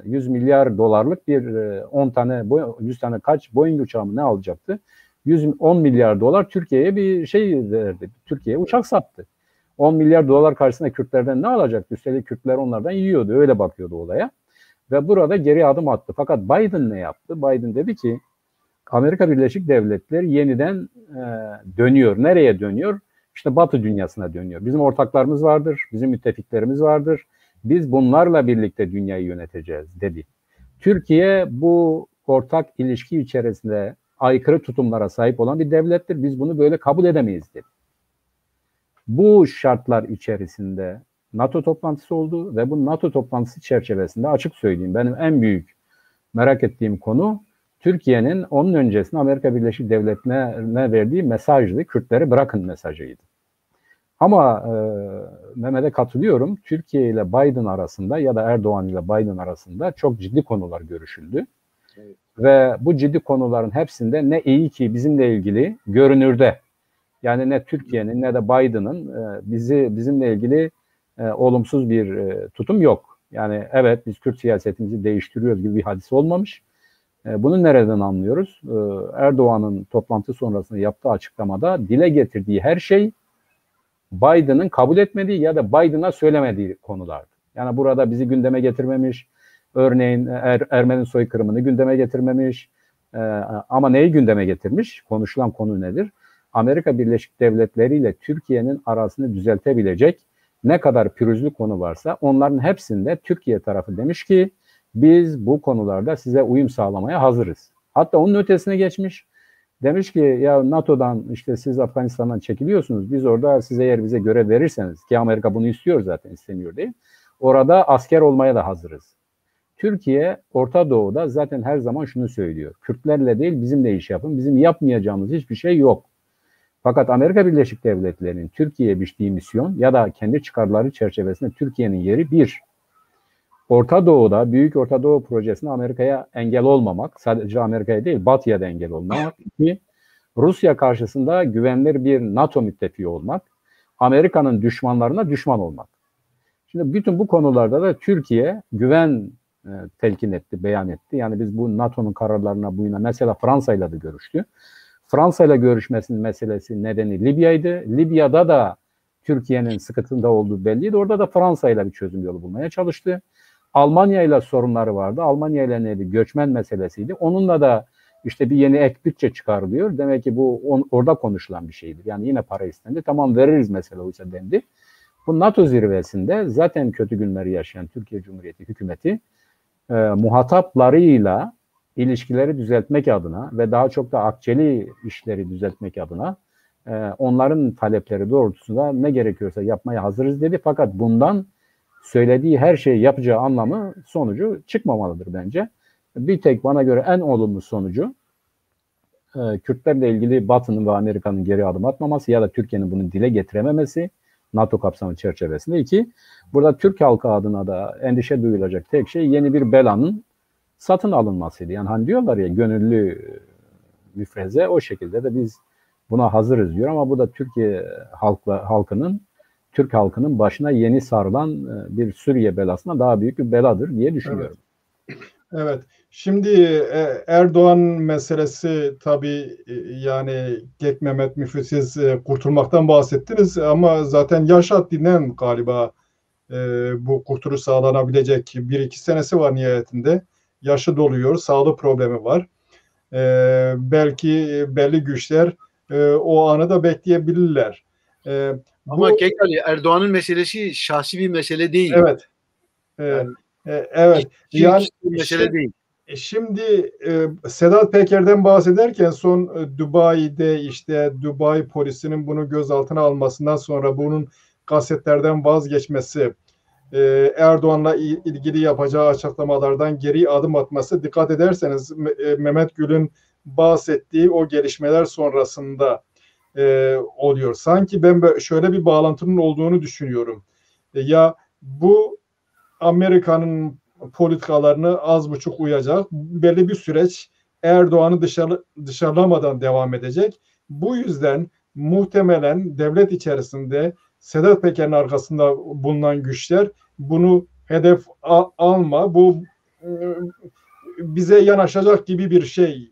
100 milyar dolarlık bir 10 tane, 100 tane kaç Boeing uçağı mı ne alacaktı? 110 milyar dolar Türkiye'ye bir şey verdi. Türkiye'ye uçak sattı. 10 milyar dolar karşısında Kürtlerden ne alacaktı? Üstelik Kürtler onlardan yiyordu. Öyle bakıyordu olaya. Ve burada geri adım attı. Fakat Biden ne yaptı? Biden dedi ki Amerika Birleşik Devletleri yeniden dönüyor. Nereye dönüyor? İşte Batı dünyasına dönüyor. Bizim ortaklarımız vardır, bizim müttefiklerimiz vardır. Biz bunlarla birlikte dünyayı yöneteceğiz dedi. Türkiye bu ortak ilişki içerisinde aykırı tutumlara sahip olan bir devlettir. Biz bunu böyle kabul edemeyiz dedi. Bu şartlar içerisinde NATO toplantısı oldu ve bu NATO toplantısı çerçevesinde açık söyleyeyim benim en büyük merak ettiğim konu Türkiye'nin onun öncesinde Amerika Birleşik Devletleri'ne verdiği mesajdı. Kürtleri bırakın mesajıydı. Ama Mehmet'e katılıyorum. Türkiye ile Biden arasında ya da Erdoğan ile Biden arasında çok ciddi konular görüşüldü. Evet. Ve bu ciddi konuların hepsinde ne iyi ki bizimle ilgili görünürde, yani ne Türkiye'nin ne de Biden'ın bizimle ilgili olumsuz bir tutum yok. Yani evet, biz Kürt siyasetimizi değiştiriyoruz gibi bir hadise olmamış. Bunu nereden anlıyoruz? Erdoğan'ın toplantı sonrasında yaptığı açıklamada dile getirdiği her şey Biden'ın kabul etmediği ya da Biden'a söylemediği konulardı. Yani burada bizi gündeme getirmemiş. Örneğin Ermeni soykırımını gündeme getirmemiş. Ama neyi gündeme getirmiş? Konuşulan konu nedir? Amerika Birleşik Devletleri ile Türkiye'nin arasını düzeltebilecek ne kadar pürüzlü konu varsa onların hepsinde Türkiye tarafı demiş ki biz bu konularda size uyum sağlamaya hazırız. Hatta onun ötesine geçmiş. Demiş ki ya NATO'dan işte siz Afganistan'dan çekiliyorsunuz. Biz orada size eğer bize görev verirseniz, ki Amerika bunu istiyor zaten, istemiyor değil. Orada asker olmaya da hazırız. Türkiye Orta Doğu'da zaten her zaman şunu söylüyor. Kürtlerle değil bizimle iş yapın. Bizim yapmayacağımız hiçbir şey yok. Fakat Amerika Birleşik Devletleri'nin Türkiye'ye biçtiği misyon ya da kendi çıkarları çerçevesinde Türkiye'nin yeri bir. Orta Doğu'da, Büyük Orta Doğu projesine Amerika'ya engel olmamak, sadece Amerika'ya değil Batı'ya da engel olmamak, ki Rusya karşısında güvenilir bir NATO müttefiği olmak, Amerika'nın düşmanlarına düşman olmak. Şimdi bütün bu konularda da Türkiye güven telkin etti, beyan etti. Yani biz bu NATO'nun kararlarına buyuna mesela Fransa'yla da görüştü. Fransa'yla görüşmesinin meselesi nedeni Libya'ydı. Libya'da da Türkiye'nin sıkıntında olduğu belliydi. Orada da Fransa'yla bir çözüm yolu bulmaya çalıştı. Almanya'yla sorunları vardı. Almanya'yla neydi? Göçmen meselesiydi. Onunla da işte bir yeni ek bütçe çıkarılıyor. Demek ki bu orada konuşulan bir şeydir. Yani yine para istendi. Tamam veririz mesela oysa dendi. Bu NATO zirvesinde zaten kötü günleri yaşayan Türkiye Cumhuriyeti hükümeti muhataplarıyla ilişkileri düzeltmek adına ve daha çok da akçeli işleri düzeltmek adına onların talepleri doğrultusunda ne gerekiyorsa yapmaya hazırız dedi. Fakat bundan söylediği her şeyi yapacağı anlamı, sonucu çıkmamalıdır bence. Bir tek bana göre en olumlu sonucu Kürtlerle ilgili Batı'nın ve Amerika'nın geri adım atmaması ya da Türkiye'nin bunu dile getirememesi NATO kapsamı çerçevesinde. İki, burada Türk halkı adına da endişe duyulacak tek şey yeni bir belanın satın alınmasıydı. Yani hani diyorlar ya gönüllü müfreze, o şekilde de biz buna hazırız diyor ama bu da Türkiye Türk halkının başına yeni sarılan bir Suriye belasına daha büyük bir beladır diye düşünüyorum. Evet. Şimdi Erdoğan meselesi tabii yani Gek Mehmet Müfit kurtulmaktan bahsettiniz ama zaten yaş haddinden galiba bu kurtuluş sağlanabilecek 1-2 senesi var nihayetinde. Yaşı doluyor, sağlık problemi var. Belki belli güçler o anı da bekleyebilirler. Ama Kekali, Erdoğan'ın meselesi şahsi bir mesele değil. Evet. Evet. Yani mesele değil. Şimdi Sedat Peker'den bahsederken son Dubai'de işte Dubai polisinin bunu gözaltına almasından sonra bunun kasetlerden vazgeçmesi, Erdoğan'la ilgili yapacağı açıklamalardan geri adım atması, dikkat ederseniz Mehmet Gül'ün bahsettiği o gelişmeler sonrasında oluyor. Sanki ben şöyle bir bağlantının olduğunu düşünüyorum. Ya bu Amerika'nın politikalarını az buçuk uyacak. Belli bir süreç Erdoğan'ı dışarılamadan devam edecek. Bu yüzden muhtemelen devlet içerisinde Sedat Peker'in arkasında bulunan güçler bunu hedef alma, bu bize yanaşacak gibi bir şey,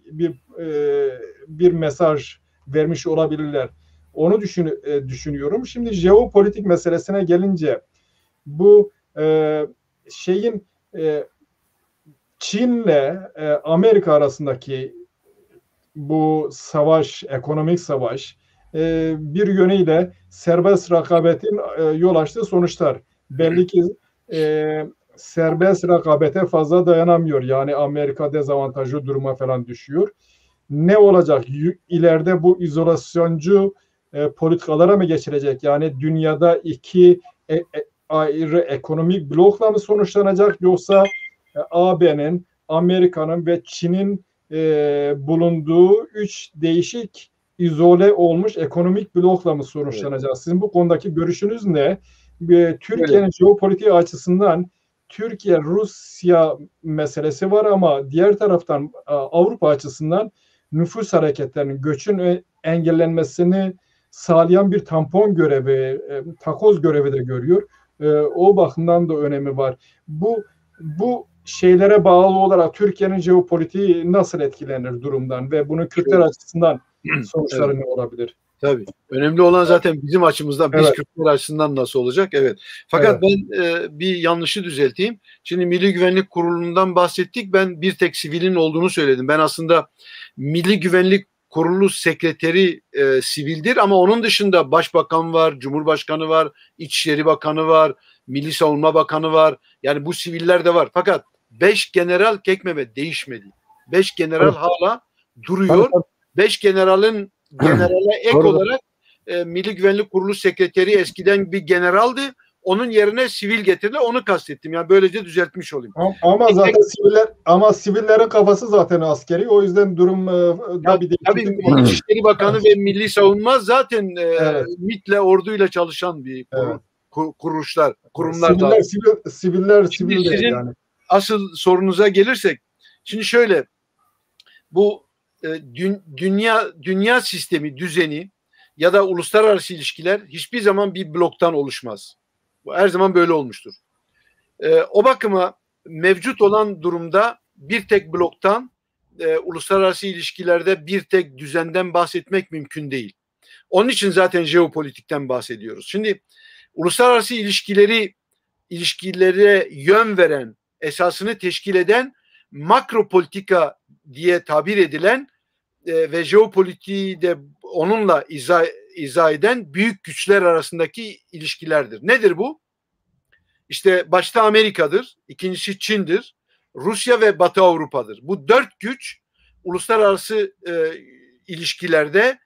bir mesaj vermiş olabilirler. Onu düşünüyorum. Şimdi jeopolitik meselesine gelince bu Çin'le Amerika arasındaki bu savaş, ekonomik savaş bir yönüyle serbest rekabetin yol açtığı sonuçlar. Belli ki serbest rekabete fazla dayanamıyor. Yani Amerika dezavantajlı duruma falan düşüyor. Ne olacak? İleride bu izolasyoncu politikalara mı geçirecek? Yani dünyada iki ayrı ekonomik blokla mı sonuçlanacak, yoksa AB'nin, Amerika'nın ve Çin'in bulunduğu 3 değişik izole olmuş ekonomik blokla mı sonuçlanacak? Evet. Sizin bu konudaki görüşünüz ne? Türkiye'nin jeopolitiği açısından Türkiye-Rusya meselesi var ama diğer taraftan Avrupa açısından nüfus hareketlerinin, göçün engellenmesini sağlayan bir tampon görevi, takoz görevi de görüyor. O bakımdan da önemi var. Bu şeylere bağlı olarak Türkiye'nin jeopolitiği nasıl etkilenir durumdan ve bunun Kürtler açısından sonuçları evet. Ne olabilir? Tabii. Önemli olan zaten bizim açımızdan, biz evet. Kürtler açısından nasıl olacak? Evet. Fakat evet. Ben bir yanlışı düzelteyim. Şimdi Milli Güvenlik Kurulu'ndan bahsettik. Ben bir tek sivilin olduğunu söyledim. Ben aslında Milli Güvenlik Kurulu sekreteri sivildir ama onun dışında Başbakan var, Cumhurbaşkanı var, İçişleri Bakanı var, Milli Savunma Bakanı var. Yani bu siviller de var. Fakat 5 general Kekmeme değişmedi. 5 general evet. Hala duruyor. 5 generalin generale ek olarak Milli Güvenlik Kurulu sekreteri eskiden bir generaldi. Onun yerine sivil getirdiler. Onu kastettim. Yani böylece düzeltmiş olayım. Ama zaten sivillerin kafası zaten askeri. O yüzden durum da bir değişiklik. Tabii İçişleri Bakanı ve Milli Savunma zaten evet. MİT'le, orduyla çalışan bir kuruluşlar, kurumlar. Siviller sizin yani. Asıl sorunuza gelirsek, şimdi şöyle, bu dünya sistemi, düzeni ya da uluslararası ilişkiler hiçbir zaman bir bloktan oluşmaz. Bu her zaman böyle olmuştur. O bakıma mevcut olan durumda bir tek bloktan, uluslararası ilişkilerde bir tek düzenden bahsetmek mümkün değil. Onun için zaten jeopolitikten bahsediyoruz. Şimdi uluslararası ilişkilere yön veren, esasını teşkil eden makro politika diye tabir edilen ve jeopolitiği de onunla izah eden büyük güçler arasındaki ilişkilerdir. Nedir bu? İşte başta Amerika'dır, ikincisi Çin'dir, Rusya ve Batı Avrupa'dır. Bu 4 güç uluslararası ilişkilerde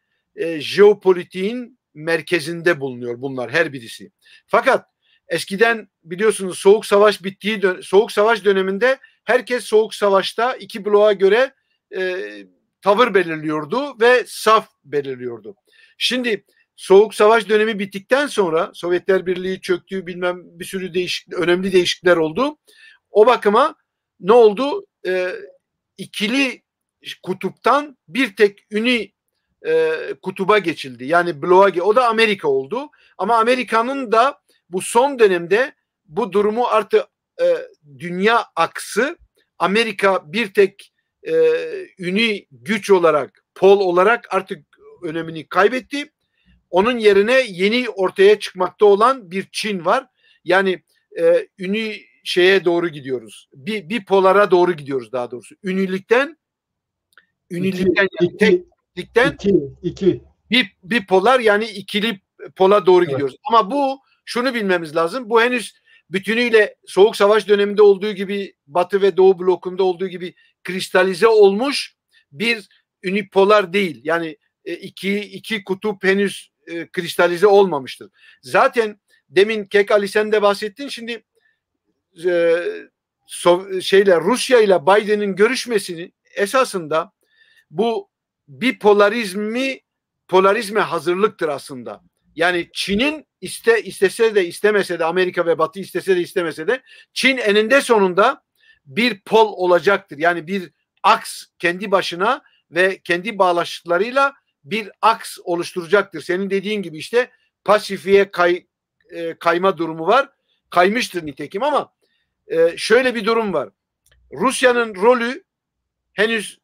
jeopolitiğin merkezinde bulunuyor bunlar her birisi. Fakat eskiden biliyorsunuz Soğuk Savaş döneminde herkes Soğuk Savaş'ta iki bloğa göre tavır belirliyordu ve saf belirliyordu. Şimdi Soğuk Savaş dönemi bittikten sonra Sovyetler Birliği çöktü, bilmem bir sürü önemli değişiklikler oldu. O bakıma ne oldu? İkili kutuptan bir tek kutuba geçildi. Yani bloğa, o da Amerika oldu. Ama Amerika'nın da bu son dönemde bu durumu artık dünya aksı, Amerika bir tek güç olarak, pol olarak artık önemini kaybetti. Onun yerine yeni ortaya çıkmakta olan bir Çin var. Yani şeye doğru gidiyoruz. Bir polara doğru gidiyoruz daha doğrusu. Ünlülükten bir polar, yani ikili pola doğru gidiyoruz. Ama şunu bilmemiz lazım. Bu henüz bütünüyle Soğuk Savaş döneminde olduğu gibi, Batı ve Doğu blokunda olduğu gibi kristalize olmuş bir unipolar değil. Yani iki kutup henüz kristalize olmamıştır. Zaten demin Kek Ali sen de bahsettin. Şimdi Rusya ile Biden'in görüşmesini esasında bu polarizme hazırlıktır aslında. Yani Çin'in istese de istemese de, Amerika ve Batı istese de istemese de, Çin eninde sonunda bir pol olacaktır. Yani bir aks kendi başına ve kendi bağlaşıklarıyla bir aks oluşturacaktır. Senin dediğin gibi işte Pasifik'e kayma durumu var. Kaymıştır nitekim ama şöyle bir durum var. Rusya'nın rolü henüz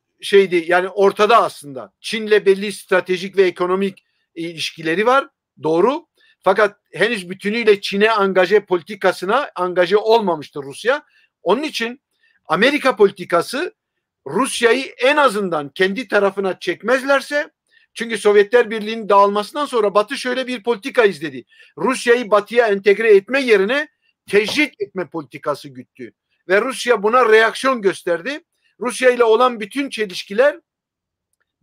yani ortada aslında. Çin'le belli stratejik ve ekonomik ilişkileri var. Doğru. Fakat henüz bütünüyle Çin'e politikasına angaje olmamıştır Rusya. Onun için Amerika politikası Rusya'yı en azından kendi tarafına çekmezlerse, çünkü Sovyetler Birliği'nin dağılmasından sonra Batı şöyle bir politika izledi. Rusya'yı Batı'ya entegre etme yerine tecrit etme politikası güttü. Ve Rusya buna reaksiyon gösterdi. Rusya ile olan bütün çelişkiler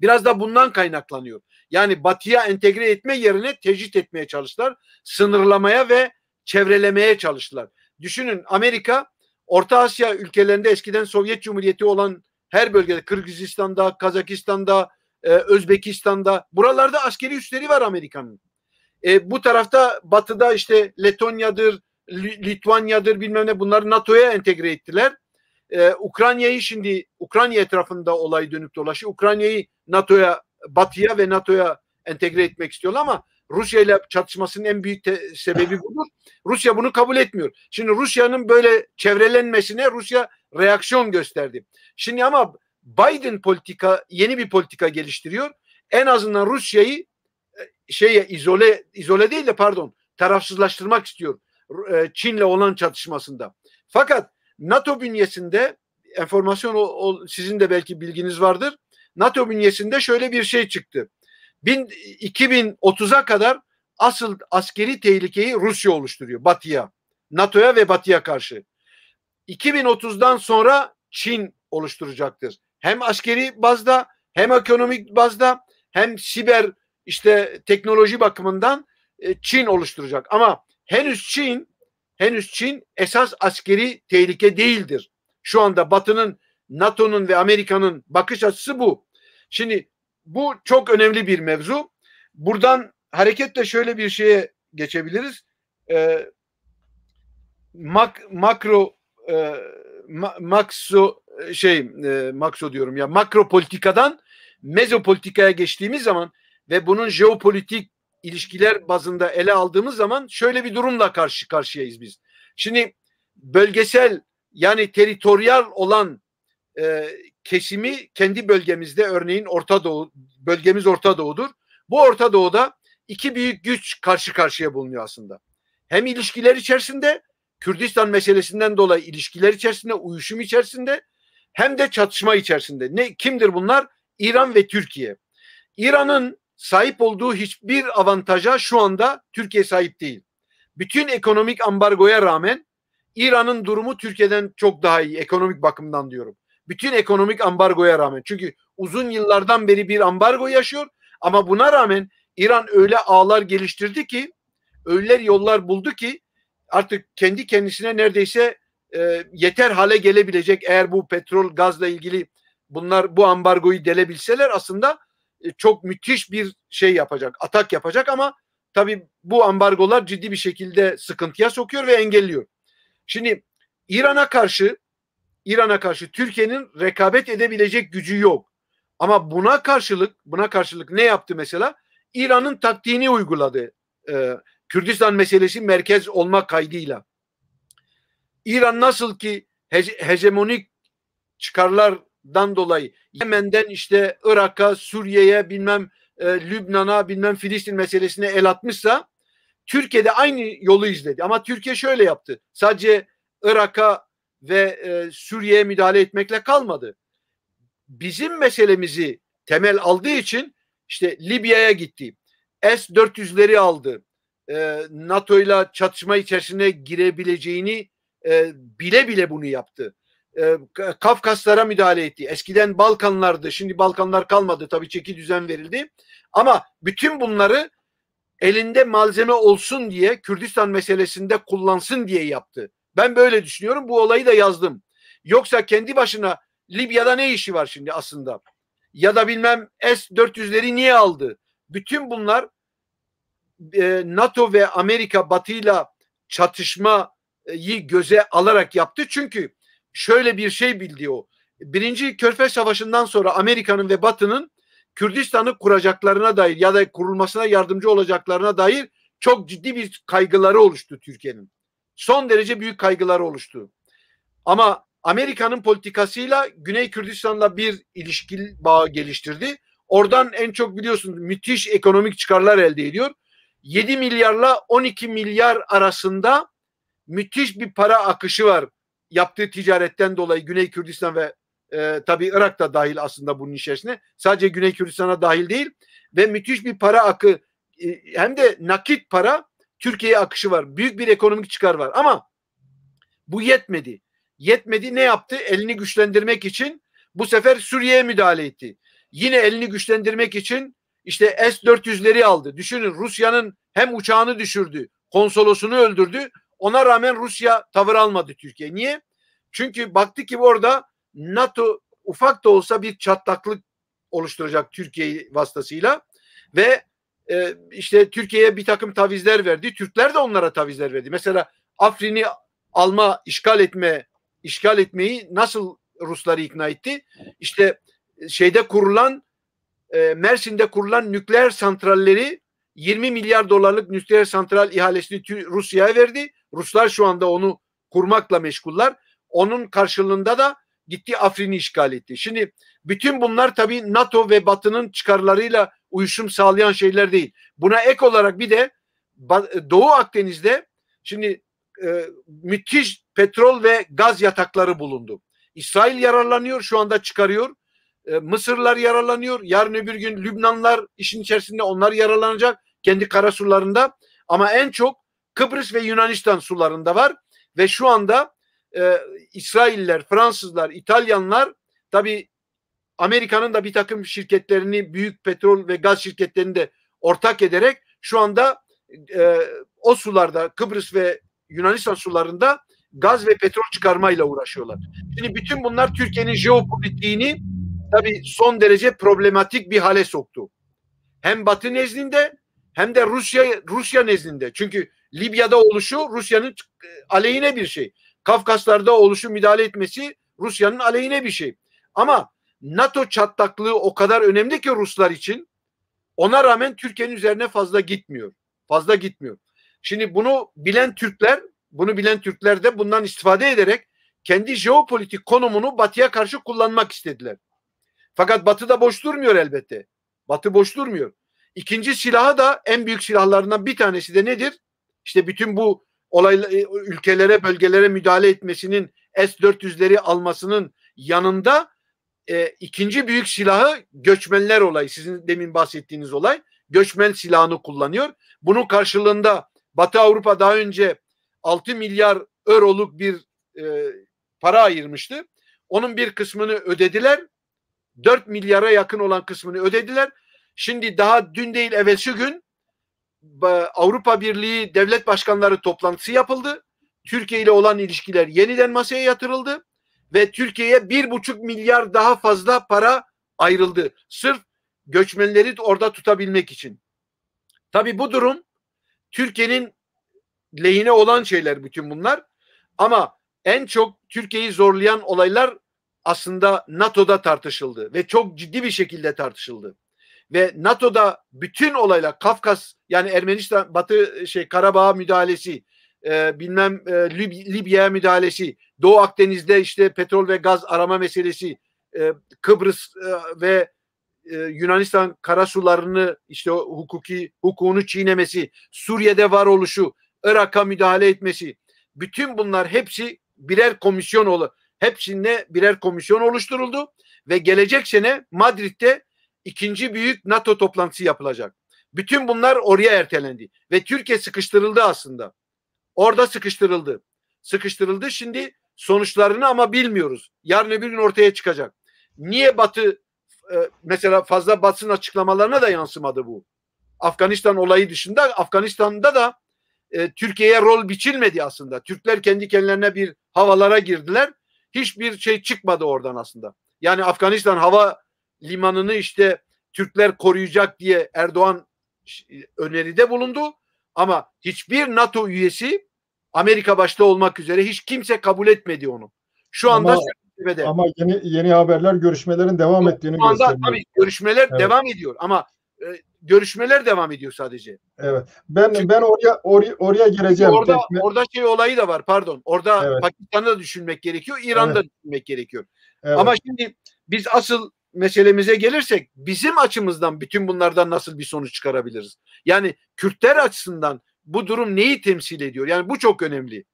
biraz da bundan kaynaklanıyor. Yani Batı'ya entegre etme yerine tecrit etmeye çalıştılar. Sınırlamaya ve çevrelemeye çalıştılar. Düşünün, Amerika Orta Asya ülkelerinde eskiden Sovyet Cumhuriyeti olan her bölgede, Kırgızistan'da, Kazakistan'da, Özbekistan'da, buralarda askeri üsleri var Amerika'nın. Bu tarafta batıda işte Letonya'dır, Litvanya'dır bilmem ne, bunları NATO'ya entegre ettiler. Ukrayna'yı şimdi Ukrayna etrafında olay dönüp dolaşıyor. Ukrayna'yı NATO'ya, batıya ve NATO'ya entegre etmek istiyorlar ama Rusya ile çatışmasının en büyük sebebi budur. Rusya bunu kabul etmiyor. Şimdi Rusya'nın böyle çevrelenmesine Rusya reaksiyon gösterdi. Şimdi ama Biden yeni bir politika geliştiriyor. En azından Rusya'yı izole değil de tarafsızlaştırmak istiyor Çin'le olan çatışmasında. Fakat NATO bünyesinde sizin de belki bilginiz vardır. NATO bünyesinde şöyle bir şey çıktı. 2030'a kadar asıl askeri tehlikeyi Rusya oluşturuyor Batı'ya, NATO'ya ve Batı'ya karşı. 2030'dan sonra Çin oluşturacaktır. Hem askeri bazda, hem ekonomik bazda, hem siber teknoloji bakımından Çin oluşturacak. Ama henüz Çin esas askeri tehlike değildir. Şu anda Batı'nın, NATO'nun ve Amerika'nın bakış açısı bu. Şimdi bu çok önemli bir mevzu. Buradan hareketle şöyle bir şeye geçebiliriz. Makro politikadan mezopolitikaya geçtiğimiz zaman ve bunun jeopolitik ilişkiler bazında ele aldığımız zaman şöyle bir durumla karşı karşıyayız biz. Şimdi bölgesel, yani teritoryal olan kesimi kendi bölgemizde, örneğin Orta Doğu, bölgemiz Orta Doğu'dur. Bu Orta Doğu'da iki büyük güç karşı karşıya bulunuyor aslında. Hem ilişkiler içerisinde, Kürdistan meselesinden dolayı ilişkiler içerisinde, uyuşum içerisinde, hem de çatışma içerisinde. Kimdir bunlar? İran ve Türkiye. İran'ın sahip olduğu hiçbir avantaja şu anda Türkiye sahip değil. Bütün ekonomik ambargoya rağmen İran'ın durumu Türkiye'den çok daha iyi, ekonomik bakımdan diyorum. Bütün ekonomik ambargoya rağmen. Çünkü uzun yıllardan beri bir ambargo yaşıyor ama buna rağmen İran öyle ağlar geliştirdi ki, öyle yollar buldu ki artık kendi kendisine neredeyse yeter hale gelebilecek. Eğer bu petrol, gazla ilgili bu ambargoyu delebilseler aslında çok müthiş bir şey yapacak, atak yapacak ama tabii bu ambargolar ciddi bir şekilde sıkıntıya sokuyor ve engelliyor. Şimdi İran'a karşı Türkiye'nin rekabet edebilecek gücü yok. Ama buna karşılık ne yaptı mesela? İran'ın taktiğini uyguladı. Kürdistan meselesi merkez olma kaydıyla. İran nasıl ki hegemonik çıkarlardan dolayı Yemen'den Irak'a, Suriye'ye, Lübnan'a, Filistin meselesine el atmışsa, Türkiye'de aynı yolu izledi. Ama Türkiye şöyle yaptı. Sadece Irak'a ve Suriye'ye müdahale etmekle kalmadı. Bizim meselemizi temel aldığı için Libya'ya gitti. S-400'leri aldı. NATO'yla çatışma içerisine girebileceğini bile bile bunu yaptı. Kafkaslara müdahale etti. Eskiden Balkanlardı. Şimdi Balkanlar kalmadı. Tabii çeki düzen verildi. Ama bütün bunları elinde malzeme olsun diye, Kürdistan meselesinde kullansın diye yaptı. Ben böyle düşünüyorum. Bu olayı da yazdım. Yoksa kendi başına Libya'da ne işi var şimdi aslında? Ya da S-400'leri niye aldı? Bütün bunlar NATO ve Amerika Batı'yla çatışmayı göze alarak yaptı. Çünkü şöyle bir şey bildi o. Birinci Körfez Savaşı'ndan sonra Amerika'nın ve Batı'nın Kürdistan'ı kuracaklarına dair ya da kurulmasına yardımcı olacaklarına dair çok ciddi bir kaygıları oluştu Türkiye'nin. Son derece büyük kaygıları oluştu. Ama Amerika'nın politikasıyla Güney Kürdistan'la bir ilişki bağı geliştirdi. Oradan en çok biliyorsunuz müthiş ekonomik çıkarlar elde ediyor. 7 milyarla 12 milyar arasında müthiş bir para akışı var yaptığı ticaretten dolayı Güney Kürdistan ve tabii Irak da dahil aslında bunun içerisine. Sadece Güney Kürdistan'a dahil değil ve müthiş bir para akı hem de nakit para Türkiye'ye akışı var. Büyük bir ekonomik çıkar var ama bu yetmedi. Ne yaptı? Elini güçlendirmek için bu sefer Suriye'ye müdahale etti. Yine elini güçlendirmek için S-400'leri aldı. Düşünün, Rusya'nın hem uçağını düşürdü, konsolosunu öldürdü. Ona rağmen Rusya tavır almadı Türkiye. Niye? Çünkü baktı ki orada NATO ufak da olsa bir çatlaklık oluşturacak Türkiye vasıtasıyla ve işte Türkiye'ye bir takım tavizler verdi. Türkler de onlara tavizler verdi. Mesela Afrin'i alma, işgal etmeyi nasıl Rusları ikna etti? İşte Mersin'de kurulan nükleer santralleri 20 milyar dolarlık nükleer santral ihalesini Rusya'ya verdi. Ruslar şu anda onu kurmakla meşguller. Onun karşılığında da gitti Afrin'i işgal etti. Şimdi bütün bunlar tabii NATO ve Batı'nın çıkarlarıyla uyuşum sağlayan şeyler değil. Buna ek olarak bir de Doğu Akdeniz'de şimdi müthiş petrol ve gaz yatakları bulundu. İsrail yararlanıyor, şu anda çıkarıyor. Mısırlar yararlanıyor. Yarın öbür gün Lübnanlar işin içerisinde, onlar yararlanacak kendi karasularında. Ama en çok Kıbrıs ve Yunanistan sularında var. Ve şu anda İsrailler, Fransızlar, İtalyanlar, tabii Amerika'nın da bir takım şirketlerini, büyük petrol ve gaz şirketlerini de ortak ederek şu anda o sularda, Kıbrıs ve Yunanistan sularında gaz ve petrol çıkarmayla uğraşıyorlar. Şimdi bütün bunlar Türkiye'nin jeopolitiğini tabii son derece problematik bir hale soktu. Hem Batı nezdinde hem de Rusya nezdinde. Çünkü Libya'da oluşu Rusya'nın aleyhine bir şey. Kafkaslar'da oluşu, müdahale etmesi Rusya'nın aleyhine bir şey. Ama NATO çatlaklığı o kadar önemli ki Ruslar için, ona rağmen Türkiye'nin üzerine fazla gitmiyor. Şimdi bunu bilen Türkler de bundan istifade ederek kendi jeopolitik konumunu Batı'ya karşı kullanmak istediler. Fakat Batı da boş durmuyor elbette. Batı boş durmuyor. İkinci silahı da, en büyük silahlarından bir tanesi de nedir? İşte bütün bu ülkelere, bölgelere müdahale etmesinin, S-400'leri almasının yanında ikinci büyük silahı göçmenler olayı. Sizin demin bahsettiğiniz olay. Göçmen silahını kullanıyor. Bunun karşılığında Batı Avrupa daha önce 6 milyar euroluk bir para ayırmıştı. Onun bir kısmını ödediler. 4 milyara yakın olan kısmını ödediler. Şimdi daha dün değil evvelsi gün Avrupa Birliği devlet başkanları toplantısı yapıldı. Türkiye ile olan ilişkiler yeniden masaya yatırıldı ve Türkiye'ye 1,5 milyar daha fazla para ayrıldı. Sırf göçmenleri orada tutabilmek için. Tabii bu durum Türkiye'nin lehine olan şeyler bütün bunlar. Ama en çok Türkiye'yi zorlayan olaylar aslında NATO'da tartışıldı ve çok ciddi bir şekilde tartışıldı. Ve NATO'da bütün olaylar, Kafkas, yani Ermenistan, Karabağ müdahalesi, Libya'ya müdahalesi, Doğu Akdeniz'de işte petrol ve gaz arama meselesi, Kıbrıs ve Yunanistan karasularını işte hukukunu çiğnemesi, Suriye'de varoluşu, Irak'a müdahale etmesi, bütün bunlar hepsi hepsinde birer komisyon oluşturuldu ve gelecek sene Madrid'de ikinci büyük NATO toplantısı yapılacak. Bütün bunlar oraya ertelendi ve Türkiye sıkıştırıldı aslında. Orada sıkıştırıldı. Şimdi sonuçlarını ama bilmiyoruz. Yarın öbür gün ortaya çıkacak. Niye Batı mesela fazla basın açıklamalarına da yansımadı bu? Afganistan olayı dışında Afganistan'da da Türkiye'ye rol biçilmedi aslında. Türkler kendi kendilerine bir havalara girdiler. Hiçbir şey çıkmadı oradan aslında. Yani Afganistan hava limanını işte Türkler koruyacak diye Erdoğan öneride bulundu. Ama hiçbir NATO üyesi, Amerika başta olmak üzere, hiç kimse kabul etmedi onu. Şu anda ama yeni haberler görüşmelerin devam ettiğini gösteriyor. Tabii görüşmeler devam ediyor ama görüşmeler devam ediyor sadece. Evet. Ben oraya gireceğim. Orada olayı da var, pardon. Orada Pakistan'ı da düşünmek gerekiyor, İran'ı da düşünmek gerekiyor. Evet. Ama şimdi biz asıl meselemize gelirsek, bizim açımızdan bütün bunlardan nasıl bir sonuç çıkarabiliriz? Yani Kürtler açısından bu durum neyi temsil ediyor? Yani bu çok önemli.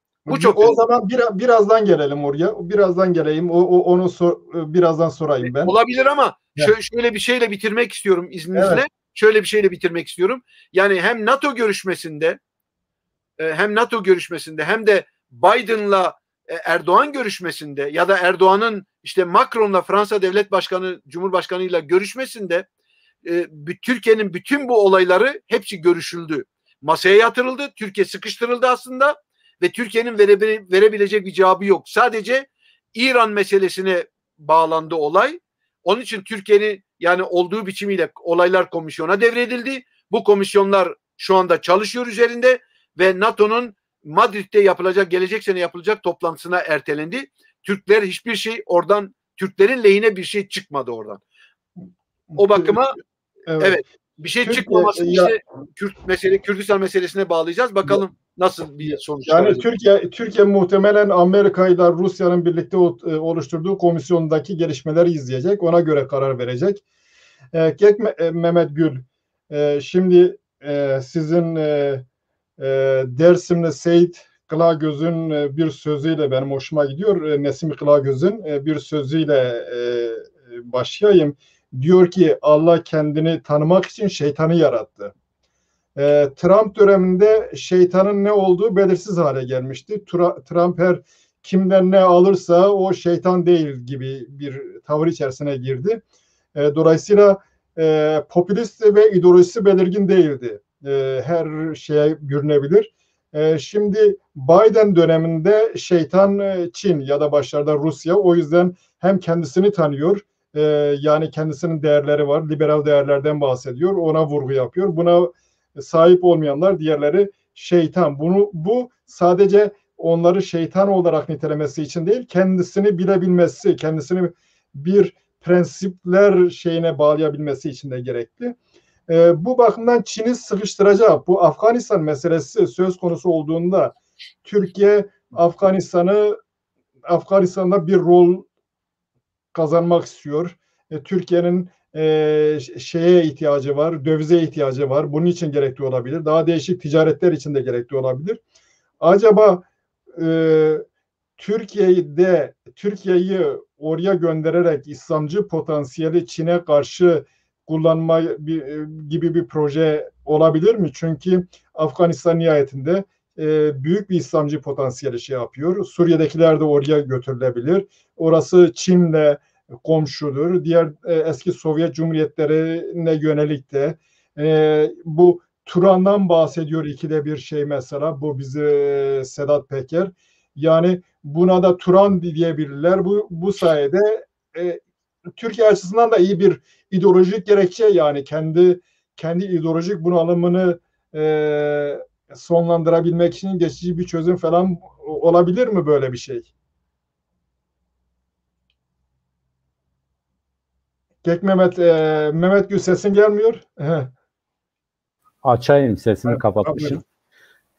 O zaman birazdan gelelim oraya. Birazdan geleyim. Onu birazdan sorayım ben. Olabilir ama şöyle bir şeyle bitirmek istiyorum izninizle. Evet. Şöyle bir şeyle bitirmek istiyorum. Yani hem NATO görüşmesinde hem de Biden'la Erdoğan görüşmesinde ya da Erdoğan'ın işte Macron'la Fransa Devlet Başkanı, Cumhurbaşkanı'yla görüşmesinde Türkiye'nin bütün bu olayları hepsi görüşüldü. Masaya yatırıldı. Türkiye sıkıştırıldı aslında ve Türkiye'nin verebilecek bir cevabı yok. Sadece İran meselesine bağlandı olay. Onun için Türkiye'nin yani olduğu biçimiyle olaylar komisyona devredildi. Bu komisyonlar şu anda çalışıyor üzerinde ve NATO'nun Madrid'de yapılacak, gelecek sene yapılacak toplantısına ertelendi. Türkler hiçbir şey oradan, Türklerin lehine bir şey çıkmadı oradan. O bakıma evet bir şey çıkmamasını işte Kürdistan meselesine bağlayacağız. Bakalım nasıl bir sonuç yani Türkiye muhtemelen Amerika ile Rusya'nın birlikte oluşturduğu komisyondaki gelişmeleri izleyecek. Ona göre karar verecek. Mehmet Gül, şimdi sizin Dersimli Seyit Kılagöz'ün bir sözüyle benim hoşuma gidiyor. Nesim Kılagöz'ün bir sözüyle başlayayım. Diyor ki Allah kendini tanımak için şeytanı yarattı. Trump döneminde şeytanın ne olduğu belirsiz hale gelmişti. Trump her kimden ne alırsa o şeytan değil gibi bir tavır içerisine girdi. Dolayısıyla popülist ve ideolojisi belirgin değildi. Her şeye bürünebilir. Şimdi Biden döneminde şeytan Çin ya da başlarda Rusya. O yüzden hem kendisini tanıyor, yani kendisinin değerleri var, liberal değerlerden bahsediyor, ona vurgu yapıyor. Buna sahip olmayanlar diğerleri şeytan. Bu sadece onları şeytan olarak nitelemesi için değil, kendisini bilebilmesi, kendisini bir prensipler şeyine bağlayabilmesi için de gerekli. Bu bakımdan Çin'i sıkıştıracak. Bu Afganistan meselesi söz konusu olduğunda Türkiye Afganistan'da bir rol kazanmak istiyor. Türkiye'nin şeye ihtiyacı var, dövize ihtiyacı var. Bunun için gerekli olabilir. Daha değişik ticaretler için de gerekli olabilir. Acaba Türkiye'yi oraya göndererek İslamcı potansiyeli Çin'e karşı kullanma gibi bir proje olabilir mi? Çünkü Afganistan nihayetinde büyük bir İslamcı potansiyeli şey yapıyor. Suriye'dekiler de oraya götürülebilir. Orası Çin'le komşudur. Diğer eski Sovyet Cumhuriyetlerine yönelik de bu Turan'dan bahsediyor ikide bir şey mesela. Bu bizi Sedat Peker. Yani buna da Turan diyebilirler. Bu sayede Türkiye açısından da iyi bir ideolojik gerekçe, yani kendi ideolojik bunalımını sonlandırabilmek için geçici bir çözüm falan olabilir mi böyle bir şey? Mehmet Gül, sesin gelmiyor. Açayım, sesimi kapatmışım.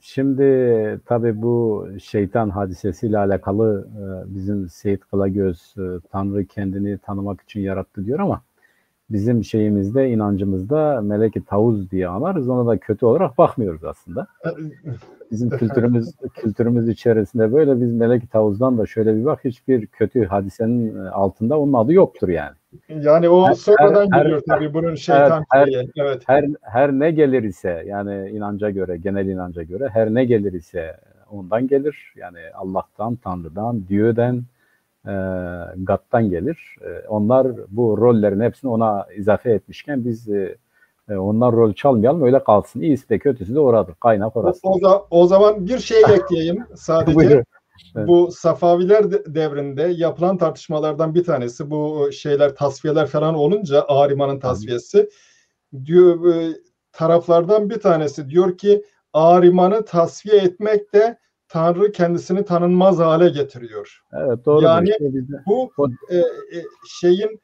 Şimdi tabii bu şeytan hadisesiyle alakalı bizim Seyit Kılagöz Tanrı kendini tanımak için yarattı diyor ama bizim şeyimizde, inancımızda Melek-i Tavuz diye anarız. Ona da kötü olarak bakmıyoruz aslında. Bizim kültürümüz içerisinde böyle, biz Melek-i Tavuz'dan da şöyle bir bak, hiçbir kötü hadisenin altında onun adı yoktur yani. Yani o sonradan geliyor tabii bunun şeytan şeyi. Evet. Her ne gelir ise, yani inanca göre, genel inanca göre her ne gelir ise ondan gelir. Yani Allah'tan, Tanrı'dan, Diyo'dan, God'dan gelir. Onlar bu rollerin hepsini ona izafe etmişken biz onlar rol çalmayalım, öyle kalsın. İyisi de kötüsü de oradır. Kaynak orası. O zaman bir şey ekleyeyim sadece. Bu Safaviler devrinde yapılan tartışmalardan bir tanesi, bu şeyler, tasfiyeler falan olunca, Ahriman'ın tasfiyesi diyor, taraflardan bir tanesi diyor ki Ahriman'ı tasfiye etmek de Tanrı kendisini tanınmaz hale getiriyor. Evet, doğru. Yani bu şeyin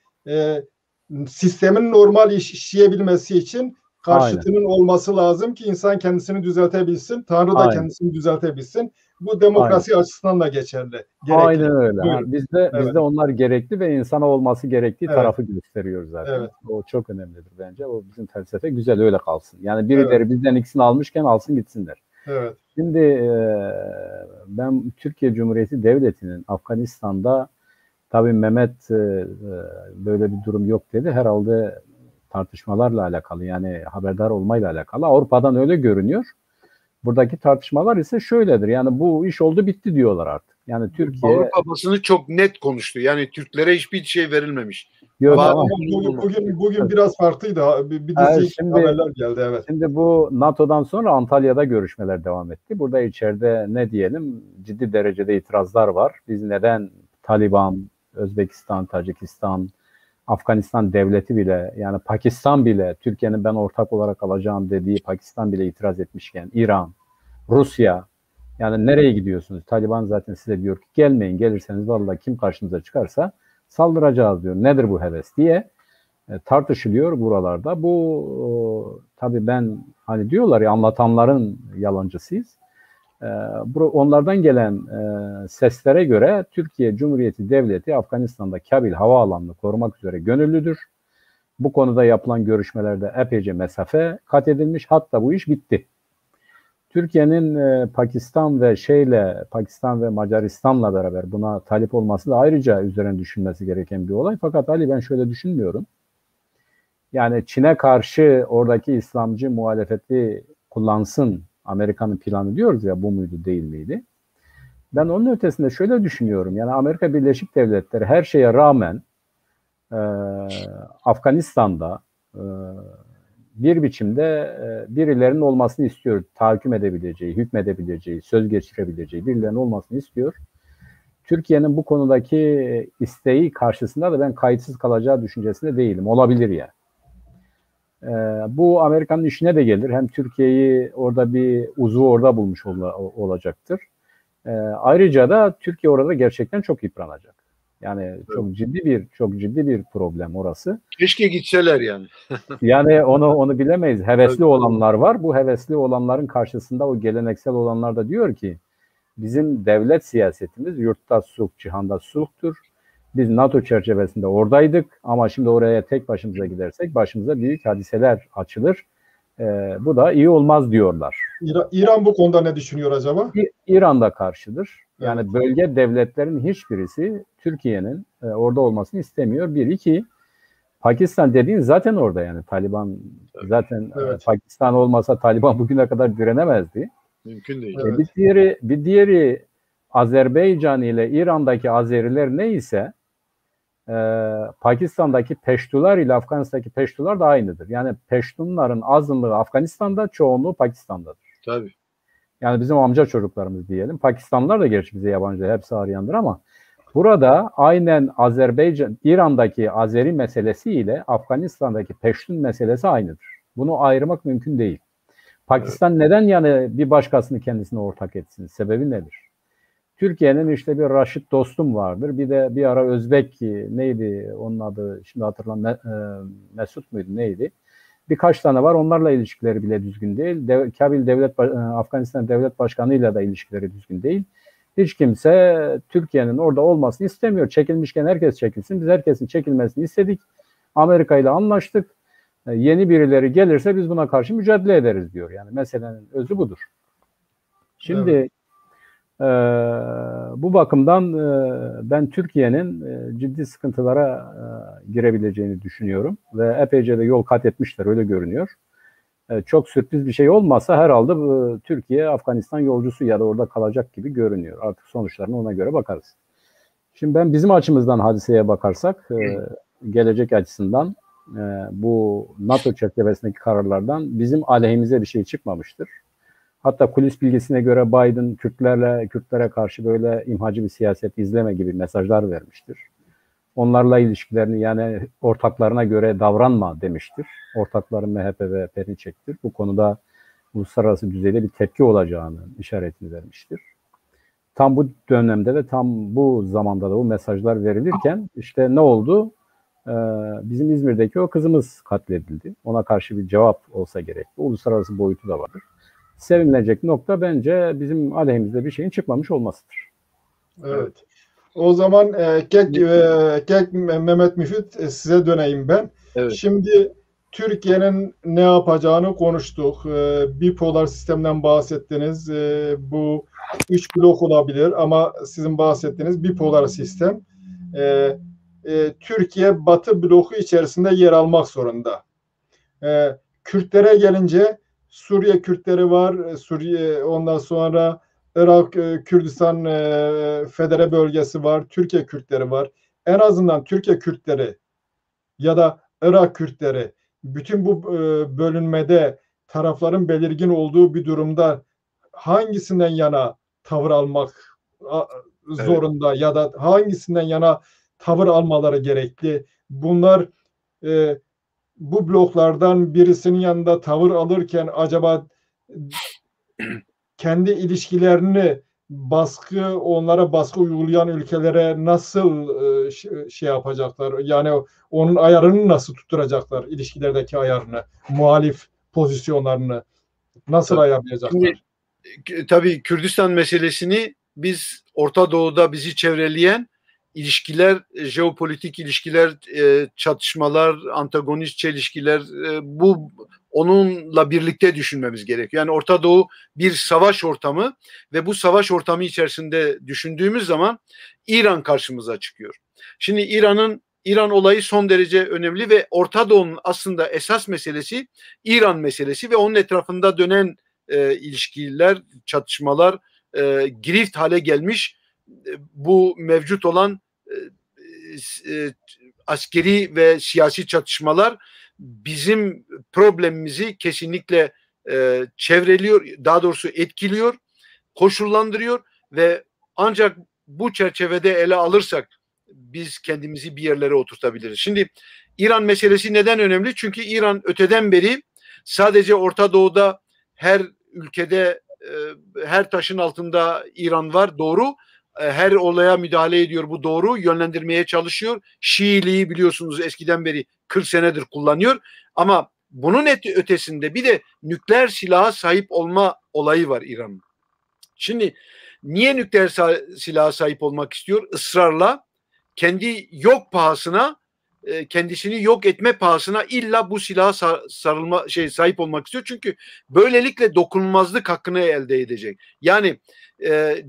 sistemin normal işleyebilmesi için karşıtının olması lazım ki insan kendisini düzeltebilsin, Tanrı da kendisini düzeltebilsin. Bu demokrasi açısından da geçerli. Gerekli. Aynen öyle. Bizde onlar gerekli ve insana olması gerektiği tarafı gösteriyor zaten. Evet. O çok önemlidir bence. O bizim felsefe güzel öyle kalsın. Yani birileri bizden ikisini almışken alsın gitsinler. Evet. Şimdi ben Türkiye Cumhuriyeti Devleti'nin Afganistan'da, tabii Mehmet böyle bir durum yok dedi. Herhalde tartışmalarla alakalı, yani haberdar olmayla alakalı. Avrupa'dan öyle görünüyor. Buradaki tartışmalar ise şöyledir. Yani bu iş oldu bitti diyorlar artık. Yani Türkiye... Avrupa basını çok net konuştu. Yani Türklere hiçbir şey verilmemiş. Yok, bugün biraz farklıydı. Bir dizi haberler geldi. Evet. Şimdi bu NATO'dan sonra Antalya'da görüşmeler devam etti. Burada içeride ne diyelim, ciddi derecede itirazlar var. Biz neden Taliban Özbekistan, Tacikistan, Afganistan devleti bile, yani Pakistan bile, Türkiye'nin ben ortak olarak alacağım dediği Pakistan bile itiraz etmişken, İran, Rusya, yani nereye gidiyorsunuz? Taliban zaten size diyor ki gelmeyin, gelirseniz vallahi kim karşınıza çıkarsa saldıracağız diyor. Nedir bu heves diye tartışılıyor buralarda. Bu tabii ben hani diyorlar ya, anlatanların yalancısıyız. Onlardan gelen seslere göre Türkiye Cumhuriyeti Devleti Afganistan'da Kabil havaalanını korumak üzere gönüllüdür. Bu konuda yapılan görüşmelerde epeyce mesafe kat edilmiş. Hatta bu iş bitti. Türkiye'nin Pakistan ve Macaristan'la beraber buna talip olması da ayrıca üzerine düşünmesi gereken bir olay. Fakat Ali, ben şöyle düşünmüyorum. Yani Çin'e karşı oradaki İslamcı muhalefeti kullansın, Amerika'nın planı diyoruz ya, bu muydu değil miydi? Ben onun ötesinde şöyle düşünüyorum. Yani Amerika Birleşik Devletleri her şeye rağmen Afganistan'da bir biçimde birilerinin olmasını istiyor. Tahakküm edebileceği, hükmedebileceği, söz geçirebileceği birilerinin olmasını istiyor. Türkiye'nin bu konudaki isteği karşısında da ben kayıtsız kalacağı düşüncesinde değilim. Olabilir ya. Bu Amerika'nın işine de gelir. Hem Türkiye'yi orada bir uzvu orada bulmuş olacaktır. Ayrıca da Türkiye orada gerçekten çok yıpranacak. Yani çok ciddi bir problem orası. Keşke gitseler yani. Yani onu bilemeyiz. Hevesli olanlar var. Bu hevesli olanların karşısında o geleneksel olanlar da diyor ki bizim devlet siyasetimiz yurtta sulh, cihanda sulhtur. Biz NATO çerçevesinde oradaydık ama şimdi oraya tek başımıza gidersek başımıza büyük hadiseler açılır. Bu da iyi olmaz diyorlar. İran bu konuda ne düşünüyor acaba? İran da karşıdır. Yani Evet. bölge devletlerin hiçbirisi Türkiye'nin orada olmasını istemiyor. Bir, iki, Pakistan dediğin zaten orada yani. Taliban zaten Evet. Pakistan olmasa Taliban bugüne kadar direnemezdi. Mümkün değil. Evet. Bir diğeri Azerbaycan ile İran'daki Azeriler neyse Pakistan'daki Peştular ile Afganistan'daki Peştular da aynıdır. Yani Peştunların azınlığı Afganistan'da, çoğunluğu Pakistan'dadır. Tabii. Yani bizim amca çocuklarımız diyelim. Pakistanlılar da gerçi bize yabancı, hepsi arayandır ama burada aynen İran'daki Azeri meselesi ile Afganistan'daki Peştun meselesi aynıdır. Bunu ayırmak mümkün değil. Pakistan neden yani bir başkasını kendisine ortak etsin? Sebebi nedir? Türkiye'nin işte bir Raşit Dostum vardır. Bir de bir ara Özbek, neydi onun adı şimdi hatırlamıyorum, Mesut muydu neydi? Birkaç tane var. Onlarla ilişkileri bile düzgün değil. Afganistan Devlet Başkanı'yla da ilişkileri düzgün değil. Hiç kimse Türkiye'nin orada olmasını istemiyor. Çekilmişken herkes çekilsin. Biz herkesin çekilmesini istedik. Amerika ile anlaştık. Yeni birileri gelirse biz buna karşı mücadele ederiz diyor. Yani meselenin özü budur. Şimdi evet. Bu bakımdan ben Türkiye'nin ciddi sıkıntılara girebileceğini düşünüyorum ve epeyce de yol kat etmişler, öyle görünüyor. Çok sürpriz bir şey olmazsa herhalde Türkiye Afganistan yolcusu ya da orada kalacak gibi görünüyor. Artık sonuçlarına ona göre bakarız. Şimdi ben bizim açımızdan hadiseye bakarsak gelecek açısından bu NATO çerçevesindeki kararlardan bizim aleyhimize bir şey çıkmamıştır. Hatta kulis bilgisine göre Biden Kürtlere karşı böyle imhacı bir siyaset izleme gibi mesajlar vermiştir. Onlarla ilişkilerini yani ortaklarına göre davranma demiştir. Ortakları MHP ve Perinçek'tir. Bu konuda uluslararası düzeyde bir tepki olacağını işaretini vermiştir. Tam bu dönemde ve tam bu zamanda da bu mesajlar verilirken işte ne oldu? Bizim İzmir'deki o kızımız katledildi. Ona karşı bir cevap olsa gerek. Bu uluslararası boyutu da vardır. Sevinilecek nokta bence bizim aleyhimizde bir şeyin çıkmamış olmasıdır. Evet. O zaman Mehmet Müfit size döneyim ben. Evet. Şimdi Türkiye'nin ne yapacağını konuştuk. Bipolar sistemden bahsettiniz. Bu 3 blok olabilir ama sizin bahsettiğiniz bipolar sistem. Türkiye Batı bloku içerisinde yer almak zorunda. Kürtlere gelince Suriye Kürtleri var. Ondan sonra Irak Kürdistan Federe bölgesi var. Türkiye Kürtleri var. En azından Türkiye Kürtleri ya da Irak Kürtleri bütün bu bölünmede tarafların belirgin olduğu bir durumda hangisinden yana tavır almak zorunda ya da hangisinden yana tavır almaları gerekli. Bunlar bu bloklardan birisinin yanında tavır alırken acaba kendi ilişkilerini onlara baskı uygulayan ülkelere nasıl şey yapacaklar? Yani onun ayarını nasıl tutturacaklar? İlişkilerdeki ayarını, muhalif pozisyonlarını nasıl ayarlayacaklar? Tabii Kürdistan meselesini biz Orta Doğu'da bizi çevreleyen ilişkiler, jeopolitik ilişkiler, çatışmalar, antagonist çelişkiler, bu onunla birlikte düşünmemiz gerekiyor. Yani Orta Doğu bir savaş ortamı ve bu savaş ortamı içerisinde düşündüğümüz zaman İran karşımıza çıkıyor. Şimdi İran olayı son derece önemli ve Orta Doğu'nun aslında esas meselesi İran meselesi ve onun etrafında dönen ilişkiler, çatışmalar girift hale gelmiş. Bu mevcut olan askeri ve siyasi çatışmalar bizim problemimizi kesinlikle çevreliyor, daha doğrusu etkiliyor, koşullandırıyor ve ancak bu çerçevede ele alırsak biz kendimizi bir yerlere oturtabiliriz. Şimdi İran meselesi neden önemli? Çünkü İran öteden beri sadece Orta Doğu'da her ülkede her taşın altında İran var, doğru. Her olaya müdahale ediyor, bu doğru. Yönlendirmeye çalışıyor. Şiiliği biliyorsunuz eskiden beri 40 senedir kullanıyor. Ama bunun ötesinde bir de nükleer silaha sahip olma olayı var İran'ın. Şimdi niye nükleer silaha sahip olmak istiyor? Israrla kendi yok pahasına, kendisini yok etme pahasına illa bu silaha sahip olmak istiyor. Çünkü böylelikle dokunulmazlık hakkını elde edecek. Yani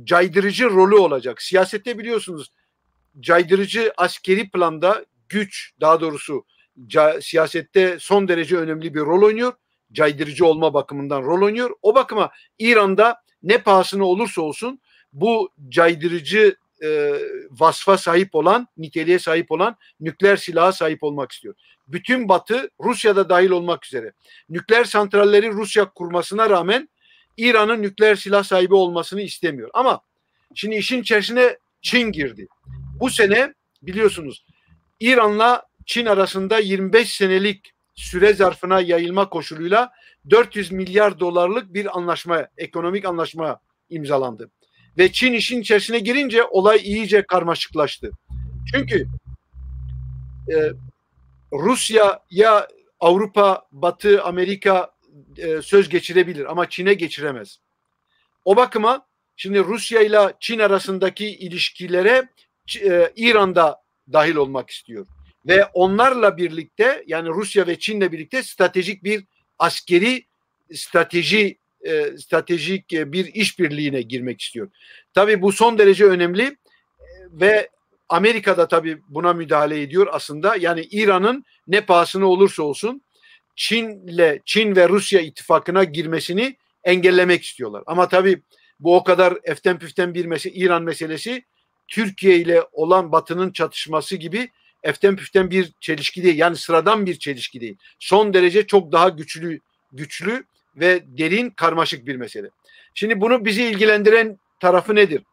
caydırıcı rolü olacak. Siyasette biliyorsunuz caydırıcı askeri planda güç, daha doğrusu siyasette son derece önemli bir rol oynuyor. Caydırıcı olma bakımından rol oynuyor. O bakıma İran'da ne pahasına olursa olsun bu caydırıcı vasfa sahip olan, niteliğe sahip olan nükleer silaha sahip olmak istiyor. Bütün Batı, Rusya'da dahil olmak üzere nükleer santralleri Rusya kurmasına rağmen İran'ın nükleer silah sahibi olmasını istemiyor. Ama şimdi işin içerisine Çin girdi. Bu sene biliyorsunuz İran'la Çin arasında 25 senelik süre zarfına yayılma koşuluyla 400 milyar dolarlık bir anlaşma, ekonomik anlaşma imzalandı. Ve Çin işin içerisine girince olay iyice karmaşıklaştı. Çünkü Rusya ya Avrupa, Batı, Amerika söz geçirebilir ama Çin'e geçiremez. O bakıma şimdi Rusya ile Çin arasındaki ilişkilere İran'da dahil olmak istiyor. Ve onlarla birlikte, yani Rusya ve Çin'le birlikte stratejik bir askeri stratejik bir işbirliğine girmek istiyor. Tabii bu son derece önemli ve Amerika da tabii buna müdahale ediyor aslında. Yani İran'ın ne pahasına olursa olsun Çin ve Rusya ittifakına girmesini engellemek istiyorlar. Ama tabii bu o kadar eften püften bir İran meselesi Türkiye ile olan Batı'nın çatışması gibi eften püften bir çelişki değil. Yani sıradan bir çelişki değil. Son derece çok daha güçlü ve derin, karmaşık bir mesele. Şimdi bunu bizi ilgilendiren tarafı nedir?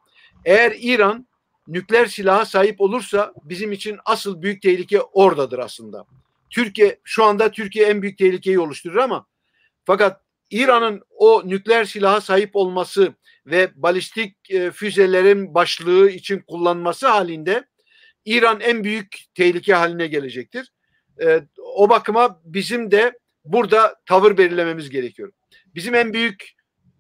Eğer İran nükleer silaha sahip olursa bizim için asıl büyük tehlike oradadır aslında. Şu anda Türkiye en büyük tehlikeyi oluşturur ama fakat İran'ın o nükleer silaha sahip olması ve balistik füzelerin başlığı için kullanması halinde İran en büyük tehlike haline gelecektir. O bakıma bizim de burada tavır belirlememiz gerekiyor. Bizim en büyük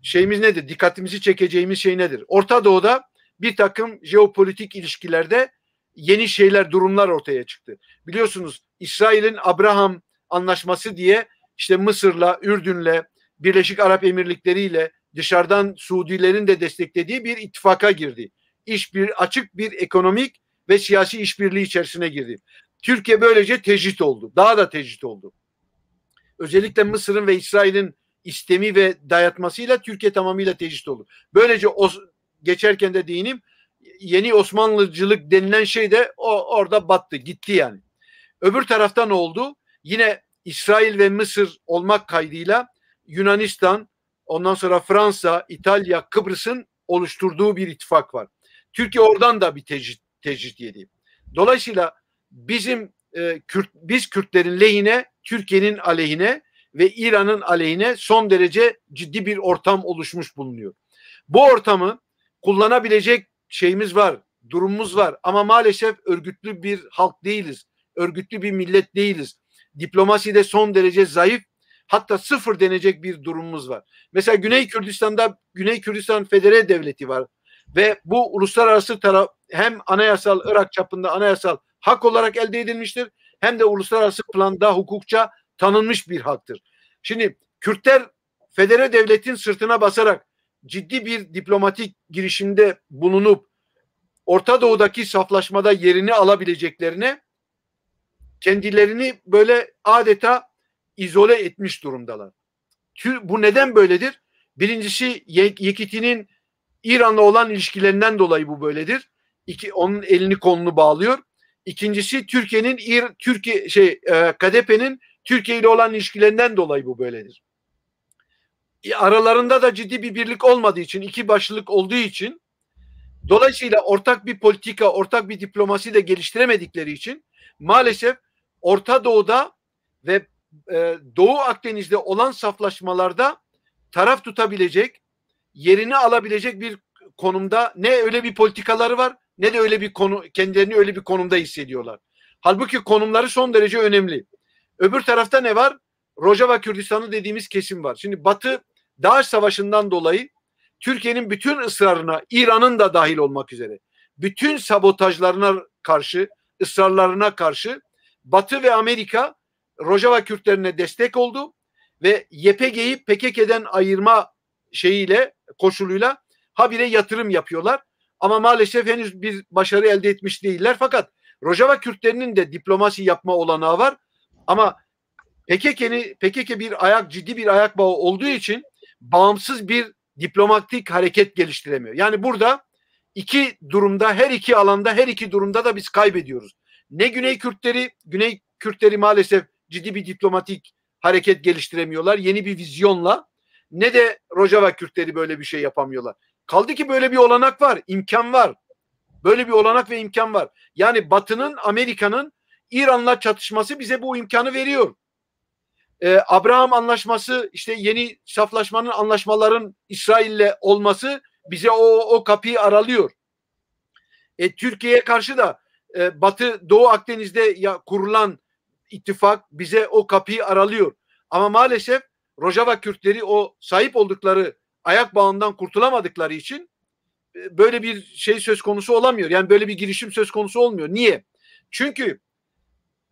şeyimiz nedir? Dikkatimizi çekeceğimiz şey nedir? Orta Doğu'da bir takım jeopolitik ilişkilerde yeni durumlar ortaya çıktı. Biliyorsunuz İsrail'in Abraham Anlaşması diye işte Mısır'la, Ürdün'le, Birleşik Arap Emirlikleri ile dışarıdan Suudilerin de desteklediği bir ittifaka girdi. Açık bir ekonomik ve siyasi işbirliği içerisine girdi. Türkiye böylece tecrit oldu. Daha da tecrit oldu. Özellikle Mısır'ın ve İsrail'in istemi ve dayatmasıyla Türkiye tamamıyla tecrit oldu. Böylece geçerken de değineyim, yeni Osmanlıcılık denilen şey de orada battı, gitti yani. Öbür tarafta ne oldu? Yine İsrail ve Mısır olmak kaydıyla Yunanistan, ondan sonra Fransa, İtalya, Kıbrıs'ın oluşturduğu bir ittifak var. Türkiye oradan da bir tecrit yedi. Dolayısıyla biz Kürtlerin lehine, Türkiye'nin aleyhine ve İran'ın aleyhine son derece ciddi bir ortam oluşmuş bulunuyor. Bu ortamı kullanabilecek şeyimiz var, durumumuz var ama maalesef örgütlü bir halk değiliz. Örgütlü bir millet değiliz. Diplomaside son derece zayıf, hatta sıfır denecek bir durumumuz var. Mesela Güney Kürdistan'da Güney Kürdistan Federe Devleti var ve bu uluslararası taraf hem anayasal Irak çapında anayasal hak olarak elde edilmiştir hem de uluslararası planda hukukça tanınmış bir haktır. Şimdi Kürtler Federe Devlet'in sırtına basarak ciddi bir diplomatik girişimde bulunup Orta Doğu'daki saflaşmada yerini alabileceklerine kendilerini böyle adeta izole etmiş durumdalar. Bu neden böyledir? Birincisi Yekiti'nin İran'la olan ilişkilerinden dolayı bu böyledir. Onun elini kolunu bağlıyor. İkincisi KDP'nin Türkiye ile olan ilişkilerinden dolayı bu böyledir. Aralarında da ciddi bir birlik olmadığı için, iki başlılık olduğu için, dolayısıyla ortak bir politika, ortak bir diplomasi de geliştiremedikleri için maalesef Orta Doğu'da ve Doğu Akdeniz'de olan saflaşmalarda taraf tutabilecek, yerini alabilecek bir konumda ne öyle bir politikaları var ne de öyle bir kendilerini öyle bir konumda hissediyorlar. Halbuki konumları son derece önemli. Öbür tarafta ne var? Rojava Kürdistanı dediğimiz kesim var. Şimdi Batı Dağış Savaşı'ndan dolayı Türkiye'nin bütün ısrarına, İran'ın da dahil olmak üzere, bütün sabotajlarına karşı, ısrarlarına karşı Batı ve Amerika Rojava Kürtlerine destek oldu ve YPG'yi PKK'den ayırma koşuluyla habire yatırım yapıyorlar. Ama maalesef henüz bir başarı elde etmiş değiller. Fakat Rojava Kürtlerinin de diplomasi yapma olanağı var. Ama PKK ciddi bir ayak bağı olduğu için bağımsız bir diplomatik hareket geliştiremiyor. Yani burada iki durumda, her iki alanda, her iki durumda da biz kaybediyoruz. Ne Güney Kürtleri maalesef ciddi bir diplomatik hareket geliştiremiyorlar yeni bir vizyonla, ne de Rojava Kürtleri böyle bir şey yapamıyorlar. Kaldı ki böyle bir olanak var, imkan var. Böyle bir olanak ve imkan var. Yani Batı'nın, Amerika'nın İran'la çatışması bize bu imkanı veriyor. Abraham Anlaşması, işte yeni saflaşmanın, anlaşmaların İsrail'le olması bize o kapıyı aralıyor. Türkiye'ye karşı da Batı Doğu Akdeniz'de kurulan ittifak bize o kapıyı aralıyor. Ama maalesef Rojava Kürtleri o sahip oldukları ayak bağından kurtulamadıkları için böyle bir şey söz konusu olamıyor. Yani böyle bir girişim söz konusu olmuyor. Niye? Çünkü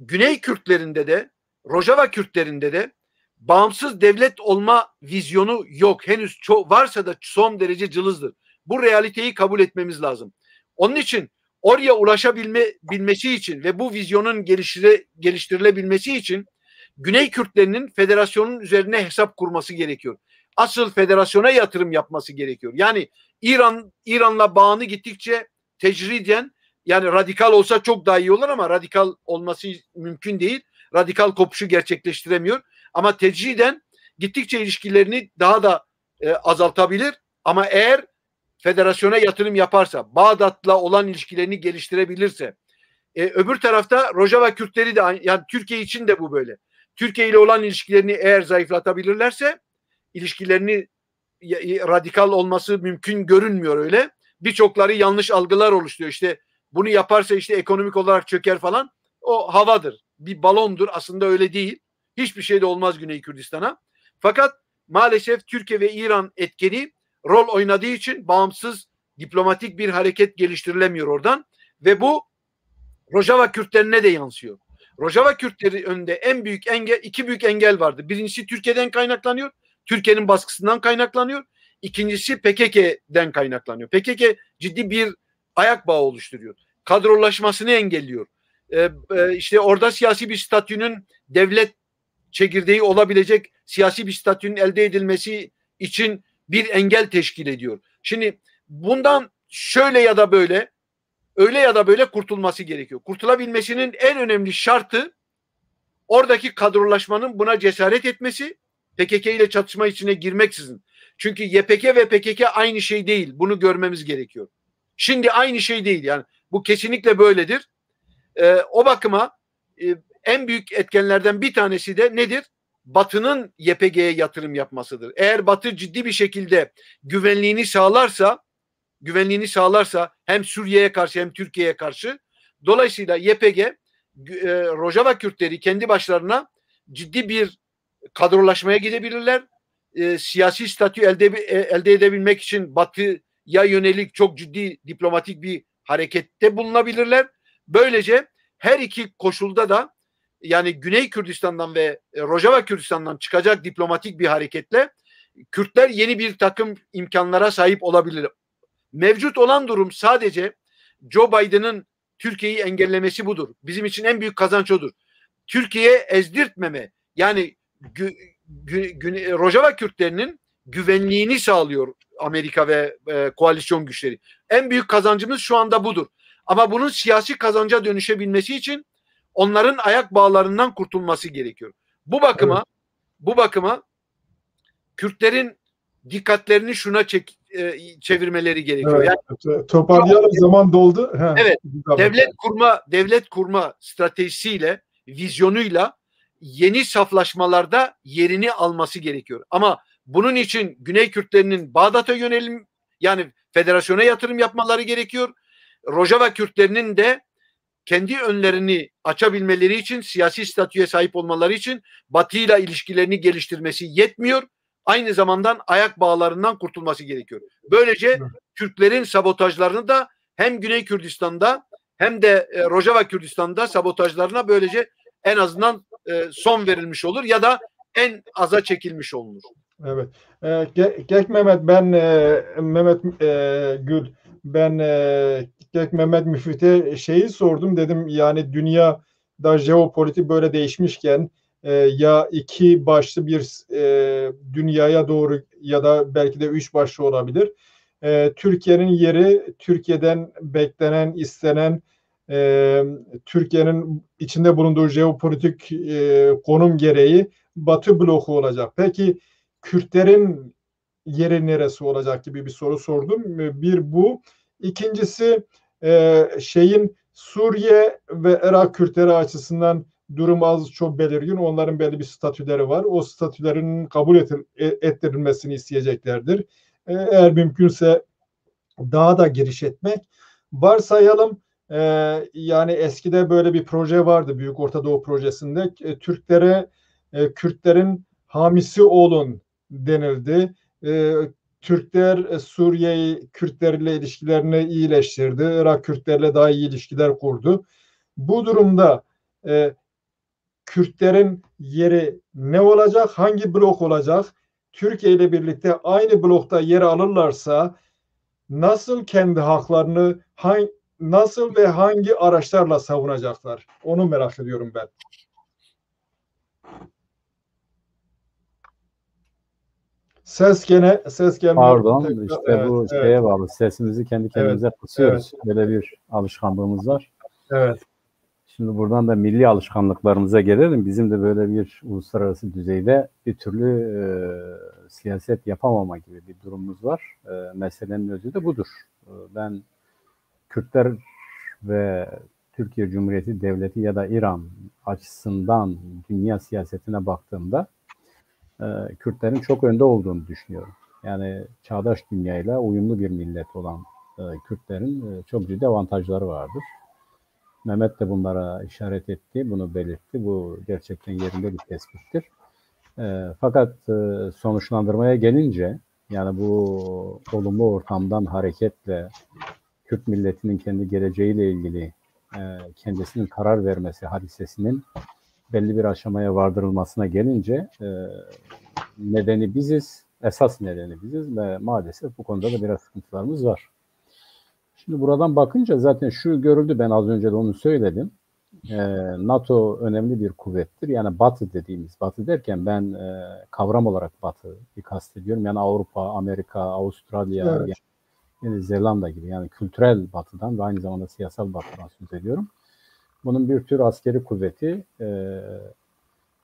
Güney Kürtlerinde de Rojava Kürtlerinde de bağımsız devlet olma vizyonu yok. Henüz varsa da son derece cılızdır. Bu realiteyi kabul etmemiz lazım. Onun için oraya ulaşabilmesi için ve bu vizyonun geliştirilebilmesi için Güney Kürtlerinin federasyonun üzerine hesap kurması gerekiyor. Asıl federasyona yatırım yapması gerekiyor. Yani İran'la bağını gittikçe tecriden, yani radikal olsa çok daha iyi olur ama radikal olması mümkün değil. Radikal kopuşu gerçekleştiremiyor. Ama tecriden gittikçe ilişkilerini daha da azaltabilir. Ama eğer federasyona yatırım yaparsa, Bağdat'la olan ilişkilerini geliştirebilirse, öbür tarafta Rojava Kürtleri de, yani Türkiye için de bu böyle. Türkiye ile olan ilişkilerini eğer zayıflatabilirlerse, ilişkilerini radikal olması mümkün görünmüyor öyle. Birçokları yanlış algılar oluşturuyor. İşte bunu yaparsa işte ekonomik olarak çöker falan. O havadır. Bir balondur. Aslında öyle değil. Hiçbir şey de olmaz Güney Kürdistan'a. Fakat maalesef Türkiye ve İran etkeni rol oynadığı için bağımsız diplomatik bir hareket geliştirilemiyor oradan. Ve bu Rojava Kürtlerine de yansıyor. Rojava Kürtleri önünde iki büyük engel vardı. Birincisi Türkiye'den kaynaklanıyor. Türkiye'nin baskısından kaynaklanıyor. İkincisi PKK'den kaynaklanıyor. PKK ciddi bir ayak bağı oluşturuyor. Kadrolaşmasını engelliyor. İşte orada siyasi bir statünün, devlet çekirdeği olabilecek siyasi bir statünün elde edilmesi için bir engel teşkil ediyor. Şimdi bundan şöyle ya da böyle, öyle ya da böyle kurtulması gerekiyor. Kurtulabilmesinin en önemli şartı oradaki kadrolaşmanın buna cesaret etmesi, PKK ile çatışma içine girmeksizin. Çünkü YPG ve PKK aynı şey değil. Bunu görmemiz gerekiyor. Şimdi aynı şey değil. Yani bu kesinlikle böyledir. O bakıma en büyük etkenlerden bir tanesi de nedir? Batı'nın YPG'ye yatırım yapmasıdır. Eğer Batı ciddi bir şekilde güvenliğini sağlarsa hem Suriye'ye karşı hem Türkiye'ye karşı, dolayısıyla YPG Rojava Kürtleri kendi başlarına ciddi bir kadrolaşmaya gidebilirler. Siyasi statü elde edebilmek için Batı'ya yönelik çok ciddi diplomatik bir harekette bulunabilirler. Böylece her iki koşulda da, yani Güney Kürdistan'dan ve Rojava Kürdistan'dan çıkacak diplomatik bir hareketle Kürtler yeni bir takım imkanlara sahip olabilir. Mevcut olan durum sadece Joe Biden'ın Türkiye'yi engellemesi budur. Bizim için en büyük kazanç odur. Türkiye'ye ezdirtmeme, yani Rojava Kürtlerinin güvenliğini sağlıyor Amerika ve koalisyon güçleri. En büyük kazancımız şu anda budur. Ama bunun siyasi kazanca dönüşebilmesi için onların ayak bağlarından kurtulması gerekiyor. Bu bakıma Kürtlerin dikkatlerini şuna çevirmeleri gerekiyor. Evet, Yani, toparlayalım, zaman doldu. Evet, devlet kurma stratejisiyle, vizyonuyla yeni saflaşmalarda yerini alması gerekiyor. Ama bunun için Güney Kürtlerinin Bağdat'a yönelim, yani federasyona yatırım yapmaları gerekiyor. Rojava Kürtlerinin de kendi önlerini açabilmeleri için, siyasi statüye sahip olmaları için Batı'yla ilişkilerini geliştirmesi yetmiyor. Aynı zamanda ayak bağlarından kurtulması gerekiyor. Böylece Türklerin sabotajlarını da hem Güney Kürdistan'da hem de Rojava Kürdistan'da sabotajlarına böylece en azından son verilmiş olur ya da en aza çekilmiş olunur. Evet. Gek Mehmet, ben Mehmet Gül, ben Gek Mehmet Müftü'ye şeyi sordum, dedim yani dünyada jeopolitik böyle değişmişken ya iki başlı bir dünyaya doğru ya da belki de üç başlı olabilir. Türkiye'nin yeri, Türkiye'den beklenen, istenen, Türkiye'nin içinde bulunduğu jeopolitik konum gereği Batı bloku olacak. Peki Kürtlerin yeri neresi olacak gibi bir soru sordum. Bir bu. İkincisi Suriye ve Irak Kürtleri açısından durum az çok belirgin. Onların belli bir statüleri var. O statülerin kabul ettirilmesini isteyeceklerdir. Eğer mümkünse daha da giriş etmek. Varsayalım yani eskide böyle bir proje vardı, Büyük Orta Doğu Projesi'nde. Kürtlerin hamisi olun denildi. Türkler Suriye Kürtlerle ilişkilerini iyileştirdi. Irak Kürtlerle daha iyi ilişkiler kurdu. Bu durumda Kürtlerin yeri ne olacak? Hangi blok olacak? Türkiye ile birlikte aynı blokta yer alırlarsa nasıl kendi haklarını nasıl ve hangi araçlarla savunacaklar? Onu merak ediyorum ben. Ses gelmiyor. Pardon, Tekrar, işte evet, bu evet. şeye bağlı. Sesimizi kendi kendimize kısıyoruz. Evet. Böyle bir alışkanlığımız var. Evet. Şimdi buradan da milli alışkanlıklarımıza gelelim. Bizim de böyle bir uluslararası düzeyde bir türlü siyaset yapamama gibi bir durumumuz var. Meselenin özü de budur. Ben Kürtler ve Türkiye Cumhuriyeti Devleti ya da İran açısından dünya siyasetine baktığımda Kürtlerin çok önde olduğunu düşünüyorum. Yani çağdaş dünyayla uyumlu bir millet olan Kürtlerin çok ciddi avantajları vardır. Mehmet de bunlara işaret etti, bunu belirtti. Bu gerçekten yerinde bir tespittir. Fakat sonuçlandırmaya gelince, yani bu olumlu ortamdan hareketle Kürt milletinin kendi geleceğiyle ilgili kendisinin karar vermesi hadisesinin belli bir aşamaya vardırılmasına gelince nedeni biziz, esas nedeni biziz ve maalesef bu konuda da biraz sıkıntılarımız var. Şimdi buradan bakınca zaten şu görüldü, ben az önce de onu söyledim. NATO önemli bir kuvvettir. Yani Batı dediğimiz, Batı derken ben kavram olarak Batı'yı kastediyorum. Yani Avrupa, Amerika, Avustralya, Evet. Yeni Zelanda gibi, yani kültürel Batı'dan ve aynı zamanda siyasal Batı'dan söz ediyorum. Bunun bir tür askeri kuvveti,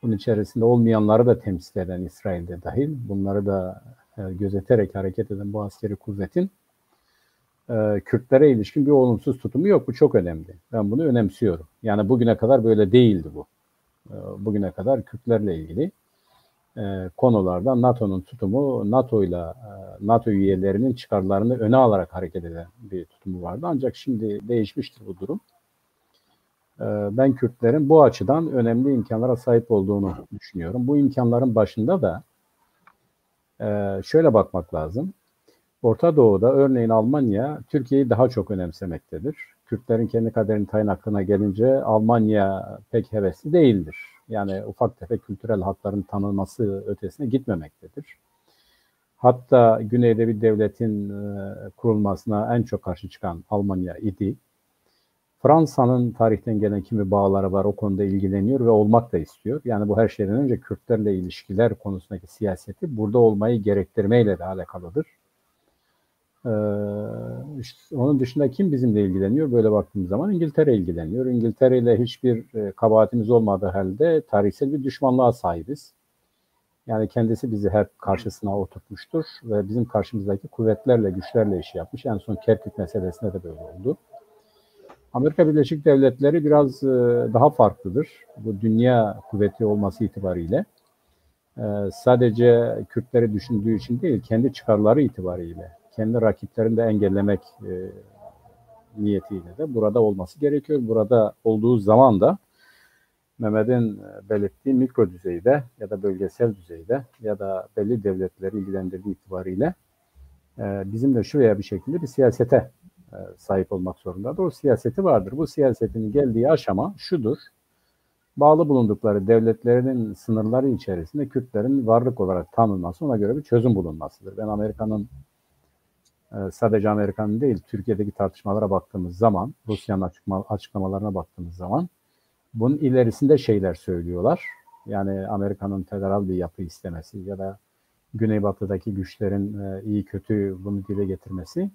bunun içerisinde olmayanları da temsil eden İsrail'de dahil, bunları da gözeterek hareket eden bu askeri kuvvetin Kürtlere ilişkin bir olumsuz tutumu yok. Bu çok önemli. Ben bunu önemsiyorum. Yani bugüne kadar böyle değildi bu. Bugüne kadar Kürtlerle ilgili konularda NATO'nun tutumu NATO üyelerinin çıkarlarını öne alarak hareket eden bir tutumu vardı. Ancak şimdi değişmiştir bu durum. Ben Kürtlerin bu açıdan önemli imkanlara sahip olduğunu düşünüyorum. Bu imkanların başında da şöyle bakmak lazım. Orta Doğu'da örneğin Almanya Türkiye'yi daha çok önemsemektedir. Kürtlerin kendi kaderini tayin hakkına gelince Almanya pek hevesli değildir. Yani ufak tefek kültürel hakların tanınması ötesine gitmemektedir. Hatta güneyde bir devletin kurulmasına en çok karşı çıkan Almanya idi. Fransa'nın tarihten gelen kimi bağları var, o konuda ilgileniyor ve olmak da istiyor. Yani bu her şeyden önce Kürtlerle ilişkiler konusundaki siyaseti burada olmayı gerektirmeyle de alakalıdır. İşte onun dışında kim bizimle ilgileniyor? Böyle baktığımız zaman İngiltere ilgileniyor. İngiltere ile hiçbir kabahatimiz olmadığı halde tarihsel bir düşmanlığa sahibiz. Yani kendisi bizi hep karşısına oturtmuştur ve bizim karşımızdaki kuvvetlerle, güçlerle iş yapmış. En son Kerkük meselesinde de böyle oldu. Amerika Birleşik Devletleri biraz daha farklıdır. Bu dünya kuvveti olması itibariyle. Sadece Kürtleri düşündüğü için değil, kendi çıkarları itibariyle, kendi rakiplerini de engellemek niyetiyle de burada olması gerekiyor. Burada olduğu zaman da Mehmet'in belirttiği mikro düzeyde ya da bölgesel düzeyde ya da belli devletleri ilgilendirdiği itibariyle bizim de şuraya bir şekilde bir siyasete sahip olmak zorundadır. O siyaseti vardır. Bu siyasetin geldiği aşama şudur. Bağlı bulundukları devletlerinin sınırları içerisinde Kürtlerin varlık olarak tanınması, ona göre bir çözüm bulunmasıdır. Ben Amerika'nın sadece Amerika'nın değil, Türkiye'deki tartışmalara baktığımız zaman, Rusya'nın açıklamalarına baktığımız zaman bunun ilerisinde şeyler söylüyorlar. Yani Amerika'nın federal bir yapı istemesi ya da Güneybatı'daki güçlerin iyi kötü bunu dile getirmesi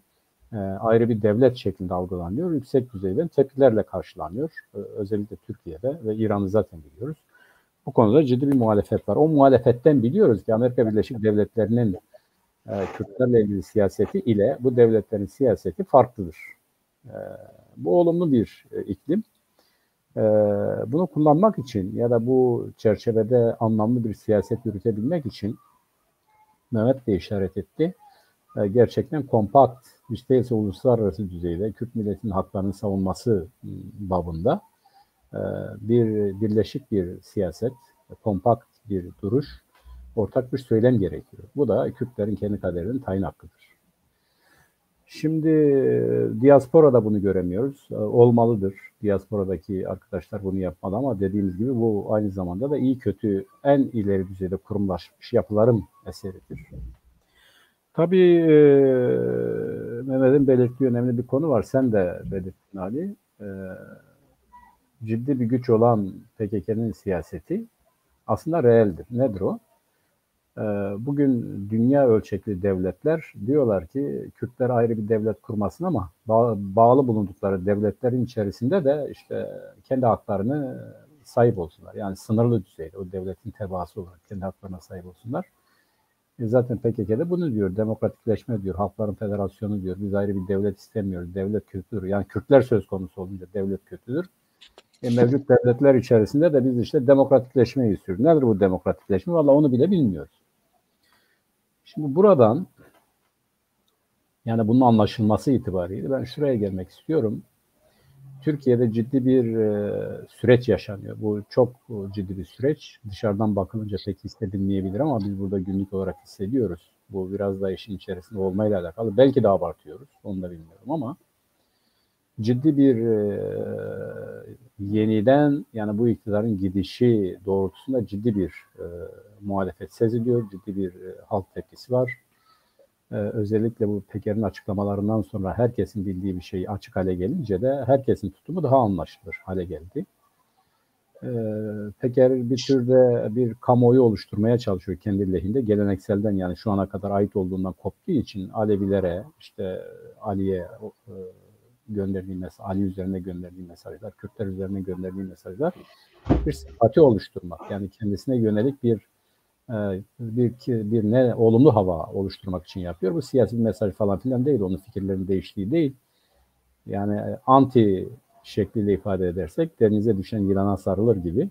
ayrı bir devlet şeklinde algılanıyor. Yüksek düzeyden tepkilerle karşılanıyor. Özellikle Türkiye'de ve İran'ı zaten biliyoruz. Bu konuda ciddi bir muhalefet var. O muhalefetten biliyoruz ki Amerika Birleşik Devletleri'nin Kürtlerle ilgili siyaseti ile bu devletlerin siyaseti farklıdır. Bu olumlu bir iklim. Bunu kullanmak için ya da bu çerçevede anlamlı bir siyaset yürütebilmek için Mehmet de işaret etti. Gerçekten kompakt, hiç değilse uluslararası düzeyde Kürt milletinin haklarını savunması babında birleşik bir siyaset, kompakt bir duruş, ortak bir söylem gerekiyor. Bu da Kürtlerin kendi kaderinin tayin hakkıdır. Şimdi diasporada bunu göremiyoruz. Olmalıdır. Diasporadaki arkadaşlar bunu yapmalı ama dediğimiz gibi bu aynı zamanda da iyi kötü en ileri düzeyde kurumlaşmış yapıların eseridir. Tabii Mehmet'in belirttiği önemli bir konu var. Sen de belirttin Ali. Ciddi bir güç olan PKK'nın siyaseti aslında reeldir. Nedir o? Bugün dünya ölçekli devletler diyorlar ki Kürtler ayrı bir devlet kurmasın ama bağlı bulundukları devletlerin içerisinde de işte kendi haklarını sahip olsunlar. Yani sınırlı düzeyde o devletin tebaası olarak kendi haklarına sahip olsunlar. Zaten PKK'de bunu diyor, demokratikleşme diyor, Halkların Federasyonu diyor, biz ayrı bir devlet istemiyoruz, devlet kötüdür. Yani Kürtler söz konusu olunca devlet kötüdür. Mevcut devletler içerisinde de biz işte demokratikleşmeyi istiyoruz. Nedir bu demokratikleşme? Vallahi onu bile bilmiyoruz. Şimdi buradan, yani bunun anlaşılması itibariyle ben şuraya gelmek istiyorum. Türkiye'de ciddi bir süreç yaşanıyor. Bu çok ciddi bir süreç. Dışarıdan bakılınca pek hissedilmeyebilir ama biz burada günlük olarak hissediyoruz. Bu biraz da işin içerisinde olmayla alakalı. Belki de abartıyoruz. Onu da bilmiyorum ama ciddi bir yeniden, yani bu iktidarın gidişi doğrultusunda ciddi bir muhalefet seziliyor. Ciddi bir halk tepkisi var. Özellikle bu Peker'in açıklamalarından sonra herkesin bildiği bir şey açık hale gelince de herkesin tutumu daha anlaşılır hale geldi. Peker bir türde bir kamuoyu oluşturmaya çalışıyor kendi lehinde. Gelenekselden, yani şu ana kadar ait olduğundan koptuğu için Alevilere, işte Ali'ye gönderdiği mesaj, Ali üzerine gönderdiği mesajlar, Kürtler üzerine gönderdiği mesajlar bir sempati oluşturmak. Yani kendisine yönelik bir bir ne olumlu hava oluşturmak için yapıyor. Bu siyasi bir mesaj falan filan değil. Onun fikirlerinin değiştiği değil. Yani anti şekliyle ifade edersek denize düşen yılana sarılır gibi.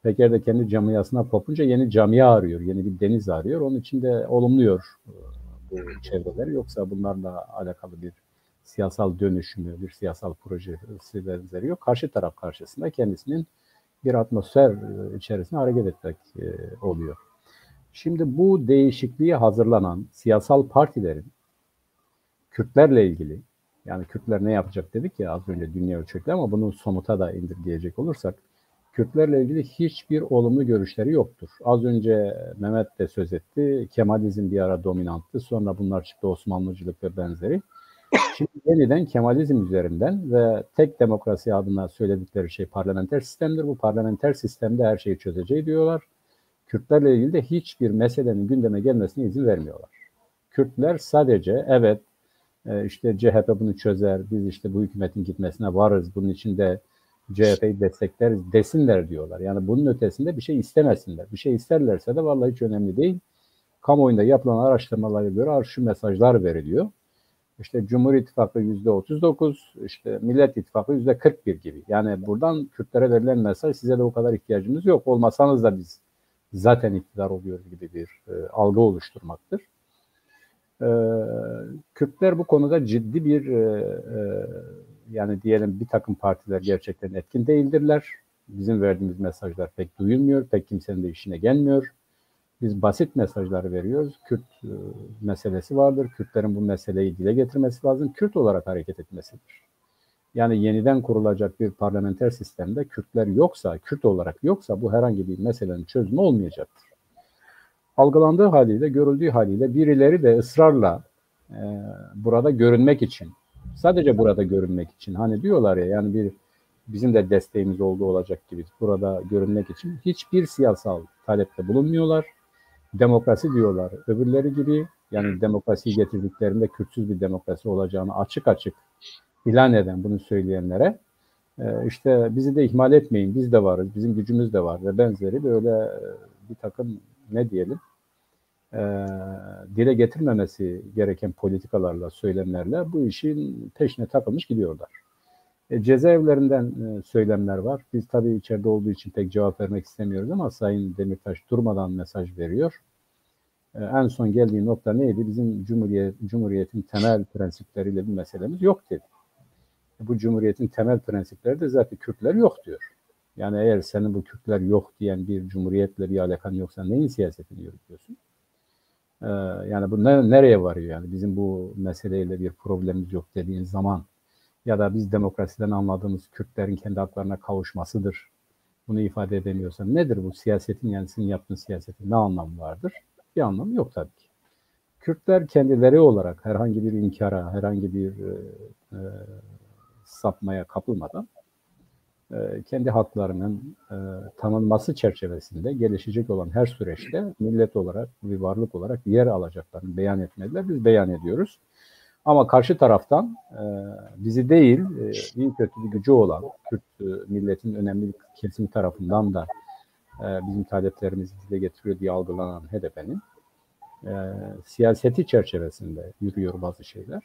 Peker de kendi camiasına kopunca yeni camia arıyor. Yeni bir deniz arıyor. Onun için de olumluyor bu çevreler. Yoksa bunlarla alakalı bir siyasal dönüşümü, bir siyasal projesi benzeri yok. Karşı taraf karşısında kendisinin bir atmosfer içerisinde hareket etmek oluyor. Şimdi bu değişikliğe hazırlanan siyasal partilerin Kürtlerle ilgili, yani Kürtler ne yapacak dedik ya az önce dünya ölçekli, ama bunu somuta da indirgeyecek olursak Kürtlerle ilgili hiçbir olumlu görüşleri yoktur. Az önce Mehmet de söz etti. Kemalizm bir ara dominanttı. Sonra bunlar çıktı, Osmanlıcılık ve benzeri. Şimdi yeniden Kemalizm üzerinden ve tek demokrasi adına söyledikleri şey parlamenter sistemdir. Bu parlamenter sistemde her şeyi çözeceği diyorlar. Kürtlerle ilgili de hiçbir meselenin gündeme gelmesine izin vermiyorlar. Kürtler sadece evet işte CHP bunu çözer, biz işte bu hükümetin gitmesine varız, bunun için de CHP'yi destekleriz desinler diyorlar. Yani bunun ötesinde bir şey istemesinler. Bir şey isterlerse de vallahi hiç önemli değil. Kamuoyunda yapılan araştırmalara göre şu mesajlar veriliyor. İşte Cumhur İttifakı %39, işte Millet İttifakı %41 gibi. Yani buradan Kürtlere verilen mesaj, size de o kadar ihtiyacımız yok, olmasanız da biz zaten iktidar oluyoruz gibi bir algı oluşturmaktır. Kürtler bu konuda ciddi bir yani diyelim bir takım partiler gerçekten etkin değildirler. Bizim verdiğimiz mesajlar pek duyulmuyor, pek kimsenin de işine gelmiyor. Biz basit mesajlar veriyoruz. Kürt meselesi vardır. Kürtlerin bu meseleyi dile getirmesi lazım. Kürt olarak hareket etmesidir. Yani yeniden kurulacak bir parlamenter sistemde Kürtler yoksa, Kürt olarak yoksa bu herhangi bir meselenin çözümü olmayacaktır. Algılandığı haliyle, görüldüğü haliyle birileri de ısrarla burada görünmek için, sadece burada görünmek için, hani diyorlar ya, yani bizim de desteğimiz olduğu olacak gibi burada görünmek için hiçbir siyasal talepte bulunmuyorlar. Demokrasi diyorlar öbürleri gibi, yani demokrasiyi getirdiklerinde Kürtsüz bir demokrasi olacağını açık açık ilan eden, bunu söyleyenlere işte bizi de ihmal etmeyin, biz de varız, bizim gücümüz de var ve benzeri böyle bir takım ne diyelim dile getirmemesi gereken politikalarla, söylemlerle bu işin peşine takılmış gidiyorlar. Cezaevlerinden söylemler var. Biz tabii içeride olduğu için pek cevap vermek istemiyoruz ama Sayın Demirtaş durmadan mesaj veriyor. En son geldiği nokta neydi? Bizim Cumhuriyet'in temel prensipleriyle bir meselemiz yok dedi. Bu Cumhuriyet'in temel prensipleri de zaten Kürtler yok diyor. Yani eğer senin bu Kürtler yok diyen bir Cumhuriyet'le bir alakan yoksa neyin siyasetini yürütüyorsun? Yani bu nereye varıyor yani? Bizim bu meseleyle bir problemimiz yok dediğin zaman ya da biz demokrasiden anladığımız Kürtlerin kendi haklarına kavuşmasıdır. Bunu ifade edemiyorsan nedir bu siyasetin, yani senin yaptığın siyasetin ne anlamı vardır? Bir anlamı yok tabii ki. Kürtler kendileri olarak herhangi bir inkara, herhangi bir sapmaya kapılmadan kendi haklarının tanınması çerçevesinde gelişecek olan her süreçte millet olarak, bir varlık olarak yer alacaklarını beyan etmediler. Biz beyan ediyoruz. Ama karşı taraftan bizi değil, iyi kötü bir gücü olan Kürt milletin önemli bir kesimi tarafından da bizim taleplerimizi dile getiriyor diye algılanan HDP'nin siyaseti çerçevesinde yürüyor bazı şeyler.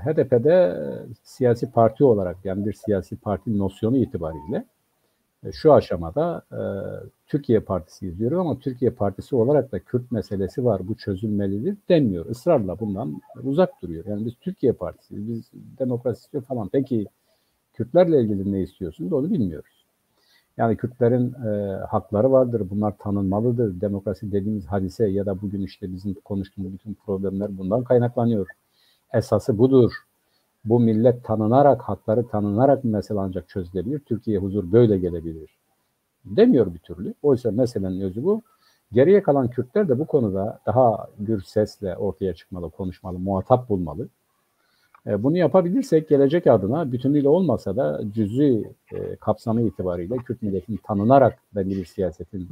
HDP'de siyasi parti olarak, yani bir siyasi parti nosyonu itibariyle şu aşamada Türkiye Partisi izliyor ama Türkiye Partisi olarak da Kürt meselesi var, bu çözülmelidir denmiyor. Israrla bundan uzak duruyor. Yani biz Türkiye Partisiyiz, biz demokrasi istiyor falan. Peki Kürtlerle ilgili ne istiyorsunuz onu bilmiyoruz. Yani Kürtlerin hakları vardır, bunlar tanınmalıdır. Demokrasi dediğimiz hadise ya da bugün işte bizim konuştuğumuz bütün problemler bundan kaynaklanıyor. Esası budur. Bu millet tanınarak, hakları tanınarak mesele ancak çözülebilir. Türkiye huzur böyle gelebilir demiyor bir türlü. Oysa meselenin özü bu. Geriye kalan Kürtler de bu konuda daha gür sesle ortaya çıkmalı, konuşmalı, muhatap bulmalı. Bunu yapabilirsek gelecek adına bütünüyle olmasa da cüzi kapsamı itibariyle Kürt milletinin tanınarak belli bir siyasetin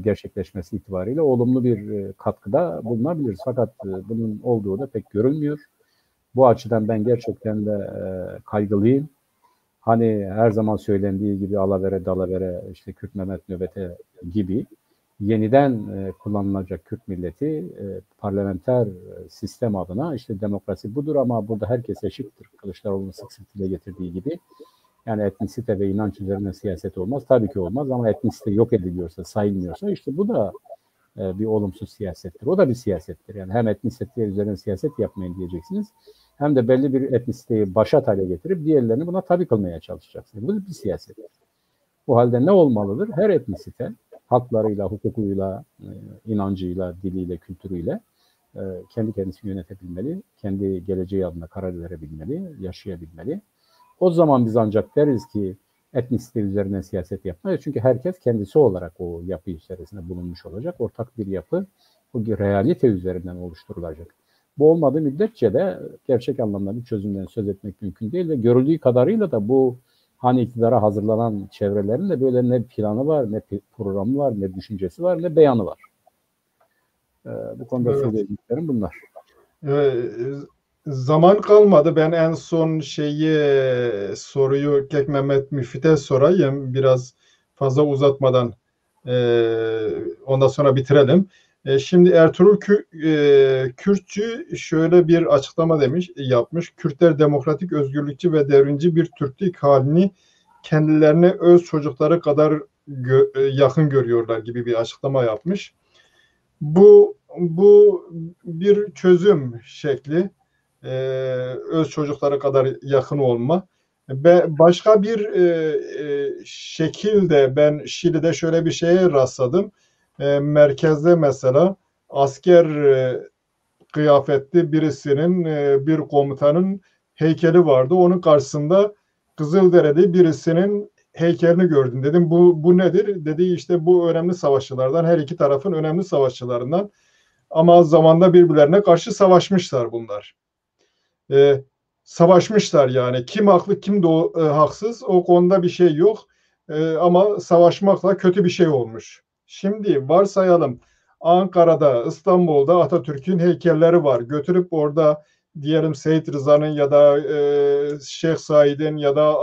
gerçekleşmesi itibariyle olumlu bir katkıda bulunabiliriz. Fakat bunun olduğu da pek görülmüyor. Bu açıdan ben gerçekten de kaygılıyım. Hani her zaman söylendiği gibi alavere dalavere işte Kürt Mehmet nöbete gibi yeniden kullanılacak Kürt milleti parlamenter sistem adına işte demokrasi budur ama burada herkes eşittir. Kılıçdaroğlu'nun sık sık dile getirdiği gibi. Yani etnisite ve inanç üzerine siyaset olmaz. Tabii ki olmaz ama etnisite yok ediliyorsa, sayılmıyorsa işte bu da bir olumsuz siyasettir. O da bir siyasettir. Yani hem etnisite üzerine siyaset yapmayın diyeceksiniz hem de belli bir etnisiteyi başat hale getirip diğerlerini buna tabi kılmaya çalışacaksınız. Bu bir siyaset. Bu halde ne olmalıdır? Her etnisite haklarıyla, hukukuyla, inancıyla, diliyle, kültürüyle kendi kendisini yönetebilmeli, kendi geleceği adına karar verebilmeli, yaşayabilmeli. O zaman biz ancak deriz ki etnisite üzerine siyaset yapmayız. Çünkü herkes kendisi olarak o yapı içerisinde bulunmuş olacak. Ortak bir yapı, bu realite üzerinden oluşturulacak. Bu olmadığı müddetçe de gerçek anlamda bir çözümden söz etmek mümkün değil ve görüldüğü kadarıyla da bu hani iktidara hazırlanan çevrelerin de böyle ne planı var, ne programı var, ne düşüncesi var, ne beyanı var. Bu konuda söyleyeceklerim bunlar. Zaman kalmadı. Ben en son soruyu Kek Mehmet Müfit'e sorayım. Biraz fazla uzatmadan ondan sonra bitirelim. Şimdi Ertuğrul Kürtçü şöyle bir açıklama yapmış. Kürtler demokratik, özgürlükçü ve devrimci bir Türklük halini kendilerine öz çocukları kadar yakın görüyorlar gibi bir açıklama yapmış. Bu bir çözüm şekli. Öz çocuklara kadar yakın olma. Başka bir şekilde ben Şili'de şöyle bir şeye rastladım. Merkezde mesela asker kıyafetli birisinin, bir komutanın heykeli vardı. Onun karşısında Kızılderili birisinin heykelini gördüm. Dedim bu nedir? Dedi işte bu önemli savaşçılardan, her iki tarafın önemli savaşçılarından. Ama zamanda birbirlerine karşı savaşmışlar bunlar. Savaşmışlar yani. Kim haklı, kim haksız o konuda bir şey yok. Ama savaşmakla kötü bir şey olmuş. Şimdi varsayalım Ankara'da, İstanbul'da Atatürk'ün heykelleri var. Götürüp orada diyelim Seyit Rıza'nın ya da Şeyh Said'in ya da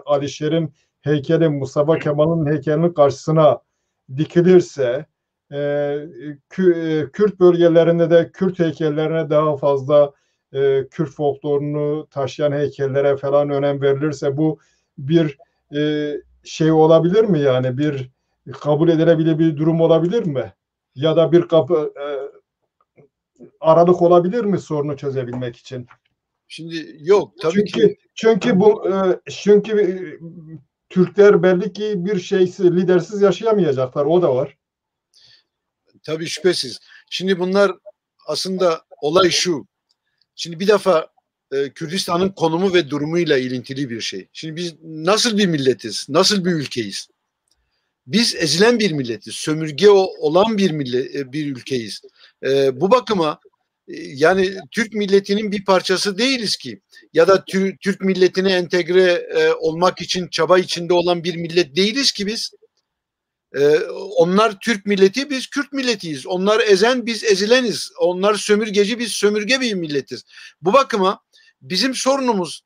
Alişer'in heykeli, Mustafa Kemal'in heykelinin karşısına dikilirse Kürt bölgelerinde de Kürt heykellerine daha fazla Kürt folklorunu taşıyan heykellere falan önem verilirse bu bir şey olabilir mi yani bir kabul edilebilir bir durum olabilir mi? Ya da bir aralık olabilir mi sorunu çözebilmek için? Şimdi yok tabii ki. Çünkü Türkler belli ki bir lidersiz yaşayamayacaklar. O da var. Tabii şüphesiz. Şimdi bunlar aslında olay şu. Şimdi bir defa Kürdistan'ın konumu ve durumuyla ilintili bir şey. Şimdi biz nasıl bir milletiz? Nasıl bir ülkeyiz? Biz ezilen bir milletiz. Sömürge olan bir ülkeyiz. Bu bakıma yani Türk milletinin bir parçası değiliz ki. Ya da Türk milletine entegre olmak için çaba içinde olan bir millet değiliz ki biz. Onlar Türk milleti, biz Kürt milletiyiz. Onlar ezen, biz ezileniz. Onlar sömürgeci, biz sömürge bir milletiz. Bu bakıma bizim sorunumuz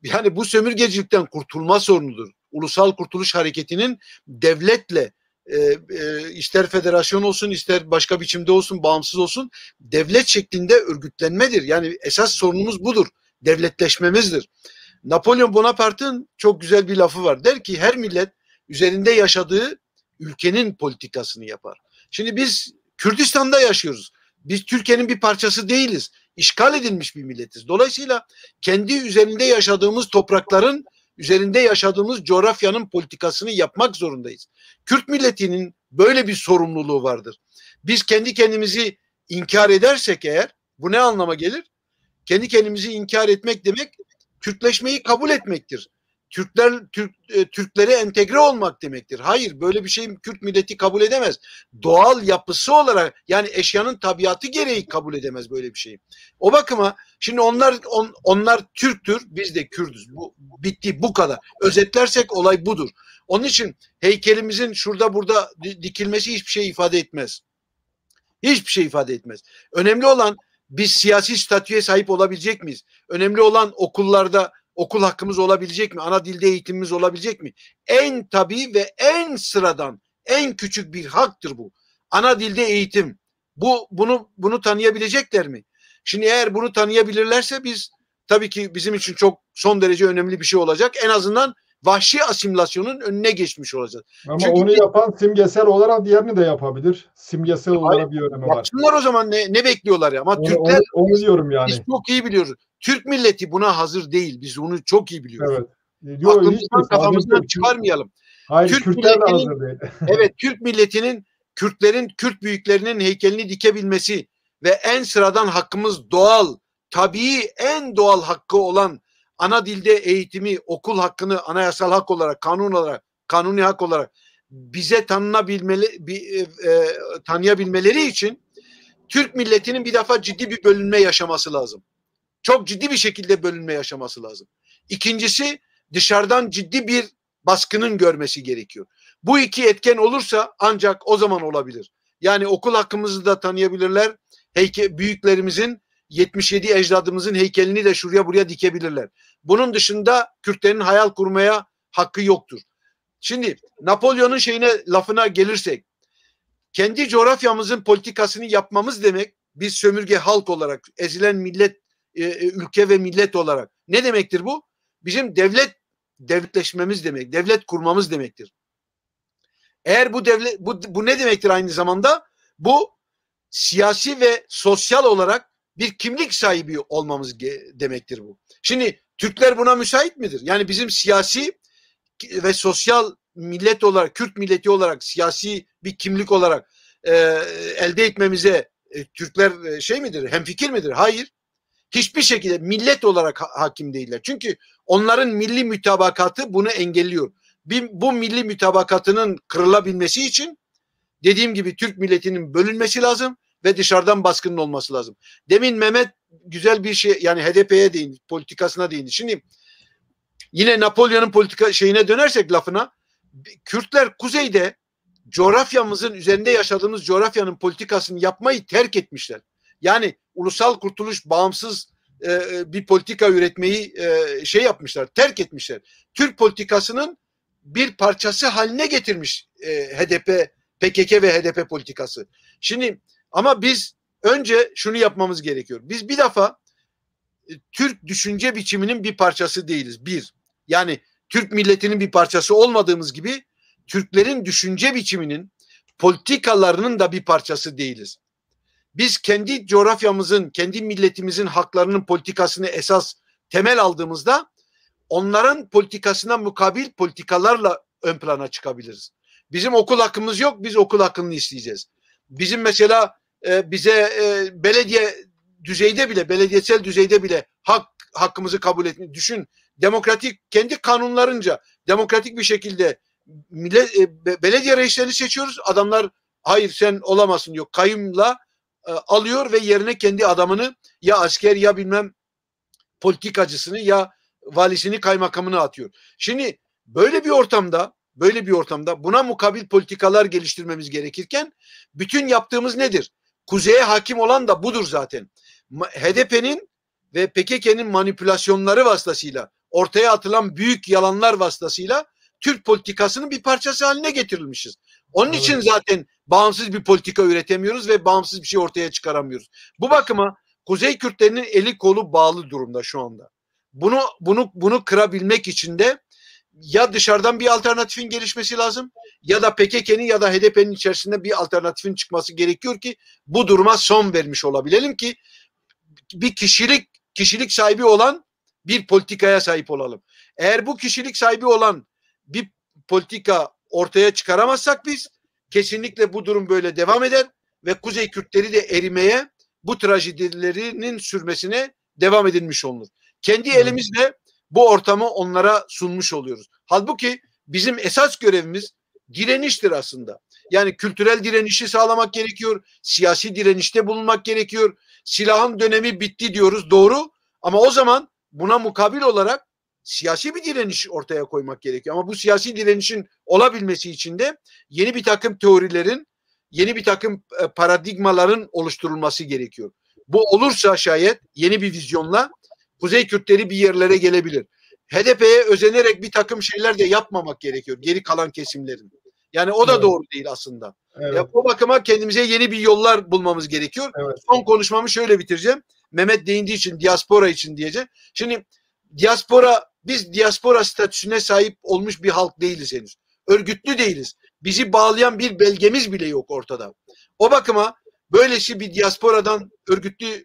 yani bu sömürgecilikten kurtulma sorunudur. Ulusal Kurtuluş Hareketi'nin devletle ister federasyon olsun, ister başka biçimde olsun, bağımsız olsun, devlet şeklinde örgütlenmedir. Yani esas sorunumuz budur. Devletleşmemizdir. Napolyon Bonaparte'ın çok güzel bir lafı var. Der ki her millet üzerinde yaşadığı ülkenin politikasını yapar. Şimdi biz Kürdistan'da yaşıyoruz. Biz Türkiye'nin bir parçası değiliz. İşgal edilmiş bir milletiz. Dolayısıyla kendi üzerinde yaşadığımız toprakların, üzerinde yaşadığımız coğrafyanın politikasını yapmak zorundayız. Kürt milletinin böyle bir sorumluluğu vardır. Biz kendi kendimizi inkar edersek eğer, bu ne anlama gelir? Kendi kendimizi inkar etmek demek, Türkleşmeyi kabul etmektir. Türklere entegre olmak demektir. Hayır, böyle bir şey Kürt milleti kabul edemez. Doğal yapısı olarak yani eşyanın tabiatı gereği kabul edemez böyle bir şeyi. O bakıma şimdi onlar Türktür, biz de Kürdüz. Bu bitti, bu kadar. Özetlersek olay budur. Onun için heykelimizin şurada burada dikilmesi hiçbir şey ifade etmez. Hiçbir şey ifade etmez. Önemli olan biz siyasi statüye sahip olabilecek miyiz? Önemli olan okullarda okul hakkımız olabilecek mi? Ana dilde eğitimimiz olabilecek mi? En tabii ve en sıradan, en küçük bir haktır bu. Ana dilde eğitim. Bunu tanıyabilecekler mi? Şimdi eğer bunu tanıyabilirlerse biz tabii ki bizim için çok son derece önemli bir şey olacak. En azından vahşi asimilasyonun önüne geçmiş olacağız. Ama Çünkü onu yapan simgesel olarak diğerini de yapabilir. Simgesel olarak bir önemi var. yapsınlar o zaman ne bekliyorlar ya? Ama Onu, Türkler onu diyorum yani. biz çok iyi biliyoruz. Türk milleti buna hazır değil. Biz onu çok iyi biliyoruz. Evet. Yok, Aklımızdan kafamızdan çıkarmayalım. Hayır, Türk Kürtler de milletinin, hazır değil. evet, Türk milletinin Kürt büyüklerinin heykelini dikebilmesi ve en sıradan hakkımız doğal, tabii en doğal hakkı olan ana dilde eğitimi, okul hakkını anayasal hak olarak, kanuni hak olarak bize tanıyabilmeleri için Türk milletinin bir defa ciddi bir bölünme yaşaması lazım. Çok ciddi bir şekilde bölünme yaşaması lazım. İkincisi, dışarıdan ciddi bir baskının görmesi gerekiyor. Bu iki etken olursa ancak o zaman olabilir. Yani okul hakkımızı da tanıyabilirler. Büyüklerimizin 77 ecdadımızın heykelini de şuraya buraya dikebilirler. Bunun dışında Kürtlerin hayal kurmaya hakkı yoktur. Şimdi Napolyon'un lafına gelirsek, kendi coğrafyamızın politikasını yapmamız demek, biz sömürge halk olarak, ezilen millet, ülke ve millet olarak ne demektir bu? Bizim devletleşmemiz demek, devlet kurmamız demektir. Eğer bu ne demektir aynı zamanda? Bu siyasi ve sosyal olarak bir kimlik sahibi olmamız demektir bu. Şimdi Türkler buna müsait midir? Yani bizim siyasi ve sosyal millet olarak, Kürt milleti olarak siyasi bir kimlik olarak elde etmemize Türkler hemfikir midir? Hayır. Hiçbir şekilde millet olarak hakim değiller. Çünkü onların milli mütabakatı bunu engelliyor. Bu milli mütabakatının kırılabilmesi için dediğim gibi Türk milletinin bölünmesi lazım ve dışarıdan baskının olması lazım. Demin Mehmet güzel bir şey, yani HDP'ye değindi, politikasına değindi. Şimdi yine Napolyon'un dönersek lafına, Kürtler kuzeyde coğrafyamızın üzerinde yaşadığımız coğrafyanın politikasını yapmayı terk etmişler. Yani ulusal kurtuluş, bağımsız bir politika üretmeyi yapmışlar, terk etmişler. Türk politikasının bir parçası haline getirmiş HDP, PKK ve HDP politikası. Şimdi ama biz önce şunu yapmamız gerekiyor. Biz bir defa Türk düşünce biçiminin bir parçası değiliz. Yani Türk milletinin bir parçası olmadığımız gibi Türklerin düşünce biçiminin, politikalarının da bir parçası değiliz. Biz kendi coğrafyamızın, kendi milletimizin haklarının politikasını esas temel aldığımızda onların politikasına mukabil politikalarla ön plana çıkabiliriz. Bizim okul hakkımız yok, biz okul hakkını isteyeceğiz. Bizim mesela bize belediye düzeyde bile, belediyesel düzeyde bile hakkımızı kabul etmeyi düşün. Demokratik, kendi kanunlarınca demokratik bir şekilde belediye reislerini seçiyoruz. Adamlar hayır sen olamazsın diyor. Kayyumla alıyor ve yerine kendi adamını, ya asker ya bilmem politikacısını ya valisini, kaymakamını atıyor. Şimdi böyle bir ortamda buna mukabil politikalar geliştirmemiz gerekirken bütün yaptığımız nedir? Kuzeye hakim olan da budur zaten. HDP'nin ve PKK'nın manipülasyonları vasıtasıyla, ortaya atılan büyük yalanlar vasıtasıyla Türk politikasının bir parçası haline getirilmişiz. Onun için zaten bağımsız bir politika üretemiyoruz ve bağımsız bir şey ortaya çıkaramıyoruz. Bu bakıma Kuzey Kürtlerinin eli kolu bağlı durumda şu anda. Bunu kırabilmek için de ya dışarıdan bir alternatifin gelişmesi lazım ya da PKK'nin ya da HDP'nin içerisinde bir alternatifin çıkması gerekiyor ki bu duruma son vermiş olabilelim ki bir kişilik sahibi olan bir politikaya sahip olalım. Eğer bu kişilik sahibi olan bir politika ortaya çıkaramazsak biz kesinlikle bu durum böyle devam eder ve Kuzey Kürtleri de erimeye, bu trajedilerinin sürmesine devam edilmiş olur. Kendi elimizle bu ortamı onlara sunmuş oluyoruz. Halbuki bizim esas görevimiz direniştir aslında. Yani kültürel direnişi sağlamak gerekiyor, siyasi direnişte bulunmak gerekiyor. Silahın dönemi bitti diyoruz, doğru, ama o zaman buna mukabil olarak siyasi bir direniş ortaya koymak gerekiyor. Ama bu siyasi direnişin olabilmesi için de yeni bir takım teorilerin, yeni bir takım paradigmaların oluşturulması gerekiyor. Bu olursa şayet yeni bir vizyonla Kuzey Kürtleri bir yerlere gelebilir. HDP'ye özenerek bir takım şeyler de yapmamak gerekiyor geri kalan kesimlerin. Yani o da Evet. doğru değil aslında. Evet. O bakıma kendimize yeni bir yollar bulmamız gerekiyor. Evet. Son konuşmamı şöyle bitireceğim. Mehmet değindiği için diaspora için diyeceğim. Şimdi biz diaspora statüsüne sahip olmuş bir halk değiliz henüz. Örgütlü değiliz. Bizi bağlayan bir belgemiz bile yok ortada. O bakıma böylesi bir diasporadan,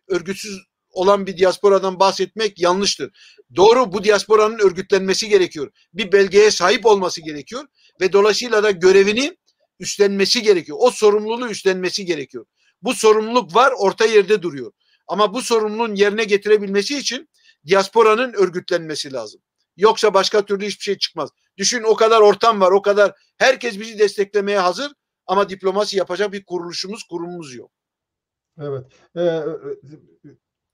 örgütsüz olan bir diasporadan bahsetmek yanlıştır. Doğru, bu diasporanın örgütlenmesi gerekiyor. Bir belgeye sahip olması gerekiyor ve dolayısıyla da görevini üstlenmesi gerekiyor. O sorumluluğu üstlenmesi gerekiyor. Bu sorumluluk var, orta yerde duruyor. Ama bu sorumluluğun yerine getirebilmesi için diasporanın örgütlenmesi lazım. Yoksa başka türlü hiçbir şey çıkmaz. Düşün, o kadar ortam var, o kadar herkes bizi desteklemeye hazır ama diplomasi yapacak bir kurumumuz yok. Evet.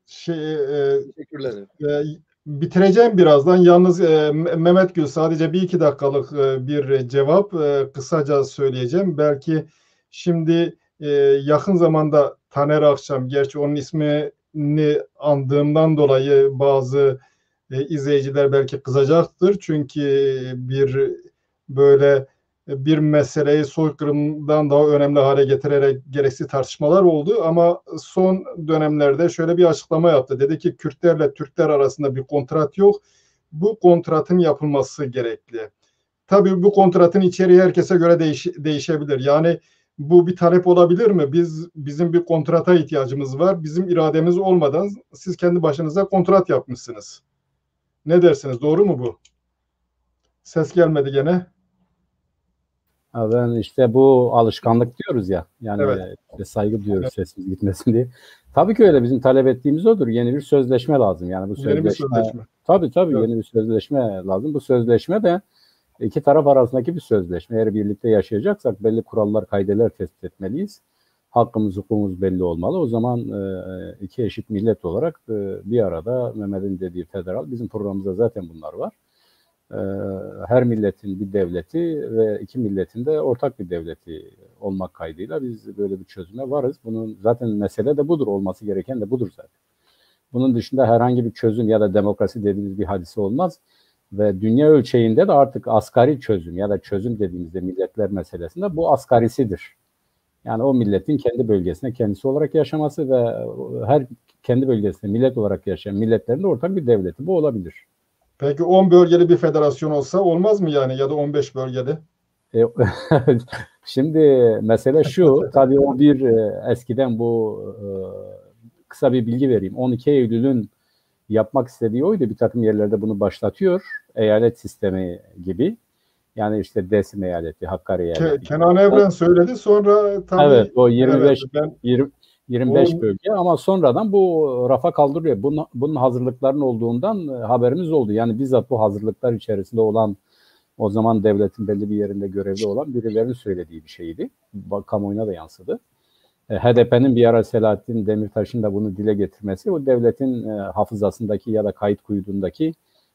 Teşekkürler. Bitireceğim birazdan. Yalnız Mehmet Gül, sadece 1-2 dakikalık bir cevap kısaca söyleyeceğim. Belki şimdi yakın zamanda Taner Akçam, gerçi onun ismini andığımdan dolayı bazı izleyiciler belki kızacaktır. Çünkü bir meseleyi soykırımdan daha önemli hale getirerek gereksiz tartışmalar oldu. Ama son dönemlerde şöyle bir açıklama yaptı. Dedi ki Kürtlerle Türkler arasında bir kontrat yok. Bu kontratın yapılması gerekli. Tabii bu kontratın içeriği herkese göre değişebilir. Yani bu bir talep olabilir mi? Bizim bir kontrata ihtiyacımız var. Bizim irademiz olmadan siz kendi başınıza kontrat yapmışsınız. Ne dersiniz? Doğru mu bu? Ses gelmedi gene. Ben işte bu alışkanlık diyoruz ya. Yani Evet. işte saygı diyoruz, sesimiz gitmesin diye. Tabii ki öyle, bizim talep ettiğimiz odur. Yeni bir sözleşme lazım. Yani bu Yeni bir sözleşme. Tabii Evet. yeni bir sözleşme lazım. Bu sözleşme de iki taraf arasındaki bir sözleşme. Eğer birlikte yaşayacaksak belli kurallar, kaideler tespit etmeliyiz. Hakkımız, hukukumuz belli olmalı. O zaman iki eşit millet olarak bir arada, Mehmet'in dediği federal, bizim programımızda zaten bunlar var. Her milletin bir devleti ve iki milletin de ortak bir devleti olmak kaydıyla biz böyle bir çözüme varız. Bunun zaten mesele de budur, olması gereken de budur zaten. Bunun dışında herhangi bir çözüm ya da demokrasi dediğimiz bir hadise olmaz. Ve dünya ölçeğinde de artık asgari çözüm ya da çözüm dediğimizde milletler meselesinde bu asgarisidir. Yani o milletin kendi bölgesine kendisi olarak yaşaması ve her kendi bölgesinde millet olarak yaşayan milletlerin de ortak bir devleti. Bu olabilir. Peki 10 bölgeli bir federasyon olsa olmaz mı yani, ya da 15 bölgeli? Şimdi mesele şu, tabii o eskiden bu kısa bir bilgi vereyim. 12 Eylül'ün yapmak istediği oydu. Bir takım yerlerde bunu başlatıyor. Eyalet sistemi gibi. Yani işte Dersim eyaleti, Hakkari eyaleti. Kenan Evren söyledi, sonra tabii. Evet, o 25 evet, 25 bölge, ama sonradan bu rafa kaldırıyor. Bunun hazırlıkların olduğundan haberimiz oldu. Yani bizzat bu hazırlıklar içerisinde olan, o zaman devletin belli bir yerinde görevli olan birilerinin söylediği bir şeydi. Kamuoyuna da yansıdı. HDP'nin bir ara Selahattin Demirtaş'ın da bunu dile getirmesi, o devletin hafızasındaki ya da kayıt kuyudundaki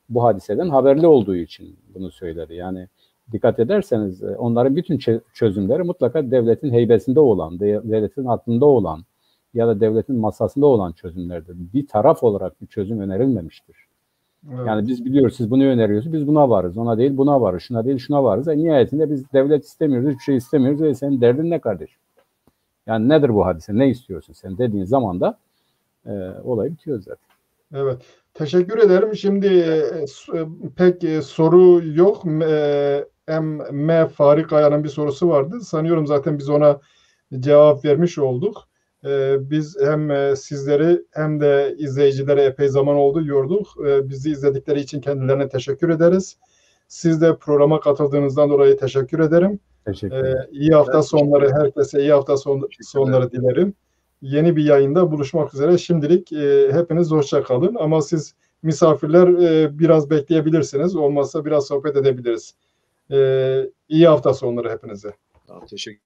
bu hadiseden haberli olduğu için bunu söyledi. Yani dikkat ederseniz onların bütün çözümleri mutlaka devletin heybesinde olan, devletin aklında olan ya da devletin masasında olan çözümlerdir. Bir taraf olarak bir çözüm önerilmemiştir. Evet. Yani biz biliyoruz, siz bunu öneriyorsunuz, biz buna varız, ona değil buna varız, şuna değil şuna varız. Nihayetinde biz devlet istemiyoruz, hiçbir şey istemiyoruz ve senin derdin ne kardeşim? Yani nedir bu hadise, ne istiyorsun sen dediğin zaman da olay bitiyor zaten. Evet, teşekkür ederim. Şimdi pek soru yok. M. Farik Aya'nın bir sorusu vardı. Sanıyorum zaten biz ona cevap vermiş olduk. Biz hem sizleri hem de izleyicilere epey zaman oldu yorduk. Bizi izledikleri için kendilerine teşekkür ederiz. Siz de programa katıldığınızdan dolayı teşekkür ederim. Teşekkür ederim. İyi hafta sonları, herkese iyi hafta sonları dilerim. Yeni bir yayında buluşmak üzere. Şimdilik hepiniz hoşça kalın. Ama siz misafirler biraz bekleyebilirsiniz. Olmazsa biraz sohbet edebiliriz. İyi hafta sonları hepinize. Tamam, teşekkür